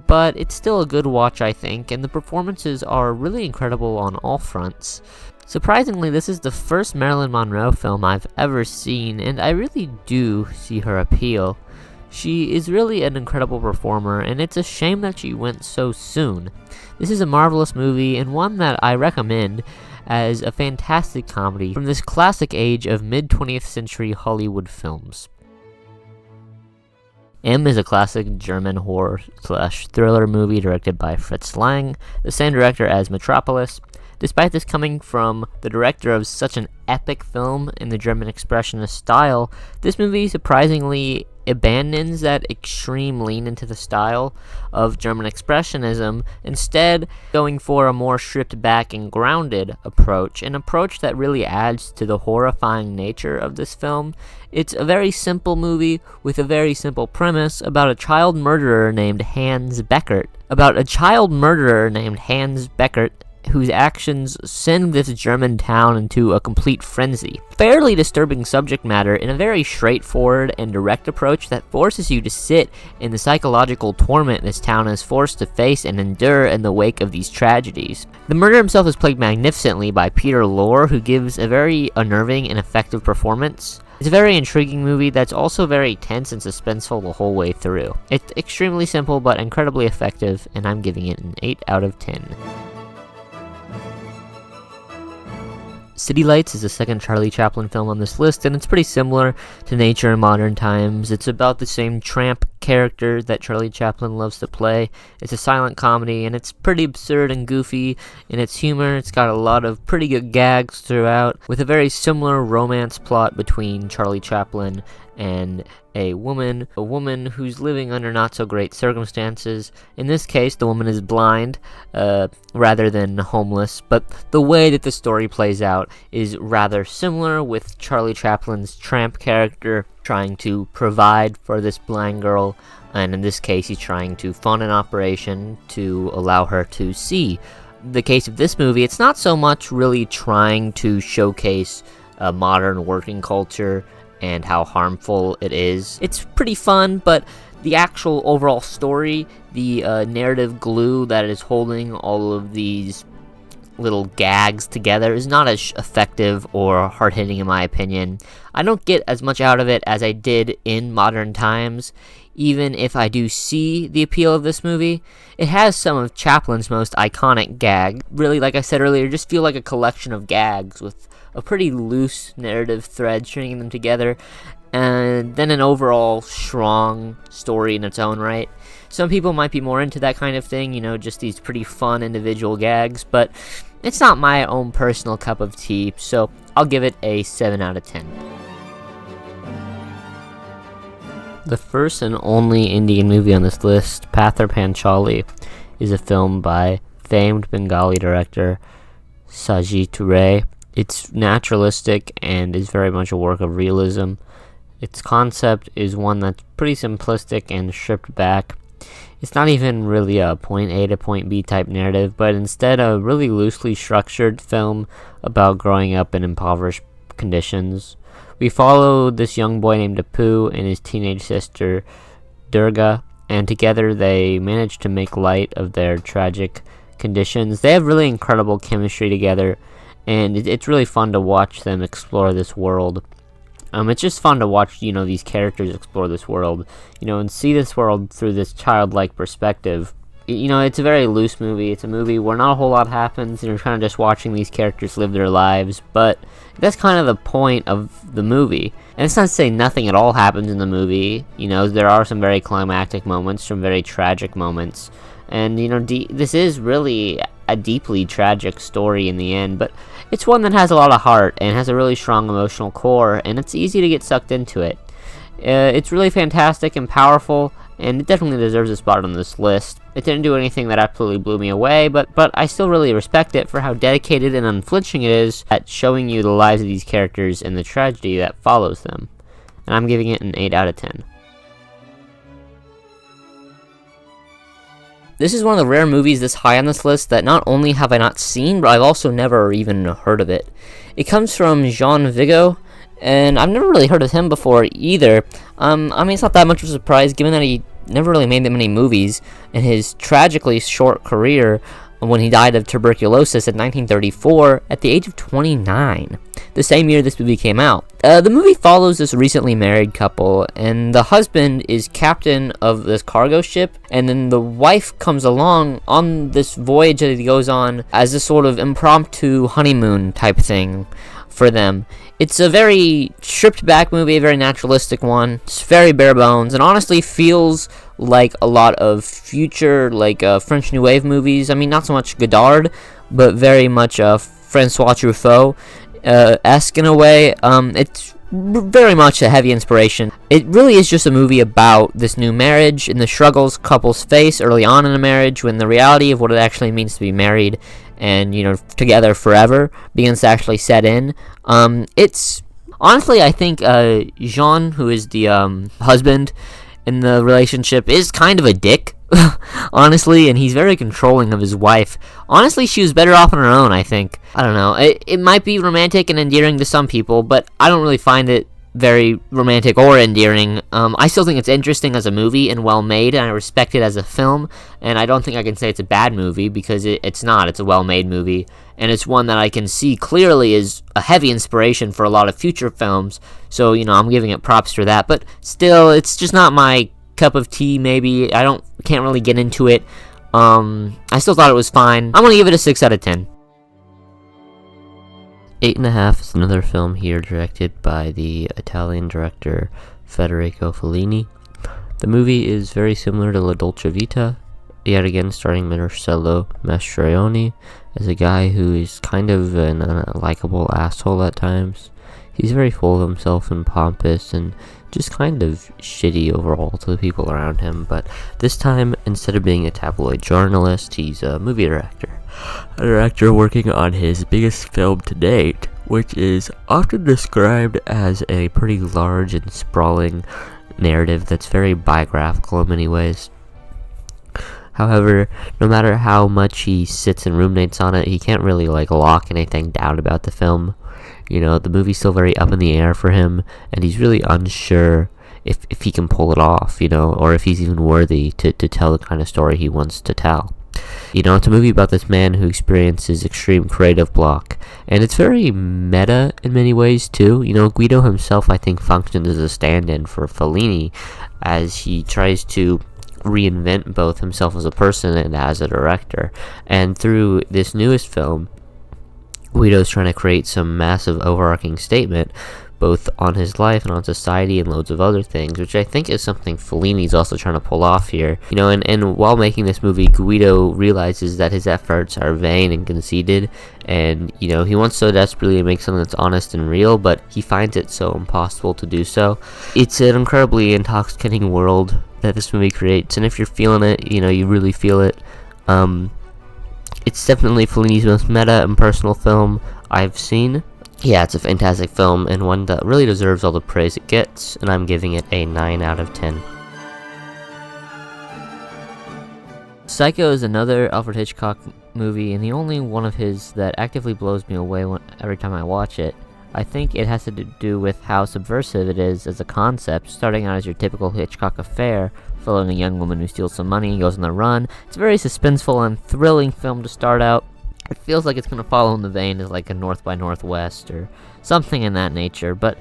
but it's still a good watch, I think, and the performances are really incredible on all fronts. Surprisingly, this is the first Marilyn Monroe film I've ever seen, and I really do see her appeal. She is really an incredible performer, and it's a shame that she went so soon. This is a marvelous movie, and one that I recommend as a fantastic comedy from this classic age of mid-20th century Hollywood films. M is a classic German horror/thriller movie directed by Fritz Lang, the same director as Metropolis. Despite this coming from the director of such an epic film in the German expressionist style, this movie surprisingly abandons that extreme lean into the style of German expressionism, instead going for a more stripped back and grounded approach, an approach that really adds to the horrifying nature of this film. It's a very simple movie with a very simple premise about a child murderer named Hans Beckert, whose actions send this German town into a complete frenzy. Fairly disturbing subject matter in a very straightforward and direct approach that forces you to sit in the psychological torment this town is forced to face and endure in the wake of these tragedies. The murder himself is played magnificently by Peter Lorre, who gives a very unnerving and effective performance. It's a very intriguing movie that's also very tense and suspenseful the whole way through. It's extremely simple but incredibly effective, and I'm giving it an 8 out of 10. City Lights is the second Charlie Chaplin film on this list, and it's pretty similar to Nature in Modern Times. It's about the same tramp character that Charlie Chaplin loves to play. It's a silent comedy, and it's pretty absurd and goofy in its humor. It's got a lot of pretty good gags throughout, with a very similar romance plot between Charlie Chaplin and a woman who's living under not so great circumstances. In this case, the woman is blind rather than homeless, but the way that the story plays out is rather similar, with Charlie Chaplin's tramp character trying to provide for this blind girl, and in this case he's trying to fund an operation to allow her to see. The case of this movie, it's not so much really trying to showcase a modern working culture and how harmful it is. It's pretty fun, but the actual overall story, the narrative glue that is holding all of these little gags together, is not as effective or hard-hitting in my opinion. I don't get as much out of it as I did in Modern Times, even if I do see the appeal of this movie. It has some of Chaplin's most iconic gag. Really, like I said earlier, just feel like a collection of gags with a pretty loose narrative thread stringing them together, and then an overall strong story in its own right. Some people might be more into that kind of thing, you know, just these pretty fun individual gags, but it's not my own personal cup of tea, so I'll give it a 7 out of 10. The first and only Indian movie on this list, Pather Panchali, is a film by famed Bengali director Sajid Ray. It's naturalistic and is very much a work of realism. Its concept is one that's pretty simplistic and stripped back. It's not even really a point A to point B type narrative, but instead a really loosely structured film about growing up in impoverished conditions. We follow this young boy named Apu and his teenage sister Durga, and together they manage to make light of their tragic conditions. They have really incredible chemistry together, and it's really fun to watch them explore this world. It's just fun to watch, these characters explore this world, and see this world through this childlike perspective. It's a very loose movie. It's a movie where not a whole lot happens, and you're kind of just watching these characters live their lives, but that's kind of the point of the movie. And it's not to say nothing at all happens in the movie. There are some very climactic moments, some very tragic moments, and, this is really a deeply tragic story in the end, but it's one that has a lot of heart and has a really strong emotional core, and it's easy to get sucked into it. It's really fantastic and powerful, and it definitely deserves a spot on this list. It didn't do anything that absolutely blew me away, but I still really respect it for how dedicated and unflinching it is at showing you the lives of these characters and the tragedy that follows them. And I'm giving it an 8 out of 10. This is one of the rare movies this high on this list that not only have I not seen, but I've also never even heard of it. It comes from Jean Vigo, and I've never really heard of him before either. It's not that much of a surprise given that he never really made that many movies in his tragically short career when he died of tuberculosis in 1934 at the age of 29, the same year this movie came out. The movie follows this recently married couple, and the husband is captain of this cargo ship, and then the wife comes along on this voyage that he goes on as a sort of impromptu honeymoon type thing for them. It's a very stripped back movie, a very naturalistic one. It's very bare bones, and honestly feels like a lot of future, French New Wave movies. Not so much Godard, but very much Francois Truffaut-esque in a way. It's very much a heavy inspiration. It really is just a movie about this new marriage and the struggles couples face early on in a marriage when the reality of what it actually means to be married and, together forever begins to actually set in. It's honestly, I think Jean, who is the husband in the relationship, is kind of a dick, honestly, and he's very controlling of his wife. Honestly, she was better off on her own, I think. I don't know. It might be romantic and endearing to some people, but I don't really find it very romantic or endearing. I still think it's interesting as a movie and well made, and I respect it as a film, and I don't think I can say it's a bad movie because it's not. It's a well made movie, and it's one that I can see clearly is a heavy inspiration for a lot of future films, so I'm giving it props for that. But still, it's just not my cup of tea. Maybe can't really get into it. I still thought it was fine. I'm gonna give it a 6 out of 10. 8.5 is another film here directed by the Italian director Federico Fellini. The movie is very similar to La Dolce Vita, yet again starring Marcello Mastroianni as a guy who is kind of an unlikable asshole at times. He's very full of himself and pompous and just kind of shitty overall to the people around him, but this time, instead of being a tabloid journalist, he's a movie director. A director working on his biggest film to date, which is often described as a pretty large and sprawling narrative that's very biographical in many ways. However, no matter how much he sits and ruminates on it, he can't really lock anything down about the film. The movie's still very up in the air for him, and he's really unsure if he can pull it off, or if he's even worthy to tell the kind of story he wants to tell. It's a movie about this man who experiences extreme creative block, and it's very meta in many ways too. Guido himself, I think, functions as a stand-in for Fellini as he tries to reinvent both himself as a person and as a director. And through this newest film, Guido's trying to create some massive overarching statement, both on his life and on society and loads of other things, which I think is something Fellini's also trying to pull off here. And while making this movie, Guido realizes that his efforts are vain and conceited, and he wants so desperately to make something that's honest and real, but he finds it so impossible to do so. It's an incredibly intoxicating world that this movie creates, and if you're feeling it, you really feel it. It's definitely Fellini's most meta and personal film I've seen. Yeah, it's a fantastic film, and one that really deserves all the praise it gets, and I'm giving it a 9 out of 10. Psycho is another Alfred Hitchcock movie, and the only one of his that actively blows me away every time I watch it. I think it has to do with how subversive it is as a concept, starting out as your typical Hitchcock affair, following a young woman who steals some money and goes on the run. It's a very suspenseful and thrilling film to start out. It feels like it's going to follow in the vein of like a North by Northwest or something in that nature, but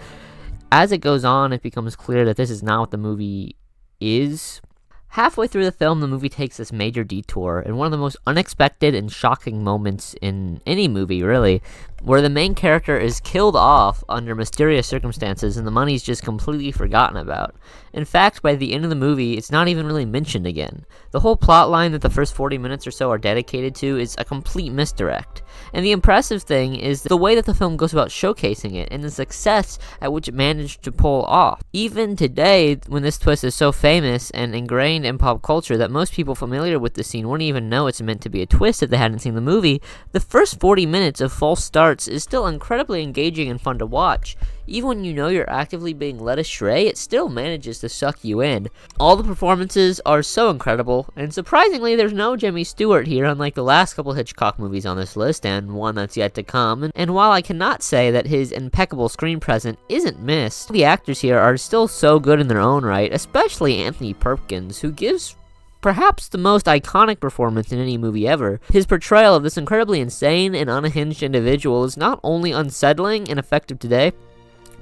as it goes on, it becomes clear that this is not what the movie is. Halfway through the film, the movie takes this major detour, and one of the most unexpected and shocking moments in any movie, really, where the main character is killed off under mysterious circumstances and the money's just completely forgotten about. In fact, by the end of the movie, it's not even really mentioned again. The whole plot line that the first 40 minutes or so are dedicated to is a complete misdirect. And the impressive thing is the way that the film goes about showcasing it and the success at which it managed to pull off. Even today, when this twist is so famous and ingrained in pop culture that most people familiar with the scene wouldn't even know it's meant to be a twist if they hadn't seen the movie, the first 40 minutes of false starts is still incredibly engaging and fun to watch. Even when you know you're actively being led astray, it still manages to suck you in. All the performances are so incredible, and surprisingly there's no Jimmy Stewart here, unlike the last couple Hitchcock movies on this list, and one that's yet to come. And while I cannot say that his impeccable screen presence isn't missed, the actors here are still so good in their own right, especially Anthony Perkins, who gives perhaps the most iconic performance in any movie ever. His portrayal of this incredibly insane and unhinged individual is not only unsettling and effective today,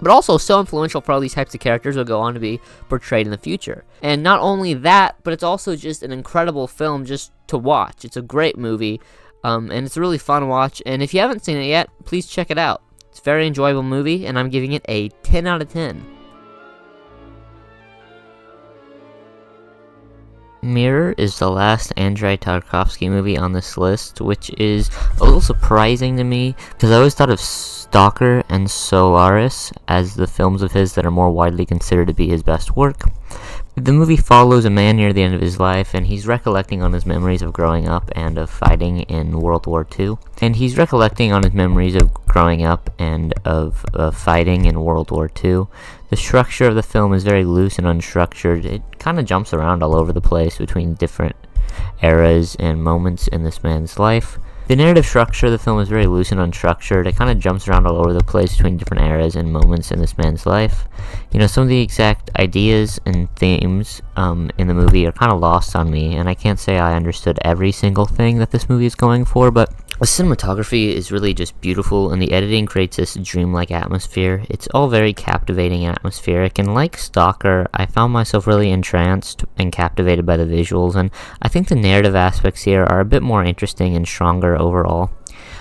but also so influential for all these types of characters will go on to be portrayed in the future. And not only that, but it's also just an incredible film just to watch. It's a great movie, and it's a really fun watch, and if you haven't seen it yet, please check it out. It's a very enjoyable movie, and I'm giving it a 10 out of 10. Mirror is the last Andrei Tarkovsky movie on this list, which is a little surprising to me, because I always thought of Stalker and Solaris as the films of his that are more widely considered to be his best work. The movie follows a man near the end of his life, and he's recollecting on his memories of growing up and of fighting in World War II. And he's recollecting on his memories of growing up and of fighting in World War II. The structure of the film is very loose and unstructured. It kind of jumps around all over the place between different eras and moments in this man's life. The narrative structure of the film is very loose and unstructured. It kind of jumps around all over the place between different eras and moments in this man's life. Some of the exact ideas and themes in the movie are kind of lost on me, and I can't say I understood every single thing that this movie is going for, but the cinematography is really just beautiful, and the editing creates this dreamlike atmosphere. It's all very captivating and atmospheric, and like Stalker, I found myself really entranced and captivated by the visuals, and I think the narrative aspects here are a bit more interesting and stronger overall.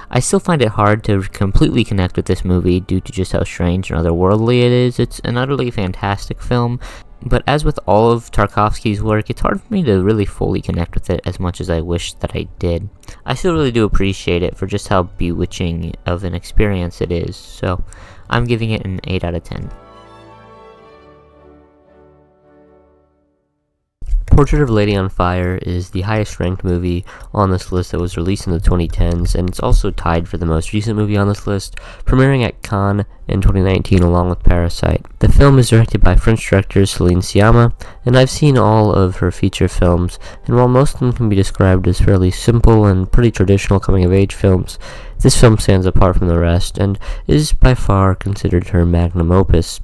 I still find it hard to completely connect with this movie due to just how strange and otherworldly it is. It's an utterly fantastic film, but as with all of Tarkovsky's work, it's hard for me to really fully connect with it as much as I wish that I did. I still really do appreciate it for just how bewitching of an experience it is, so I'm giving it an 8 out of 10. Portrait of a Lady on Fire is the highest ranked movie on this list that was released in the 2010s, and it's also tied for the most recent movie on this list, premiering at Cannes in 2019 along with Parasite. The film is directed by French director Celine, and I've seen all of her feature films, and while most of them can be described as fairly simple and pretty traditional coming-of-age films, this film stands apart from the rest, and is by far considered her magnum opus.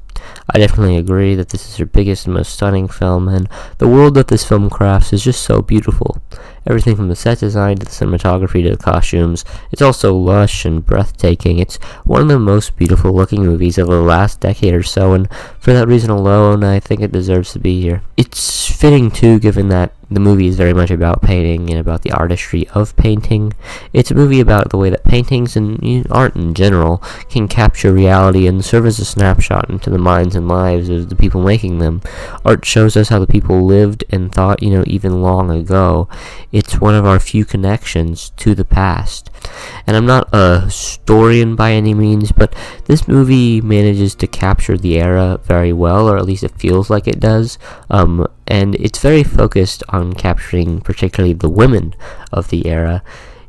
I definitely agree that this is her biggest and most stunning film, and the world that this film crafts is just so beautiful. Everything from the set design to the cinematography to the costumes. It's also lush and breathtaking. It's one of the most beautiful looking movies of the last decade or so, and for that reason alone, I think it deserves to be here. It's fitting too, given that the movie is very much about painting and about the artistry of painting. It's a movie about the way that paintings and art in general can capture reality and serve as a snapshot into the minds and lives of the people making them. Art shows us how the people lived and thought, even long ago. It's one of our few connections to the past. And I'm not a historian by any means, but this movie manages to capture the era very well, or at least it feels like it does. And it's very focused on capturing particularly the women of the era.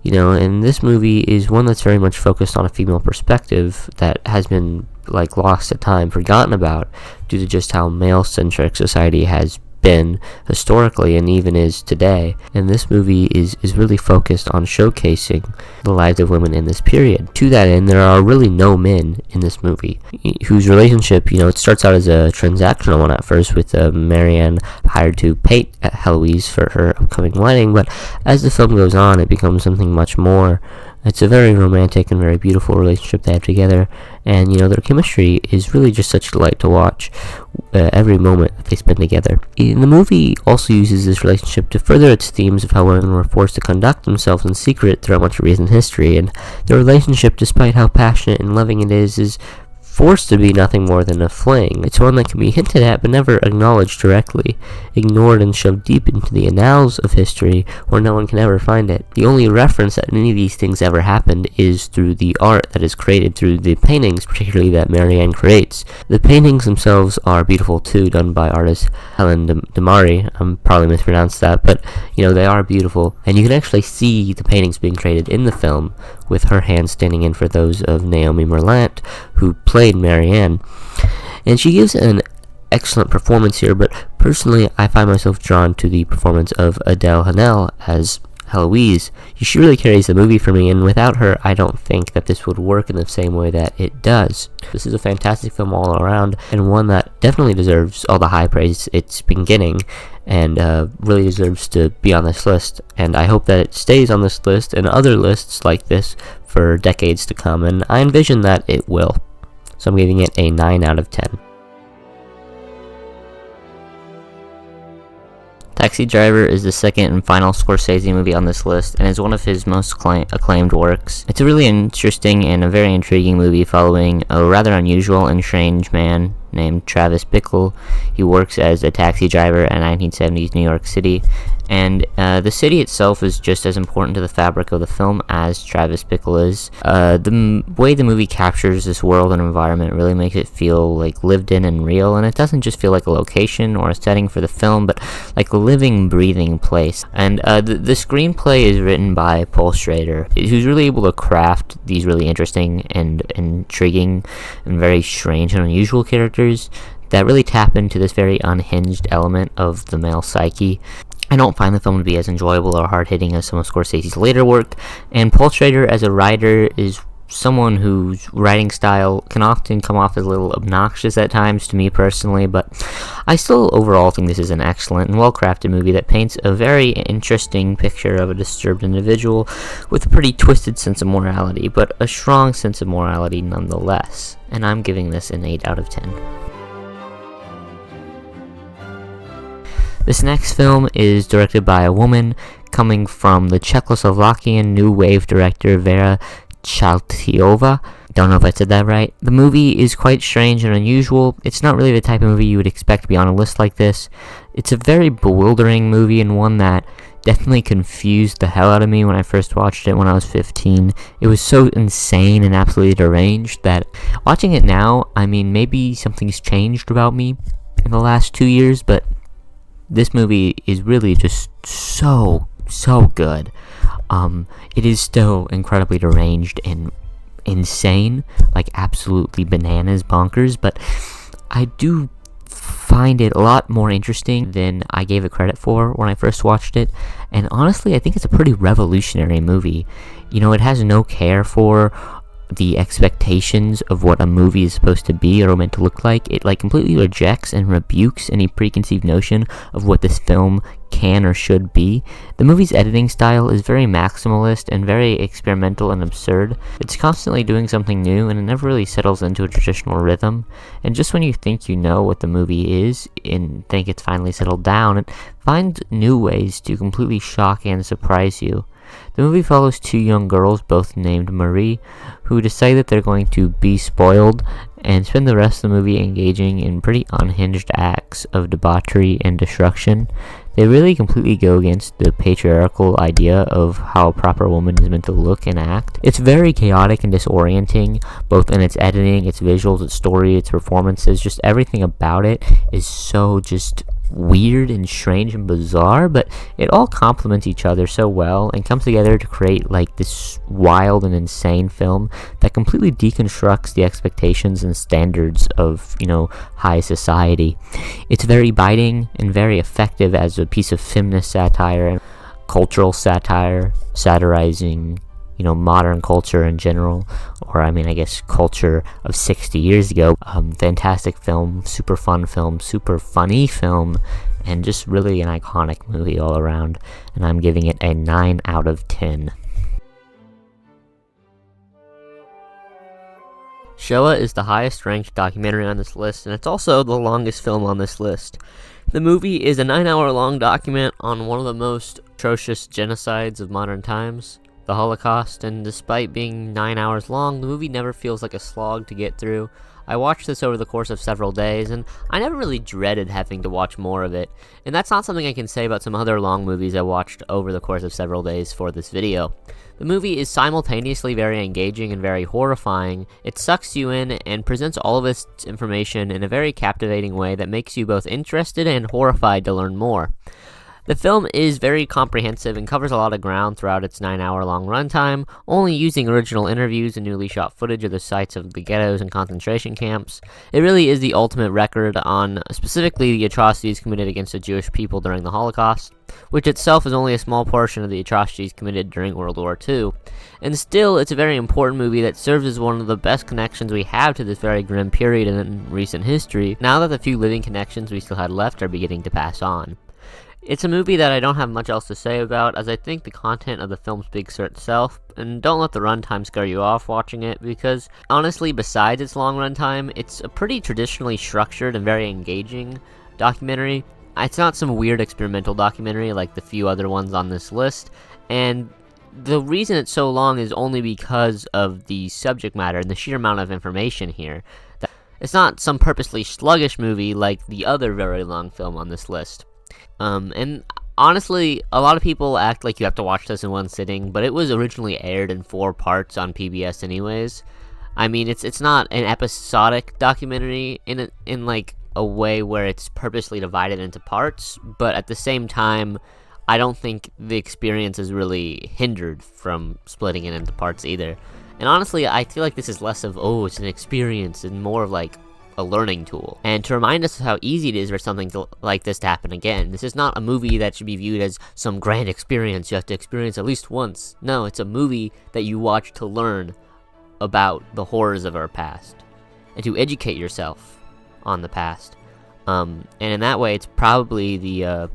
And this movie is one that's very much focused on a female perspective that has been lost at time, forgotten about, due to just how male-centric society has been historically and even is today. And this movie is really focused on showcasing the lives of women in this period. To that end, there are really no men in this movie whose relationship, it starts out as a transactional one at first, with Marianne hired to paint at Heloise for her upcoming wedding, but as the film goes on, it becomes something much more. It's a very romantic and very beautiful relationship they have together, and their chemistry is really just such a delight to watch every moment that they spend together. And the movie also uses this relationship to further its themes of how women were forced to conduct themselves in secret throughout much of recent history, and their relationship, despite how passionate and loving it is forced to be nothing more than a fling. It's one that can be hinted at but never acknowledged directly, ignored and shoved deep into the annals of history where no one can ever find it. The only reference that any of these things ever happened is through the art that is created through the paintings, particularly that Marianne creates. The paintings themselves are beautiful too, done by artist Helen Demari. I'm probably mispronounced that, but they are beautiful, and you can actually see the paintings being created in the film, with her hands standing in for those of Naomi Merlant, who played Marianne. And she gives an excellent performance here, but personally I find myself drawn to the performance of Adele Haenel as Heloise. She really carries the movie for me, and without her I don't think that this would work in the same way that it does. This is a fantastic film all around, and one that definitely deserves all the high praise it's been getting, and really deserves to be on this list, and I hope that it stays on this list and other lists like this for decades to come, and I envision that it will. So I'm giving it a 9 out of 10. Taxi Driver is the second and final Scorsese movie on this list, and is one of his most acclaimed works. It's a really interesting and a very intriguing movie following a rather unusual and strange man named Travis Bickle. He works as a taxi driver in 1970s New York City, and the city itself is just as important to the fabric of the film as Travis Bickle is. The way the movie captures this world and environment really makes it feel lived in and real, and it doesn't just feel like a location or a setting for the film, but like a living, breathing place. And the screenplay is written by Paul Schrader, who's really able to craft these really interesting and intriguing and very strange and unusual characters that really tap into this very unhinged element of the male psyche. I don't find the film to be as enjoyable or hard-hitting as some of Scorsese's later work, and Paul Schrader as a writer is someone whose writing style can often come off as a little obnoxious at times to me personally, but I still overall think this is an excellent and well-crafted movie that paints a very interesting picture of a disturbed individual with a pretty twisted sense of morality, but a strong sense of morality nonetheless, and I'm giving this an 8 out of 10. This next film is directed by a woman coming from the Czechoslovakian New Wave director Vera Chaltiova. Don't know if I said that right. The movie is quite strange and unusual. It's not really the type of movie you would expect to be on a list like this. It's a very bewildering movie, and one that definitely confused the hell out of me when I first watched it when I was 15. It was so insane and absolutely deranged that watching it now, maybe something's changed about me in the last 2 years, but this movie is really just so good. It is still incredibly deranged and insane, absolutely bananas bonkers, but I do find it a lot more interesting than I gave it credit for when I first watched it, and honestly I think it's a pretty revolutionary movie. It has no care for the expectations of what a movie is supposed to be or meant to look like. It like completely rejects and rebukes any preconceived notion of what this film can or should be. The movie's editing style is very maximalist and very experimental and absurd. It's constantly doing something new, and it never really settles into a traditional rhythm. And just when you think you know what the movie is and think it's finally settled down, it finds new ways to completely shock and surprise you. The movie follows two young girls, both named Marie, who decide that they're going to be spoiled and spend the rest of the movie engaging in pretty unhinged acts of debauchery and destruction. They really completely go against the patriarchal idea of how a proper woman is meant to look and act. It's very chaotic and disorienting, both in its editing, its visuals, its story, its performances. Just everything about it is so just weird and strange and bizarre, but it all complements each other so well and comes together to create like this wild and insane film that completely deconstructs the expectations and standards of, high society. It's very biting and very effective as a piece of feminist satire and cultural satire, satirizing modern culture in general, or I guess culture of 60 years ago. Fantastic film, super fun film, super funny film, and just really an iconic movie all around, and I'm giving it a 9 out of 10. Showa is the highest ranked documentary on this list, and it's also the longest film on this list. The movie is a 9-hour long document on one of the most atrocious genocides of modern times, the Holocaust, and despite being 9 hours long, the movie never feels like a slog to get through. I watched this over the course of several days, and I never really dreaded having to watch more of it, and that's not something I can say about some other long movies I watched over the course of several days for this video. The movie is simultaneously very engaging and very horrifying. It sucks you in and presents all of its information in a very captivating way that makes you both interested and horrified to learn more. The film is very comprehensive and covers a lot of ground throughout its 9-hour long runtime, only using original interviews and newly shot footage of the sites of the ghettos and concentration camps. It really is the ultimate record on specifically the atrocities committed against the Jewish people during the Holocaust, which itself is only a small portion of the atrocities committed during World War II. And still, it's a very important movie that serves as one of the best connections we have to this very grim period in recent history, now that the few living connections we still had left are beginning to pass on. It's a movie that I don't have much else to say about, as I think the content of the film speaks for itself, and don't let the runtime scare you off watching it, because honestly, besides its long runtime, it's a pretty traditionally structured and very engaging documentary. It's not some weird experimental documentary like the few other ones on this list, and the reason it's so long is only because of the subject matter and the sheer amount of information here. It's not some purposely sluggish movie like the other very long film on this list. And honestly, a lot of people act like you have to watch this in one sitting, but it was originally aired in 4 parts on PBS anyways. It's not an episodic documentary in like a way where it's purposely divided into parts, but at the same time, I don't think the experience is really hindered from splitting it into parts either. And honestly, I feel like this is less of, it's an experience, and more of like a learning tool, and to remind us of how easy it is for something like this to happen again. This is not a movie that should be viewed as some grand experience you have to experience at least once. No, it's a movie that you watch to learn about the horrors of our past and to educate yourself on the past. And in that way, it's probably the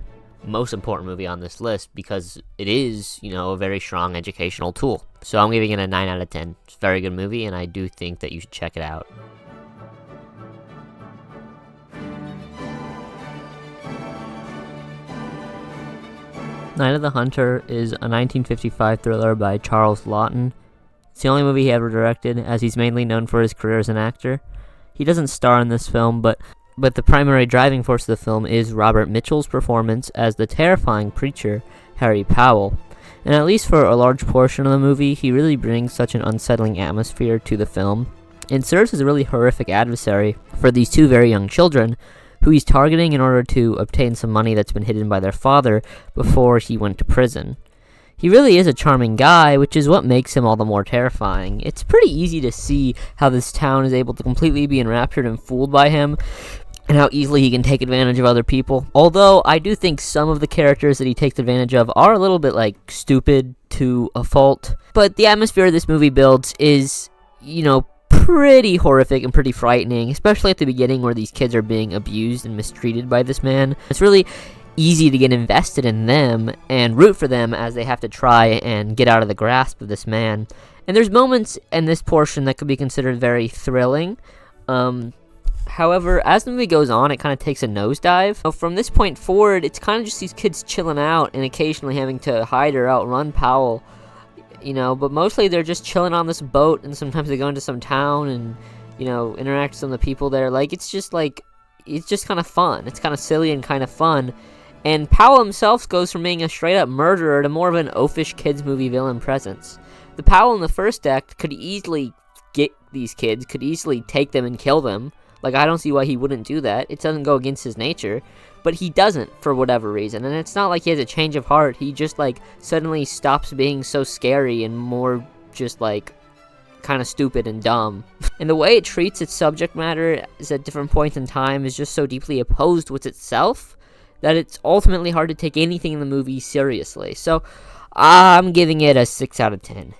most important movie on this list, because it is, a very strong educational tool. So I'm giving it a 9 out of 10. It's a very good movie, and I do think that you should check it out. Night of the Hunter is a 1955 thriller by Charles Laughton. It's the only movie he ever directed, as he's mainly known for his career as an actor. He doesn't star in this film, but the primary driving force of the film is Robert Mitchell's performance as the terrifying preacher, Harry Powell. And at least for a large portion of the movie, he really brings such an unsettling atmosphere to the film, and serves as a really horrific adversary for these two very young children, who he's targeting in order to obtain some money that's been hidden by their father before he went to prison. He really is a charming guy, which is what makes him all the more terrifying. It's pretty easy to see how this town is able to completely be enraptured and fooled by him, and how easily he can take advantage of other people. Although, I do think some of the characters that he takes advantage of are a little bit, stupid to a fault. But the atmosphere this movie builds is, pretty horrific and pretty frightening, especially at the beginning where these kids are being abused and mistreated by this man. It's really easy to get invested in them and root for them as they have to try and get out of the grasp of this man. And there's moments in this portion that could be considered very thrilling. However, as the movie goes on, it kind of takes a nosedive. So from this point forward, it's kind of just these kids chilling out and occasionally having to hide or outrun Powell. But mostly they're just chilling on this boat, and sometimes they go into some town and, interact with some of the people there. It's just kind of fun. It's kind of silly and kind of fun. And Powell himself goes from being a straight-up murderer to more of an oafish kids movie villain presence. The Powell in the first act could easily get these kids, could easily take them and kill them. I don't see why he wouldn't do that. It doesn't go against his nature. But he doesn't, for whatever reason. And it's not like he has a change of heart. He just, suddenly stops being so scary and more just, kind of stupid and dumb. And the way it treats its subject matter is at different points in time is just so deeply opposed with itself that it's ultimately hard to take anything in the movie seriously. So, I'm giving it a 6 out of 10.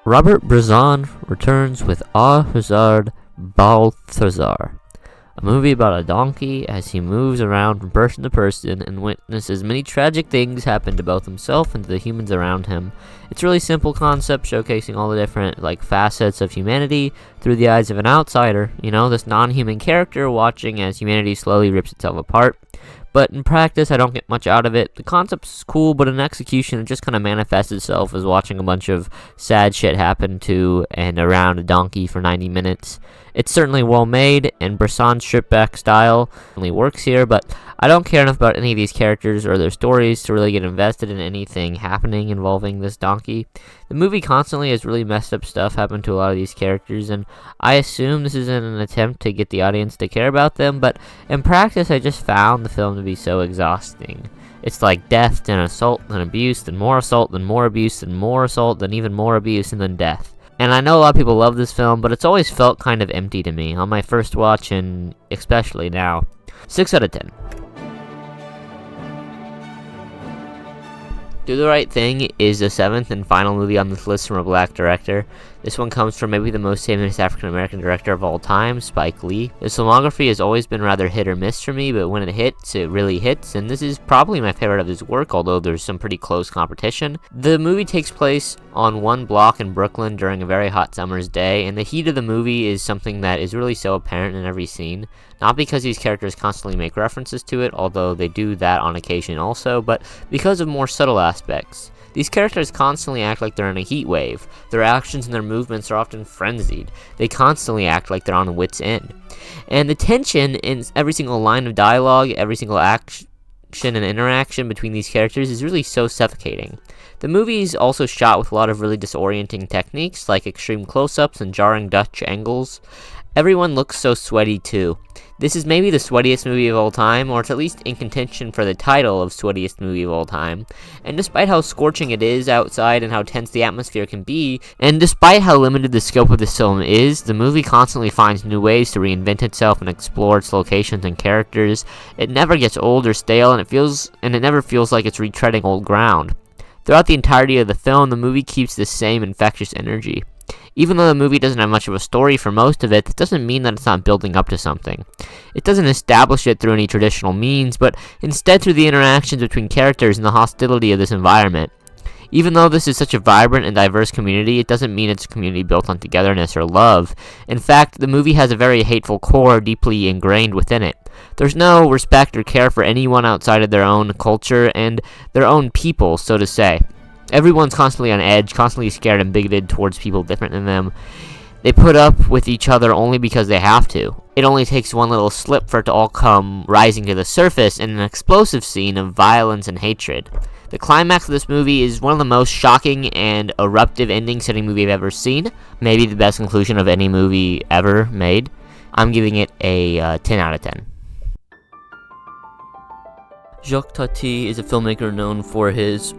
Robert Bresson returns with Hazard Balthazar, a movie about a donkey as he moves around from person to person and witnesses many tragic things happen to both himself and to the humans around him. It's a really simple concept showcasing all the different facets of humanity through the eyes of an outsider, this non-human character watching as humanity slowly rips itself apart. But in practice, I don't get much out of it. The concept's cool, but in execution, it just kind of manifests itself as watching a bunch of sad shit happen to and around a donkey for 90 minutes. It's certainly well made, and Bresson's stripped-back style only works here, but I don't care enough about any of these characters or their stories to really get invested in anything happening involving this donkey. The movie constantly has really messed up stuff happen to a lot of these characters, and I assume this is in an attempt to get the audience to care about them, but in practice I just found the film to be so exhausting. It's like death, then assault, then abuse, then more assault, then more abuse, then more assault, then even more abuse, and then death. And I know a lot of people love this film, but it's always felt kind of empty to me on my first watch, and especially now. 6 out of 10. Do the Right Thing is the 7th and final movie on this list from a black director. This one comes from maybe the most famous African-American director of all time, Spike Lee. His filmography has always been rather hit or miss for me, but when it hits, it really hits, and this is probably my favorite of his work, although there's some pretty close competition. The movie takes place on one block in Brooklyn during a very hot summer's day, and the heat of the movie is something that is really so apparent in every scene. Not because these characters constantly make references to it, although they do that on occasion also, but because of more subtle aspects. These characters constantly act like they're in a heat wave. Their actions and their movements are often frenzied. They constantly act like they're on wit's end. And the tension in every single line of dialogue, every single action and interaction between these characters is really so suffocating. The movie is also shot with a lot of really disorienting techniques, like extreme close-ups and jarring Dutch angles. Everyone looks so sweaty too. This is maybe the sweatiest movie of all time, or it's at least in contention for the title of sweatiest movie of all time. And despite how scorching it is outside and how tense the atmosphere can be, and despite how limited the scope of this film is, the movie constantly finds new ways to reinvent itself and explore its locations and characters. It never gets old or stale, and it never feels like it's retreading old ground. Throughout the entirety of the film, the movie keeps this same infectious energy. Even though the movie doesn't have much of a story for most of it, that doesn't mean that it's not building up to something. It doesn't establish it through any traditional means, but instead through the interactions between characters and the hostility of this environment. Even though this is such a vibrant and diverse community, it doesn't mean it's a community built on togetherness or love. In fact, the movie has a very hateful core deeply ingrained within it. There's no respect or care for anyone outside of their own culture and their own people, so to say. Everyone's constantly on edge, constantly scared and bigoted towards people different than them. They put up with each other only because they have to. It only takes one little slip for it to all come rising to the surface in an explosive scene of violence and hatred. The climax of this movie is one of the most shocking and eruptive endings to any movie I've ever seen. Maybe the best conclusion of any movie ever made. I'm giving it a 10 out of 10. Jacques Tati is a filmmaker known for his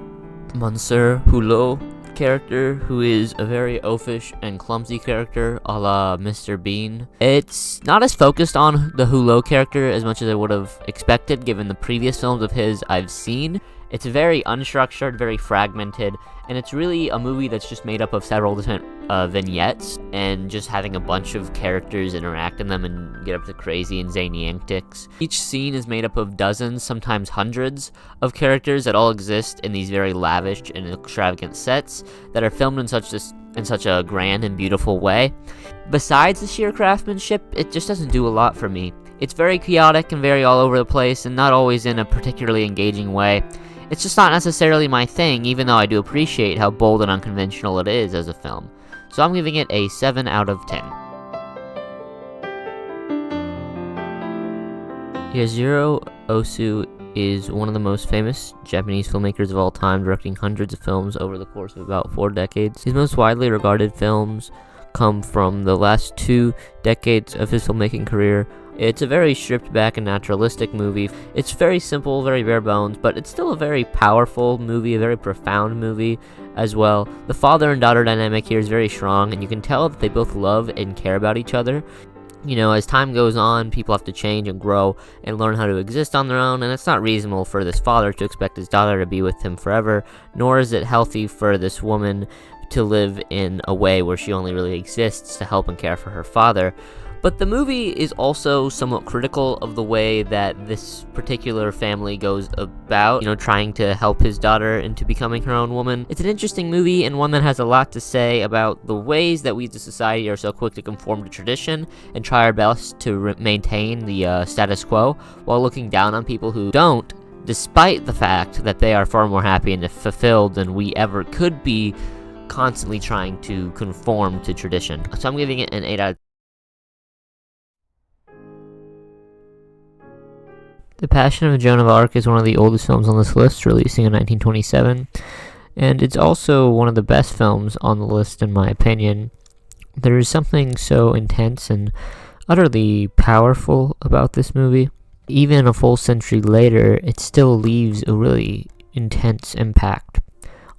Monsieur Hulot character, who is a very oafish and clumsy character a la Mr. Bean. It's not as focused on the Hulot character as much as I would have expected given the previous films of his I've seen, It's very unstructured, very fragmented, and it's really a movie that's just made up of several different vignettes, and just having a bunch of characters interact in them and get up to crazy and zany antics. Each scene is made up of dozens, sometimes hundreds, of characters that all exist in these very lavish and extravagant sets that are filmed in such a grand and beautiful way. Besides the sheer craftsmanship, it just doesn't do a lot for me. It's very chaotic and very all over the place, and not always in a particularly engaging way. It's just not necessarily my thing, even though I do appreciate how bold and unconventional it is as a film. So I'm giving it a 7 out of 10. Yasujiro Ozu is one of the most famous Japanese filmmakers of all time, directing hundreds of films over the course of about 4 decades. His most widely regarded films come from the last 2 decades of his filmmaking career. It's a very stripped back and naturalistic movie. It's very simple, very bare bones, but it's still a very powerful movie, a very profound movie as well. The father and daughter dynamic here is very strong, and you can tell that they both love and care about each other. You know, as time goes on, people have to change and grow and learn how to exist on their own, and it's not reasonable for this father to expect his daughter to be with him forever, nor is it healthy for this woman to live in a way where she only really exists to help and care for her father. But the movie is also somewhat critical of the way that this particular family goes about, trying to help his daughter into becoming her own woman. It's an interesting movie, and one that has a lot to say about the ways that we as a society are so quick to conform to tradition and try our best to maintain the status quo, while looking down on people who don't, despite the fact that they are far more happy and fulfilled than we ever could be, constantly trying to conform to tradition. So I'm giving it an 8 out of 10. The Passion of Joan of Arc is one of the oldest films on this list, releasing in 1927, and it's also one of the best films on the list in my opinion. There is something so intense and utterly powerful about this movie. Even a full century later, it still leaves a really intense impact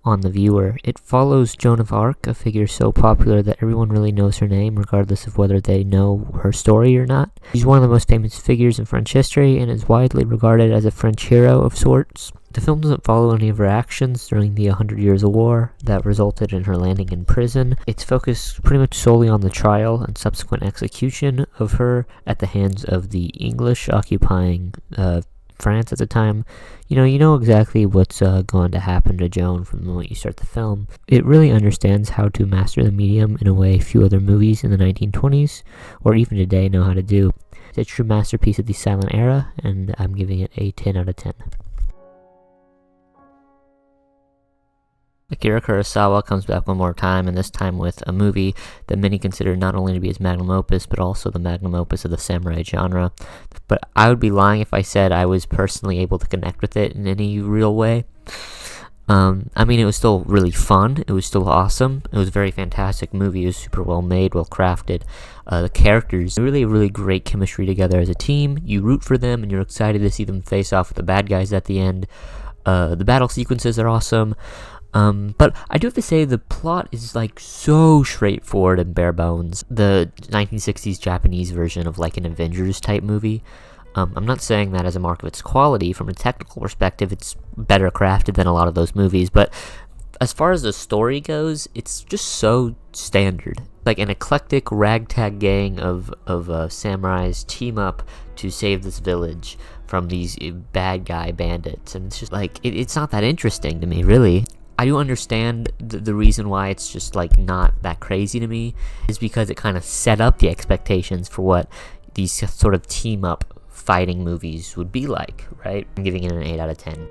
on the viewer. It follows Joan of Arc, a figure so popular that everyone really knows her name, regardless of whether they know her story or not. She's one of the most famous figures in French history and is widely regarded as a French hero of sorts. The film doesn't follow any of her actions during the 100 Years of War that resulted in her landing in prison. It's focused pretty much solely on the trial and subsequent execution of her at the hands of the English occupying France at the time. You know exactly what's going to happen to Joan from the moment you start the film. It really understands how to master the medium in a way few other movies in the 1920s, or even today, know how to do. It's a true masterpiece of the silent era, and I'm giving it a 10 out of 10. Akira Kurosawa comes back one more time, and this time with a movie that many consider not only to be his magnum opus, but also the magnum opus of the samurai genre. But I would be lying if I said I was personally able to connect with it in any real way. It was still really fun. It was still awesome. It was a very fantastic movie. It was super well made, well crafted. The characters, really great chemistry together as a team. You root for them, and you're excited to see them face off with the bad guys at the end. The battle sequences are awesome. But I do have to say the plot is so straightforward and bare bones. The 1960s Japanese version of an Avengers type movie. I'm not saying that as a mark of its quality. From a technical perspective, it's better crafted than a lot of those movies, but as far as the story goes, it's just so standard. An eclectic ragtag gang of samurais team up to save this village from these bad guy bandits, and it's just it's not that interesting to me, really. I do understand the reason why it's just not that crazy to me is because it kind of set up the expectations for what these sort of team up fighting movies would be like, right? I'm giving it an 8 out of 10.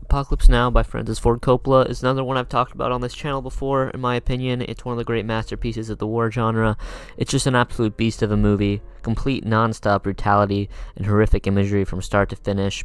Apocalypse Now by Francis Ford Coppola is another one I've talked about on this channel before. In my opinion, it's one of the great masterpieces of the war genre. It's just an absolute beast of a movie, complete non-stop brutality and horrific imagery from start to finish.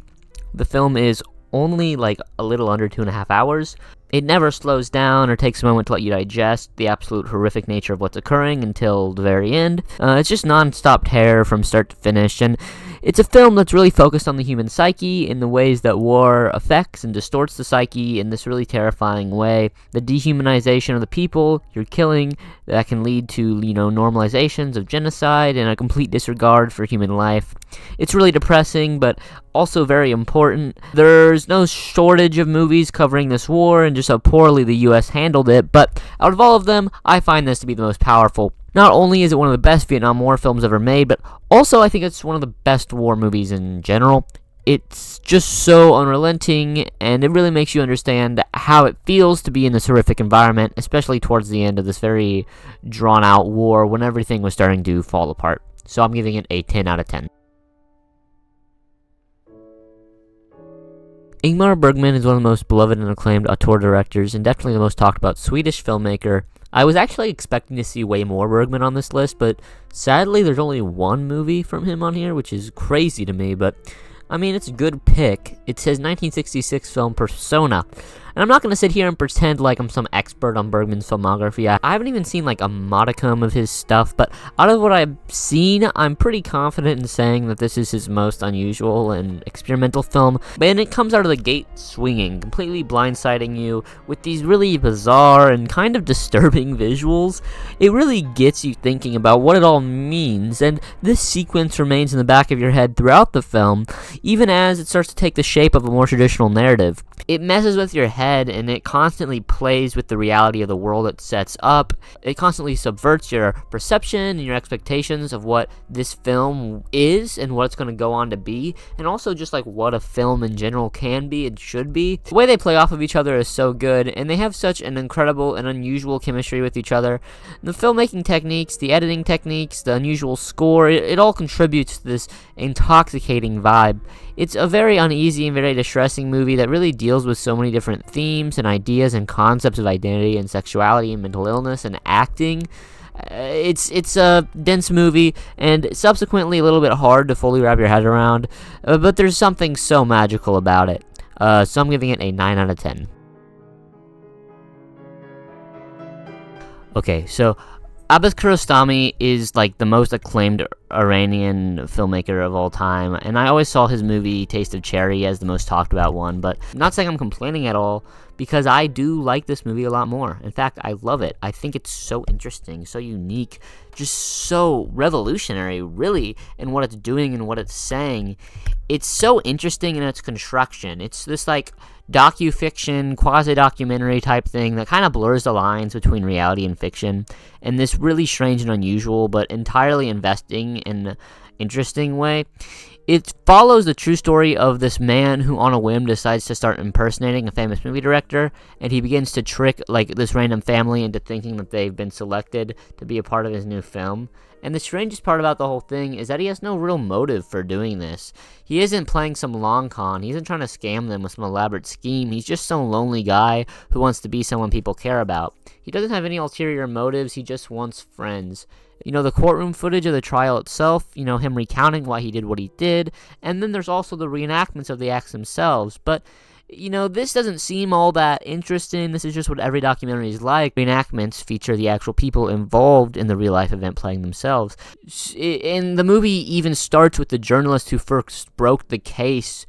The film is only a little under 2.5 hours. It never slows down or takes a moment to let you digest the absolute horrific nature of what's occurring until the very end. It's just non-stop terror from start to finish, and It's a film that's really focused on the human psyche in the ways that war affects and distorts the psyche in this really terrifying way. The dehumanization of the people you're killing that can lead to, normalizations of genocide and a complete disregard for human life. It's really depressing, but also very important. There's no shortage of movies covering this war and just how poorly the US handled it, but out of all of them, I find this to be the most powerful. Not only is it one of the best Vietnam War films ever made, but also I think it's one of the best war movies in general. It's just so unrelenting, and it really makes you understand how it feels to be in this horrific environment, especially towards the end of this very drawn-out war when everything was starting to fall apart. So I'm giving it a 10 out of 10. Ingmar Bergman is one of the most beloved and acclaimed auteur directors, and definitely the most talked about Swedish filmmaker. I was actually expecting to see way more Bergman on this list, but sadly there's only one movie from him on here, which is crazy to me, but I mean, it's a good pick. It's his 1966 film Persona. And I'm not going to sit here and pretend like I'm some expert on Bergman's filmography. I haven't even seen like a modicum of his stuff, but out of what I've seen, I'm pretty confident in saying that this is his most unusual and experimental film. And it comes out of the gate swinging, completely blindsiding you with these really bizarre and kind of disturbing visuals. It really gets you thinking about what it all means, and this sequence remains in the back of your head throughout the film, even as it starts to take the shape of a more traditional narrative. It messes with your head, and it constantly plays with the reality of the world it sets up. It constantly subverts your perception and your expectations of what this film is and what it's going to go on to be, and also just like what a film in general can be and should be. The way they play off of each other is so good, and they have such an incredible and unusual chemistry with each other. The filmmaking techniques, the editing techniques, the unusual score, it all contributes to this intoxicating vibe. It's a very uneasy and very distressing movie that really deals with so many different themes and ideas and concepts of identity and sexuality and mental illness and acting. It's a dense movie and subsequently a little bit hard to fully wrap your head around, but there's something so magical about it. So I'm giving it a 9 out of 10. Okay, so Abbas Kiarostami is like the most acclaimed Iranian filmmaker of all time, and I always saw his movie Taste of Cherry as the most talked about one, but I'm not saying I'm complaining at all, because I do like this movie a lot more. In fact, I love it. I think it's so interesting, so unique, just so revolutionary, really, in what it's doing and what it's saying. It's so interesting in its construction. It's this like docu-fiction, quasi-documentary type thing that kind of blurs the lines between reality and fiction in this really strange and unusual but entirely investing and interesting way. It follows the true story of this man who on a whim decides to start impersonating a famous movie director, and he begins to trick like this random family into thinking that they've been selected to be a part of his new film. And the strangest part about the whole thing is that he has no real motive for doing this. He isn't playing some long con. He isn't trying to scam them with some elaborate scheme. He's just some lonely guy who wants to be someone people care about. He doesn't have any ulterior motives. He just wants friends. The courtroom footage of the trial itself, him recounting why he did what he did, and then there's also the reenactments of the acts themselves. But this doesn't seem all that interesting. This is just what every documentary is like. Reenactments feature the actual people involved in the real-life event playing themselves. And the movie even starts with the journalist who first broke the case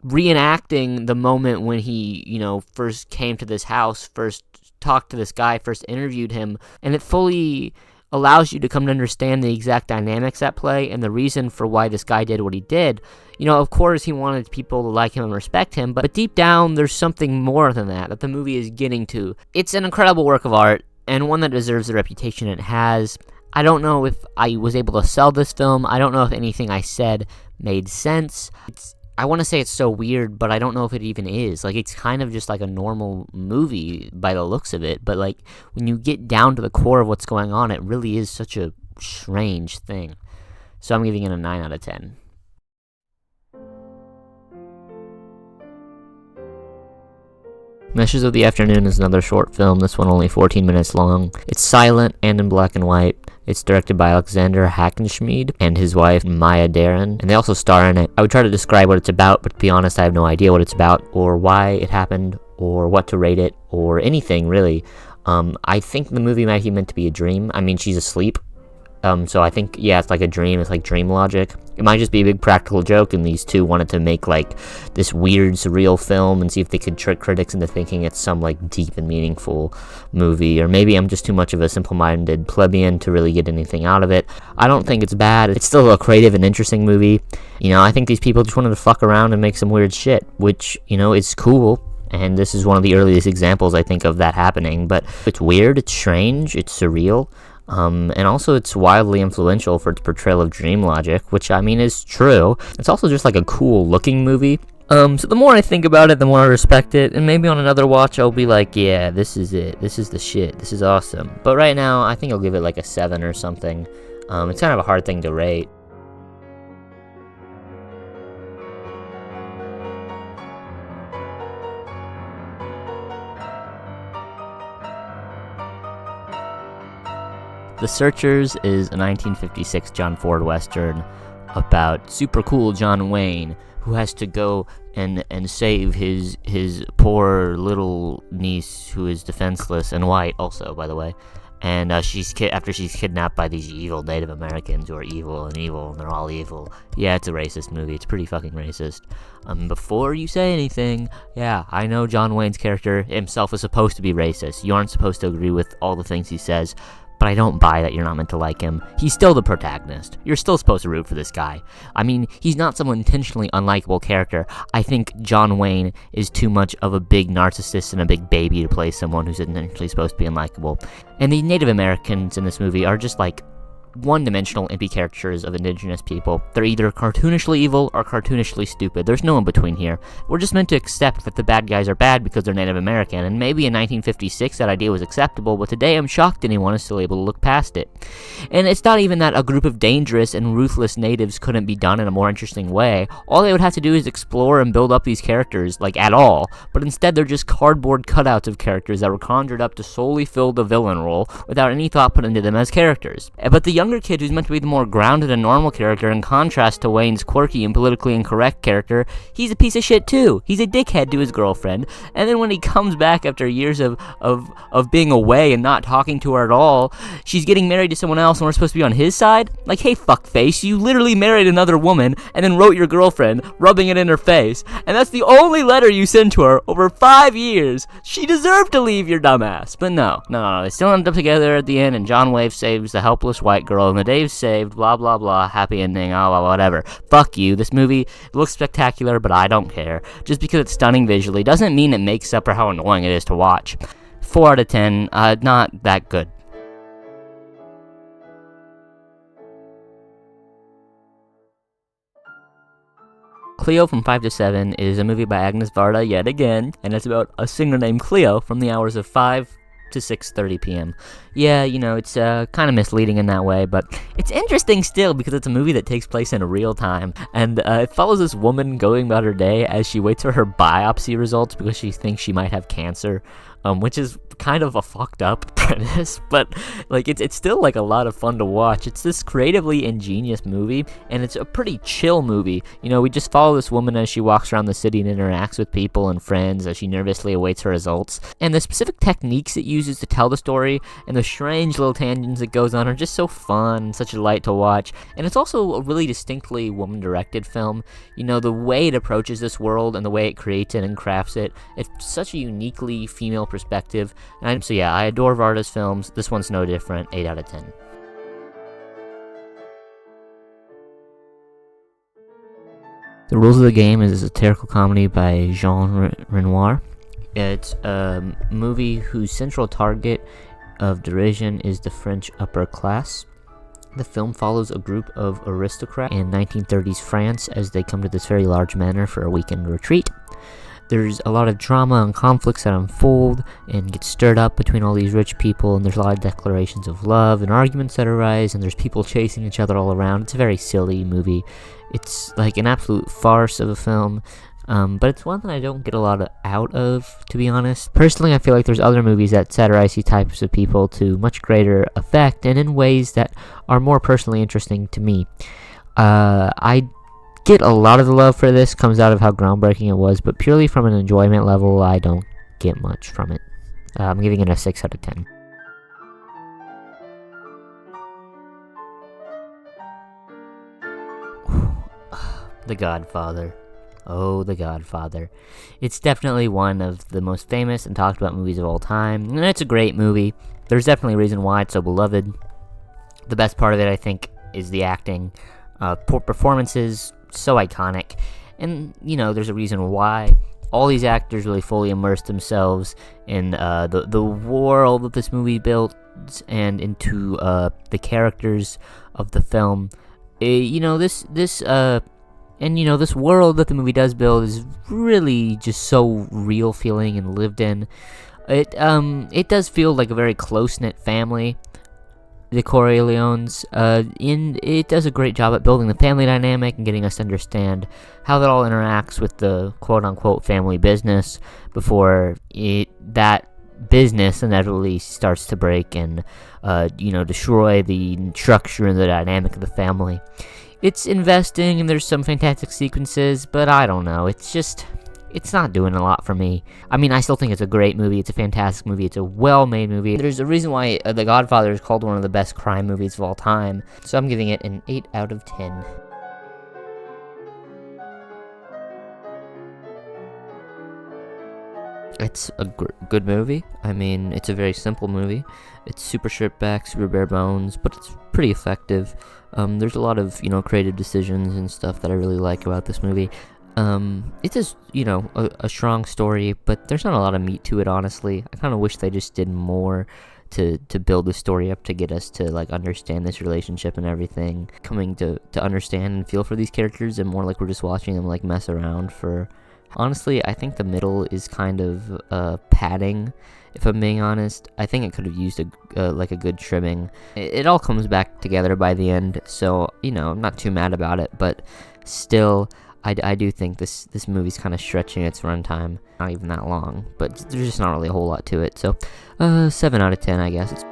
reenacting the moment when he, first came to this house, first talked to this guy, first interviewed him, and it fully allows you to come to understand the exact dynamics at play and the reason for why this guy did what he did. Of course, he wanted people to like him and respect him, but deep down, there's something more than that the movie is getting to. It's an incredible work of art, and one that deserves the reputation it has. I don't know if I was able to sell this film. I don't know if anything I said made sense. I want to say it's so weird, but I don't know if it even is. Like, it's kind of just like a normal movie by the looks of it, but like, when you get down to the core of what's going on, it really is such a strange thing. So I'm giving it a 9 out of 10. Meshes of the Afternoon is another short film, this one only 14 minutes long. It's silent and in black and white. It's directed by Alexander Hackenschmied and his wife Maya Deren, and they also star in it. I would try to describe what it's about, but to be honest, I have no idea what it's about, or why it happened, or what to rate it, or anything, really. I think the movie might be meant to be a dream. I mean, she's asleep. So I think, yeah, it's like a dream. It's like dream logic. It might just be a big practical joke, and these two wanted to make like this weird, surreal film and see if they could trick critics into thinking it's some like deep and meaningful movie. Or maybe I'm just too much of a simple-minded plebeian to really get anything out of it. I don't think it's bad. It's still a creative and interesting movie. You know, I think these people just wanted to fuck around and make some weird shit, which, you know, is cool. And this is one of the earliest examples, I think, of that happening. But it's weird, it's strange, it's surreal. And also it's wildly influential for its portrayal of dream logic, which I mean is true. It's also just like a cool looking movie. So the more I think about it, the more I respect it, and maybe on another watch I'll be like, yeah, this is it, this is the shit, this is awesome. But right now, I think I'll give it like a 7 or something. It's kind of a hard thing to rate. The Searchers is a 1956 John Ford Western about super cool John Wayne, who has to go and save his poor little niece, who is defenseless and white also, by the way. And after she's kidnapped by these evil Native Americans who are evil, and they're all evil. Yeah, it's a racist movie. It's pretty fucking racist. Before you say anything, yeah, I know John Wayne's character himself is supposed to be racist. You aren't supposed to agree with all the things he says, but I don't buy that you're not meant to like him. He's still the protagonist. You're still supposed to root for this guy. I mean, he's not some intentionally unlikable character. I think John Wayne is too much of a big narcissist and a big baby to play someone who's intentionally supposed to be unlikable. And the Native Americans in this movie are just like one-dimensional impy caricatures of indigenous people. They're either cartoonishly evil or cartoonishly stupid. There's no in between here. We're just meant to accept that the bad guys are bad because they're Native American, and maybe in 1956 that idea was acceptable, but today I'm shocked anyone is still able to look past it. And it's not even that a group of dangerous and ruthless natives couldn't be done in a more interesting way. All they would have to do is explore and build up these characters, like, at all, but instead they're just cardboard cutouts of characters that were conjured up to solely fill the villain role without any thought put into them as characters. But the younger kid, who's meant to be the more grounded and normal character in contrast to Wayne's quirky and politically incorrect character, he's a piece of shit too. He's a dickhead to his girlfriend, and then when he comes back after years of being away and not talking to her at all, she's getting married to someone else and we're supposed to be on his side? Like, hey fuckface, you literally married another woman and then wrote your girlfriend, rubbing it in her face, and that's the only letter you sent to her over 5 years. She deserved to leave, your dumbass. But no, they still end up together at the end, and John Wave saves the helpless white girl, and the day's saved, blah blah blah, happy ending, whatever. Fuck you. This movie looks spectacular, but I don't care. Just because it's stunning visually doesn't mean it makes up for how annoying it is to watch. 4 out of 10, not that good. Cleo from 5 to 7 is a movie by Agnes Varda yet again, and it's about a singer named Cleo from the hours of 5 to 6:30 p.m. Yeah, you know, it's kind of misleading in that way, but it's interesting still because it's a movie that takes place in real time, and it follows this woman going about her day as she waits for her biopsy results because she thinks she might have cancer, which is kind of a fucked up premise, but like it's still like a lot of fun to watch. It's this creatively ingenious movie, and it's a pretty chill movie. You know, we just follow this woman as she walks around the city and interacts with people and friends as she nervously awaits her results, and the specific techniques it uses to tell the story and the strange little tangents it goes on are just so fun, such a delight to watch. And it's also a really distinctly woman-directed film. You know, the way it approaches this world and the way it creates it and crafts it, it's such a uniquely female perspective. And so yeah, I adore Varda's films. This one's no different. 8 out of 10. The Rules of the Game is a satirical comedy by Jean Renoir. It's a movie whose central target of derision is the French upper class. The film follows a group of aristocrats in 1930s France as they come to this very large manor for a weekend retreat. There's a lot of drama and conflicts that unfold and get stirred up between all these rich people, and there's a lot of declarations of love and arguments that arise, and there's people chasing each other all around. It's a very silly movie. It's like an absolute farce of a film, but it's one that I don't get a lot out of, to be honest. Personally, I feel like there's other movies that satirize these types of people to much greater effect and in ways that are more personally interesting to me. I get a lot of the love for this comes out of how groundbreaking it was, but purely from an enjoyment level, I don't get much from it. I'm giving it a 6 out of 10. The Godfather. Oh, The Godfather. It's definitely one of the most famous and talked about movies of all time, and it's a great movie. There's definitely a reason why it's so beloved. The best part of it, I think, is the acting. Poor performances, so iconic. And, there's a reason why. All these actors really fully immersed themselves in the world that this movie built and into the characters of the film. This world that the movie does build is really just so real feeling and lived in. It does feel like a very close-knit family, the Corleones, and it does a great job at building the family dynamic and getting us to understand how that all interacts with the quote-unquote family business before that business inevitably starts to break and, destroy the structure and the dynamic of the family. It's investing, and there's some fantastic sequences, but I don't know, it's not doing a lot for me. I mean, I still think it's a great movie, it's a fantastic movie, it's a well-made movie. There's a reason why The Godfather is called one of the best crime movies of all time, so I'm giving it an 8 out of 10. It's a good movie. I mean, it's a very simple movie. It's super stripped back, super bare bones, but it's pretty effective. There's a lot of, creative decisions and stuff that I really like about this movie. It's just, a strong story, but there's not a lot of meat to it, honestly. I kind of wish they just did more to build the story up to get us to, understand this relationship and everything. Coming to understand and feel for these characters, and more like we're just watching them, mess around for... Honestly, I think the middle is kind of padding, if I'm being honest. I think it could have used a good trimming. It all comes back together by the end, so, I'm not too mad about it, but still... I do think this movie's kind of stretching its runtime. Not even that long, but there's just not really a whole lot to it. So, 7 out of 10, I guess.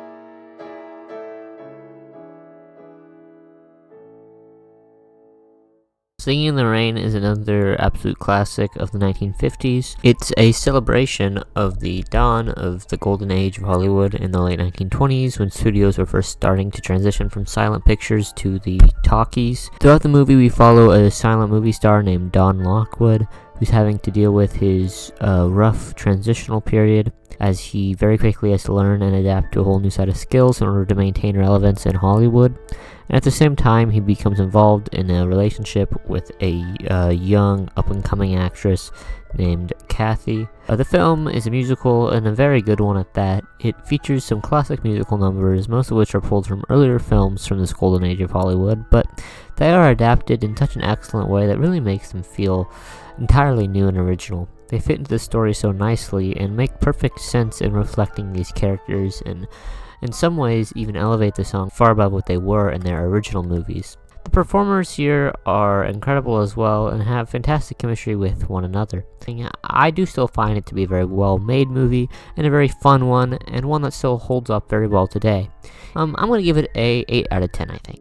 Singing in the Rain is another absolute classic of the 1950s. It's a celebration of the dawn of the golden age of Hollywood in the late 1920s, when studios were first starting to transition from silent pictures to the talkies. Throughout the movie, we follow a silent movie star named Don Lockwood, who's having to deal with his rough transitional period, as he very quickly has to learn and adapt to a whole new set of skills in order to maintain relevance in Hollywood. And at the same time, he becomes involved in a relationship with a young, up-and-coming actress named Kathy. The film is a musical, and a very good one at that. It features some classic musical numbers, most of which are pulled from earlier films from this golden age of Hollywood, but they are adapted in such an excellent way that really makes them feel entirely new and original. They fit into the story so nicely and make perfect sense in reflecting these characters, and in some ways even elevate the song far above what they were in their original movies. The performers here are incredible as well and have fantastic chemistry with one another. I do still find it to be a very well-made movie and a very fun one, and one that still holds up very well today. I'm going to give it a 8 out of 10, I think.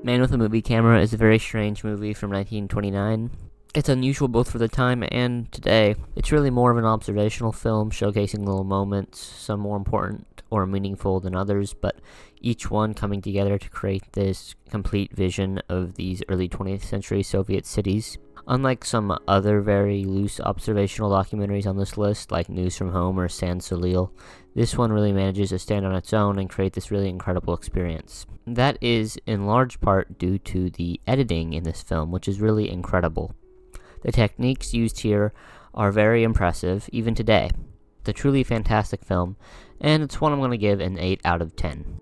Man with a Movie Camera is a very strange movie from 1929. It's unusual both for the time and today. It's really more of an observational film, showcasing little moments, some more important or meaningful than others, but each one coming together to create this complete vision of these early 20th century Soviet cities. Unlike some other very loose observational documentaries on this list, like News from Home or Sans Soleil, this one really manages to stand on its own and create this really incredible experience. That is in large part due to the editing in this film, which is really incredible. The techniques used here are very impressive, even today. It's a truly fantastic film, and it's one I'm going to give an 8 out of 10.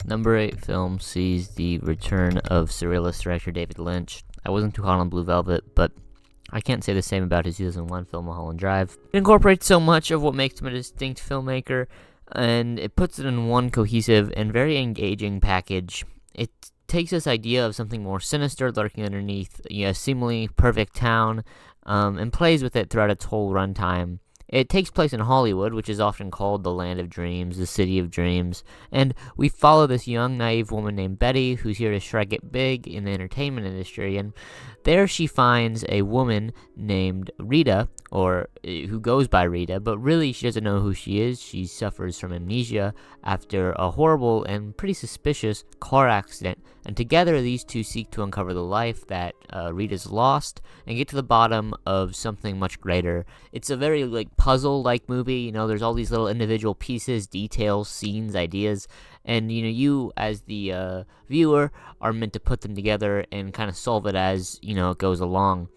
Number 8 film sees the return of surrealist director David Lynch. I wasn't too hot on Blue Velvet, but I can't say the same about his 2001 film Mulholland Drive. It incorporates so much of what makes him a distinct filmmaker, and it puts it in one cohesive and very engaging package. It takes this idea of something more sinister lurking underneath a seemingly perfect town, and plays with it throughout its whole runtime. It takes place in Hollywood, which is often called the land of dreams, the city of dreams, and we follow this young, naive woman named Betty, who's here to strike it big in the entertainment industry, and there she finds a woman named Rita, or who goes by Rita, but really she doesn't know who she is. She suffers from amnesia after a horrible and pretty suspicious car accident, and together these two seek to uncover the life that Rita's lost and get to the bottom of something much greater. It's a very puzzle-like movie. You know, there's all these little individual pieces, details, scenes, ideas, and you as the viewer are meant to put them together and kind of solve it as it goes along.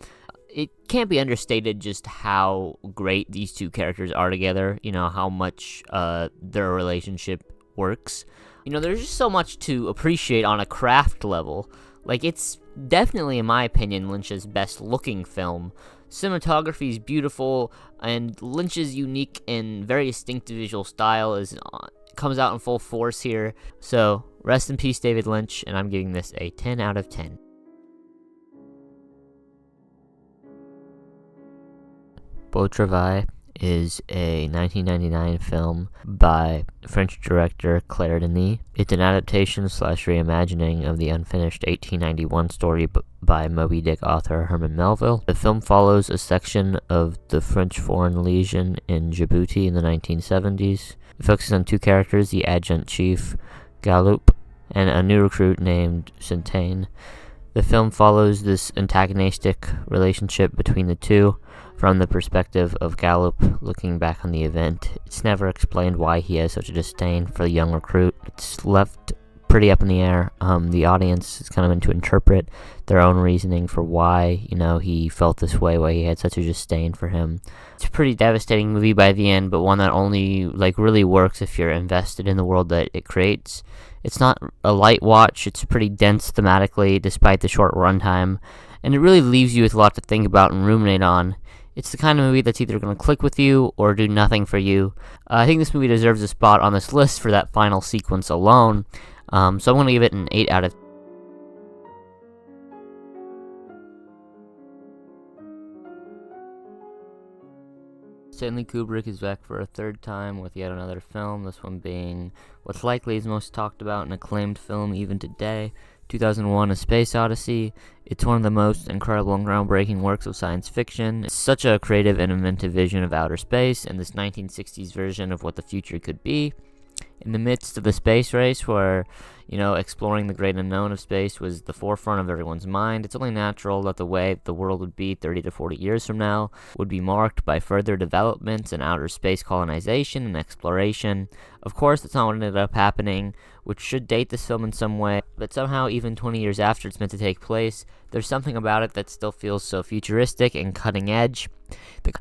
It can't be understated just how great these two characters are together, how much their relationship works. There's just so much to appreciate on a craft level. It's definitely, in my opinion, Lynch's best looking film. Cinematography is beautiful, and Lynch's unique and very distinctive visual style comes out in full force here. So, rest in peace, David Lynch, and I'm giving this a 10 out of 10. Beau Travail is a 1999 film by French director Claire Denis. It's an adaptation / reimagining of the unfinished 1891 story by Moby Dick author Herman Melville. The film follows a section of the French Foreign Legion in Djibouti in the 1970s. It focuses on two characters, the adjutant chief, Galloup, and a new recruit named Centane. The film follows this antagonistic relationship between the two from the perspective of Galloup looking back on the event. It's never explained why he has such a disdain for the young recruit. It's left pretty up in the air. The audience is kind of meant to interpret their own reasoning for why, he felt this way, why he had such a disdain for him. It's a pretty devastating movie by the end, but one that only, really works if you're invested in the world that it creates. It's not a light watch. It's pretty dense thematically, despite the short runtime, and it really leaves you with a lot to think about and ruminate on. It's the kind of movie that's either going to click with you or do nothing for you. I think this movie deserves a spot on this list for that final sequence alone. So I'm going to give it an 8 out of 10. Stanley Kubrick is back for a third time with yet another film, this one being what's likely his most talked about and acclaimed film even today, 2001: A Space Odyssey. It's one of the most incredible and groundbreaking works of science fiction. It's such a creative and inventive vision of outer space and this 1960s version of what the future could be. In the midst of the space race where, exploring the great unknown of space was the forefront of everyone's mind, it's only natural that the way the world would be 30 to 40 years from now would be marked by further developments in outer space colonization and exploration. Of course, that's not what ended up happening, which should date this film in some way, but somehow even 20 years after it's meant to take place, there's something about it that still feels so futuristic and cutting edge.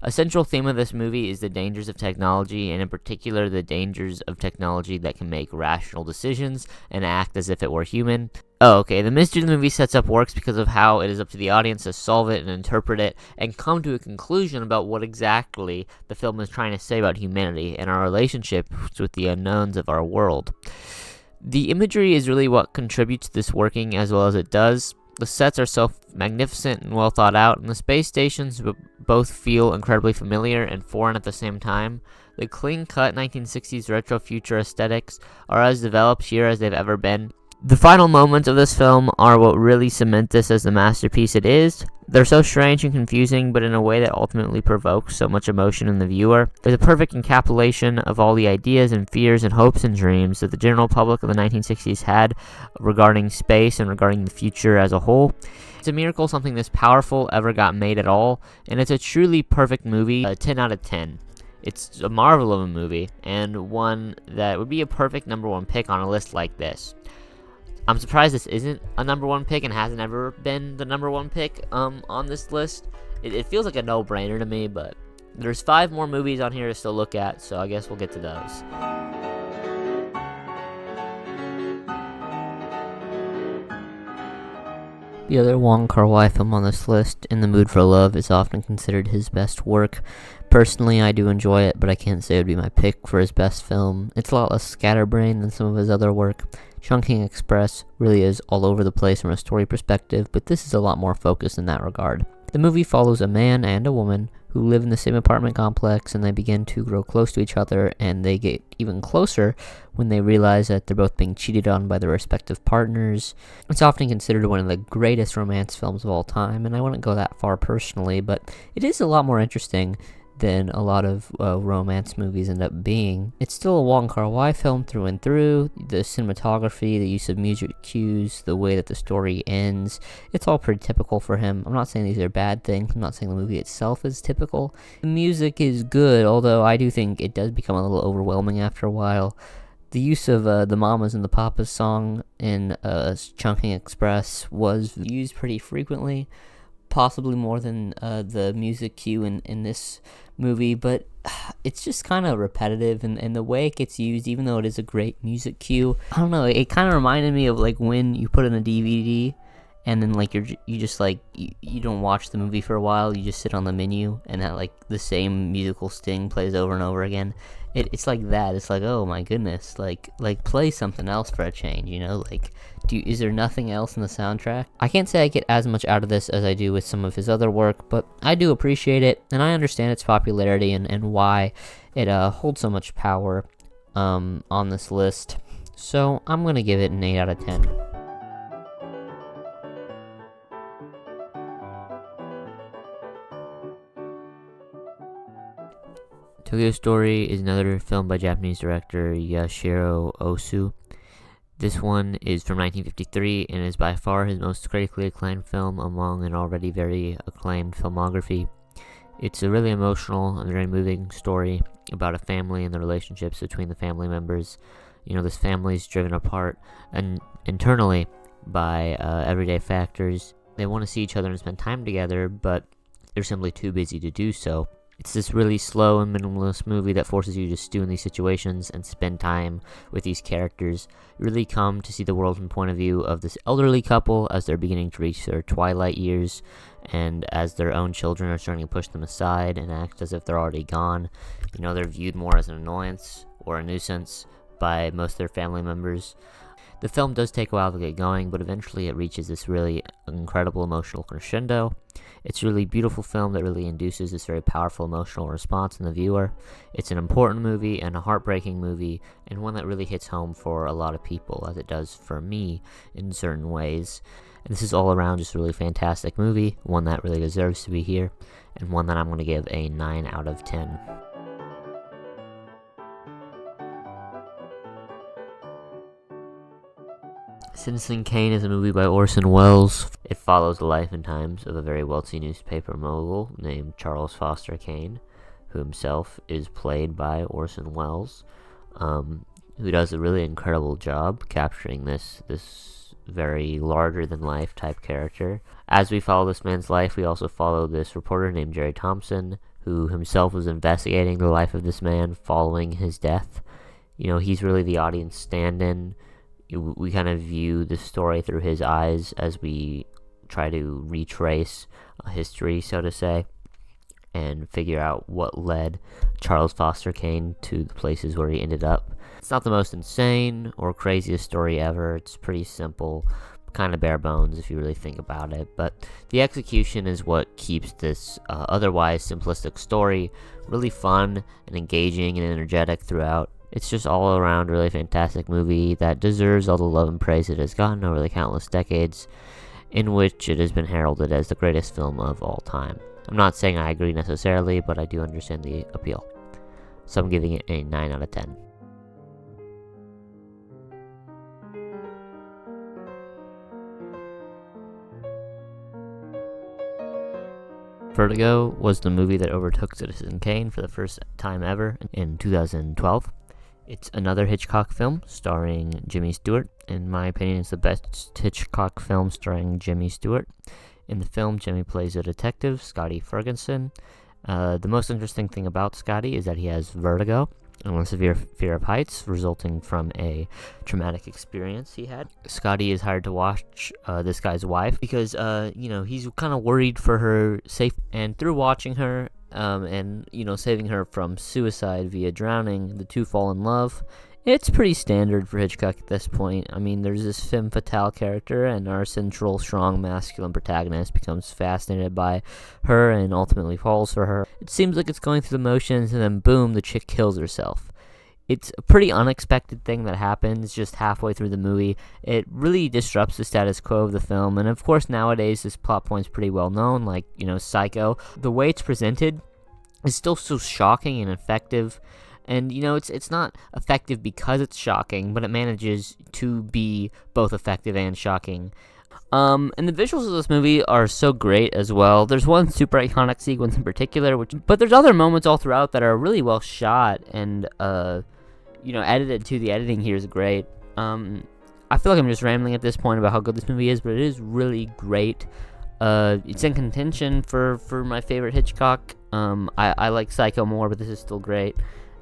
A central theme of this movie is the dangers of technology, and in particular the dangers of technology that can make rational decisions and act as if it were human. The mystery of the movie sets up works because of how it is up to the audience to solve it and interpret it and come to a conclusion about what exactly the film is trying to say about humanity and our relationships with the unknowns of our world. The imagery is really what contributes to this working as well as it does. The sets are so magnificent and well thought out, and the space stations both feel incredibly familiar and foreign at the same time. The clean-cut 1960s retro-future aesthetics are as developed here as they've ever been. The final moments of this film are what really cement this as the masterpiece it is. They're so strange and confusing, but in a way that ultimately provokes so much emotion in the viewer. There's a perfect encapsulation of all the ideas and fears and hopes and dreams that the general public of the 1960s had regarding space and regarding the future as a whole. It's a miracle something this powerful ever got made at all, and it's a truly perfect movie, a 10 out of 10. It's a marvel of a movie, and one that would be a perfect number one pick on a list like this. I'm surprised this isn't a number one pick and hasn't ever been the number one pick on this list. It feels like a no-brainer to me, but there's 5 more movies on here to still look at, so I guess we'll get to those. The other Wong Kar-wai film on this list, In the Mood for Love, is often considered his best work. Personally, I do enjoy it, but I can't say it would be my pick for his best film. It's a lot less scatterbrained than some of his other work. Chungking Express really is all over the place from a story perspective, but this is a lot more focused in that regard. The movie follows a man and a woman who who live in the same apartment complex, and they begin to grow close to each other, and they get even closer when they realize that they're both being cheated on by their respective partners. It's often considered one of the greatest romance films of all time, and I wouldn't go that far personally, but it is a lot more interesting than a lot of romance movies end up being. It's still a Wong Kar-wai film through and through. The cinematography, the use of music cues, the way that the story ends, it's all pretty typical for him. I'm not saying these are bad things. I'm not saying the movie itself is typical. The music is good, although I do think it does become a little overwhelming after a while. The use of the Mamas and the Papas song in Chungking Express was used pretty frequently, possibly more than the music cue in this movie, but it's just kind of repetitive, and the way it gets used, even though it is a great music cue, I don't know, it kind of reminded me of like when you put in a DVD and then like you don't watch the movie for a while, you just sit on the menu and that like the same musical sting plays over and over again. It's like that. It's like, oh my goodness, like play something else for a change, you know? Like, is there nothing else in the soundtrack? I can't say I get as much out of this as I do with some of his other work, but I do appreciate it, and I understand its popularity and why it holds so much power on this list. So I'm gonna give it an 8 out of 10. Tokyo Story is another film by Japanese director Yashiro Osu. This one is from 1953 and is by far his most critically acclaimed film among an already very acclaimed filmography. It's a really emotional and very moving story about a family and the relationships between the family members. You know, this family's driven apart and internally by everyday factors. They want to see each other and spend time together, but they're simply too busy to do so. It's this really slow and minimalist movie that forces you to stew in these situations and spend time with these characters. You really come to see the world from the point of view of this elderly couple as they're beginning to reach their twilight years, and as their own children are starting to push them aside and act as if they're already gone. You know, they're viewed more as an annoyance or a nuisance by most of their family members. The film does take a while to get going, but eventually it reaches this really incredible emotional crescendo. It's a really beautiful film that really induces this very powerful emotional response in the viewer. It's an important movie and a heartbreaking movie, and one that really hits home for a lot of people, as it does for me in certain ways. And this is all around just a really fantastic movie, one that really deserves to be here, and one that I'm going to give a 9 out of 10. Citizen Kane is a movie by Orson Welles. It follows the life and times of a very wealthy newspaper mogul named Charles Foster Kane, who himself is played by Orson Welles, who does a really incredible job capturing this very larger-than-life type character. As we follow this man's life, we also follow this reporter named Jerry Thompson, who himself was investigating the life of this man following his death. You know, he's really the audience stand-in. We kind of view the story through his eyes as we try to retrace history, so to say, and figure out what led Charles Foster Kane to the places where he ended up. It's not the most insane or craziest story ever. It's pretty simple, kind of bare bones if you really think about it, but the execution is what keeps this otherwise simplistic story really fun and engaging and energetic throughout. It's just all around really fantastic movie that deserves all the love and praise it has gotten over the countless decades in which it has been heralded as the greatest film of all time. I'm not saying I agree necessarily, but I do understand the appeal. So I'm giving it a 9 out of 10. Vertigo was the movie that overtook Citizen Kane for the first time ever in 2012. It's another Hitchcock film starring Jimmy Stewart. In my opinion, it's the best Hitchcock film starring Jimmy Stewart. In the film, Jimmy plays a detective, Scotty Ferguson. The most interesting thing about Scotty is that he has vertigo and a severe fear of heights resulting from a traumatic experience he had. Scotty is hired to watch this guy's wife because, he's kind of worried for her safety. And through watching her, and saving her from suicide via drowning, the two fall in love, It's pretty standard for Hitchcock at this point. I mean, there's this femme fatale character, and our central, strong, masculine protagonist becomes fascinated by her and ultimately falls for her. It seems like it's going through the motions, and then boom, the chick kills herself. It's a pretty unexpected thing that happens just halfway through the movie. It really disrupts the status quo of the film, and of course nowadays this plot point's pretty well known, like, Psycho. The way it's presented is still so shocking and effective, and it's not effective because it's shocking, but it manages to be both effective and shocking. And the visuals of this movie are so great as well. There's one super iconic sequence in particular, but there's other moments all throughout that are really well shot, and edited too. The editing here is great. I feel like I'm just rambling at this point about how good this movie is, but it is really great. It's in contention for my favorite Hitchcock. I like Psycho more, but this is still great.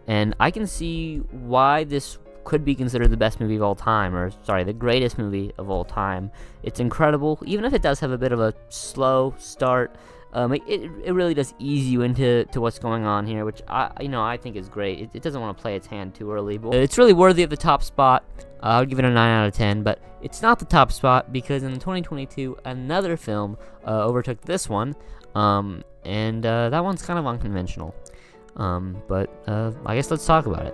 And I can see why this could be considered the best movie of all time, the greatest movie of all time. It's incredible, even if it does have a bit of a slow start. It really does ease you into what's going on here, which I think is great. It doesn't want to play its hand too early, but it's really worthy of the top spot. I would give it a 9 out of 10, but it's not the top spot because in 2022 another film overtook this one, and that one's kind of unconventional. But I guess let's talk about it.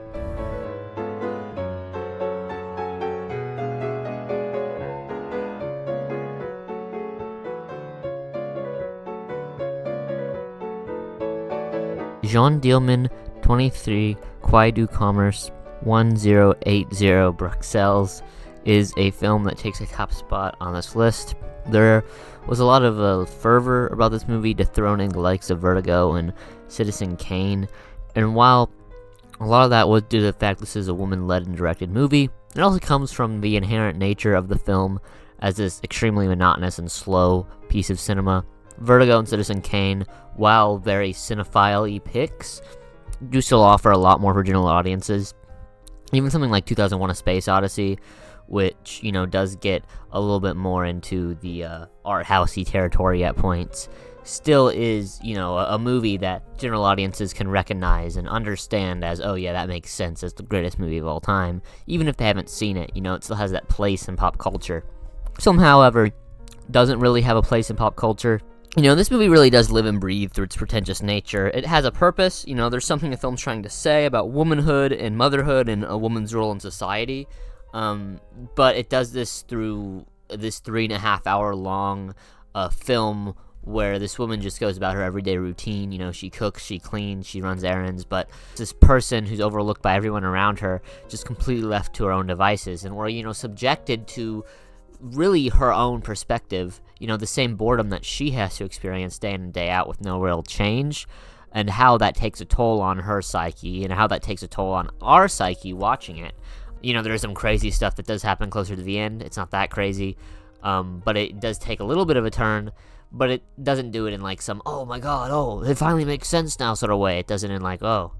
Jean Dielman, 23, Quai du Commerce, 1080 Bruxelles, is a film that takes a top spot on this list. There was a lot of fervor about this movie, dethroning the likes of Vertigo and Citizen Kane, and while a lot of that was due to the fact this is a woman-led and directed movie, it also comes from the inherent nature of the film as this extremely monotonous and slow piece of cinema. Vertigo and Citizen Kane, while very cinephile-y picks, do still offer a lot more for general audiences. Even something like 2001: A Space Odyssey, which, does get a little bit more into the art housey territory at points, still is, a movie that general audiences can recognize and understand as, oh yeah, that makes sense as the greatest movie of all time. Even if they haven't seen it, it still has that place in pop culture. This film, however, doesn't really have a place in pop culture. This movie really does live and breathe through its pretentious nature. It has a purpose, there's something the film's trying to say about womanhood and motherhood and a woman's role in society, but it does this through this 3.5 hour long film where this woman just goes about her everyday routine. She cooks, she cleans, she runs errands, but this person who's overlooked by everyone around her, just completely left to her own devices, and we're, subjected to really her own perspective, the same boredom that she has to experience day in and day out with no real change, and how that takes a toll on her psyche, and how that takes a toll on our psyche watching it. There's some crazy stuff that does happen closer to the end. It's not that crazy, but it does take a little bit of a turn, but it doesn't do it in like some, oh my god, it finally makes sense now sort of way. It does it in like, oh,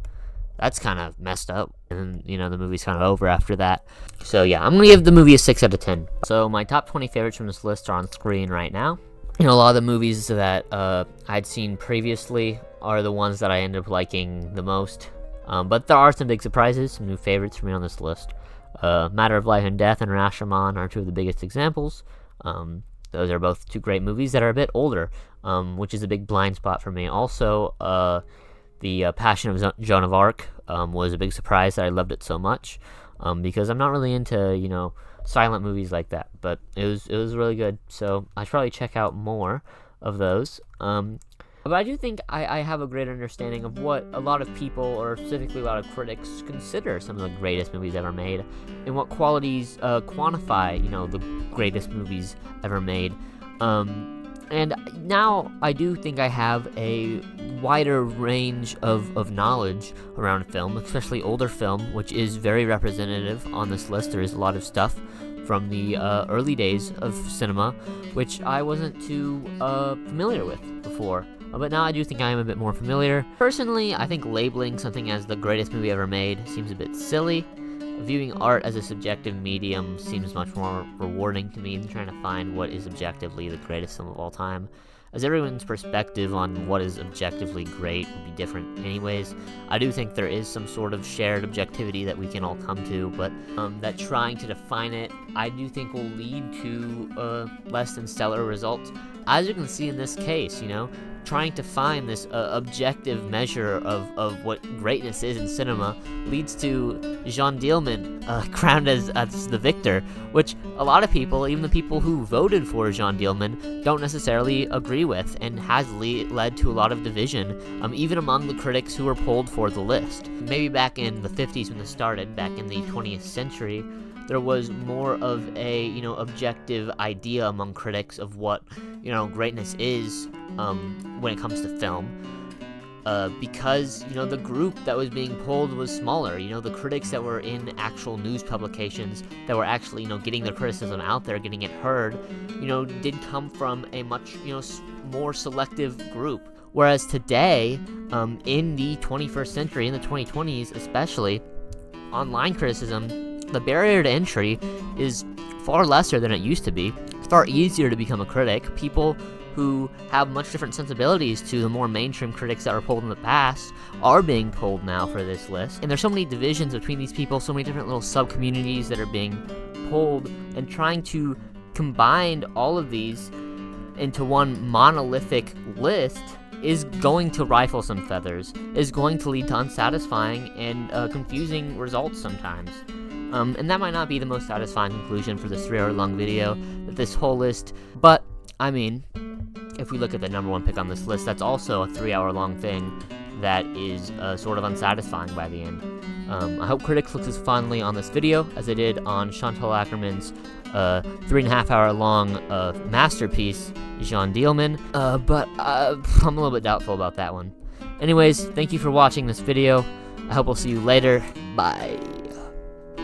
that's kind of messed up, and the movie's kind of over after that. So yeah, I'm gonna give the movie a 6 out of 10. So my top 20 favorites from this list are on screen right now. A lot of the movies that I'd seen previously are the ones that I ended up liking the most, but there are some big surprises, some new favorites for me on this list. Matter of Life and Death and Rashomon are two of the biggest examples. Those are both two great movies that are a bit older, which is a big blind spot for me. Also, The Passion of Joan of Arc was a big surprise that I loved it so much, because I'm not really into, silent movies like that, but it was really good, so I should probably check out more of those. But I do think I have a greater understanding of what a lot of people, or specifically a lot of critics, consider some of the greatest movies ever made, and what qualities quantify, the greatest movies ever made. And now I do think I have a wider range of knowledge around film, especially older film, which is very representative on this list. There is a lot of stuff from the early days of cinema, which I wasn't too familiar with before. But now I do think I am a bit more familiar. Personally, I think labeling something as the greatest movie ever made seems a bit silly. Viewing art as a subjective medium seems much more rewarding to me than trying to find what is objectively the greatest film of all time. as everyone's perspective on what is objectively great would be different anyways. I do think there is some sort of shared objectivity that we can all come to, but that trying to define it, I do think will lead to less than stellar results. As you can see in this case, trying to find this objective measure of what greatness is in cinema leads to Jeanne Dielman crowned as the victor, which a lot of people, even the people who voted for Jeanne Dielman, don't necessarily agree with, and has led to a lot of division, even among the critics who were polled for the list. Maybe back in the 50s when this started, back in the 20th century, there was more of a, objective idea among critics of what, greatness is when it comes to film. Because, the group that was being polled was smaller. The critics that were in actual news publications that were actually, getting their criticism out there, getting it heard, did come from a much, more selective group. Whereas today, in the 21st century, in the 2020s especially, online criticism, the barrier to entry is far lesser than it used to be. It's far easier to become a critic. People who have much different sensibilities to the more mainstream critics that were polled in the past are being polled now for this list. And there's so many divisions between these people, so many different little sub-communities that are being polled, and trying to combine all of these into one monolithic list is going to rifle some feathers, is going to lead to unsatisfying and confusing results sometimes. And that might not be the most satisfying conclusion for this 3-hour-long video, that this whole list, but, if we look at the number 1 pick on this list, that's also a 3-hour-long thing that is sort of unsatisfying by the end. I hope critics looked as fondly on this video as they did on Chantal Akerman's 3.5-hour-long masterpiece, Jeanne Dielman, but I'm a little bit doubtful about that one. Anyways, thank you for watching this video. I hope I'll see you later. Bye.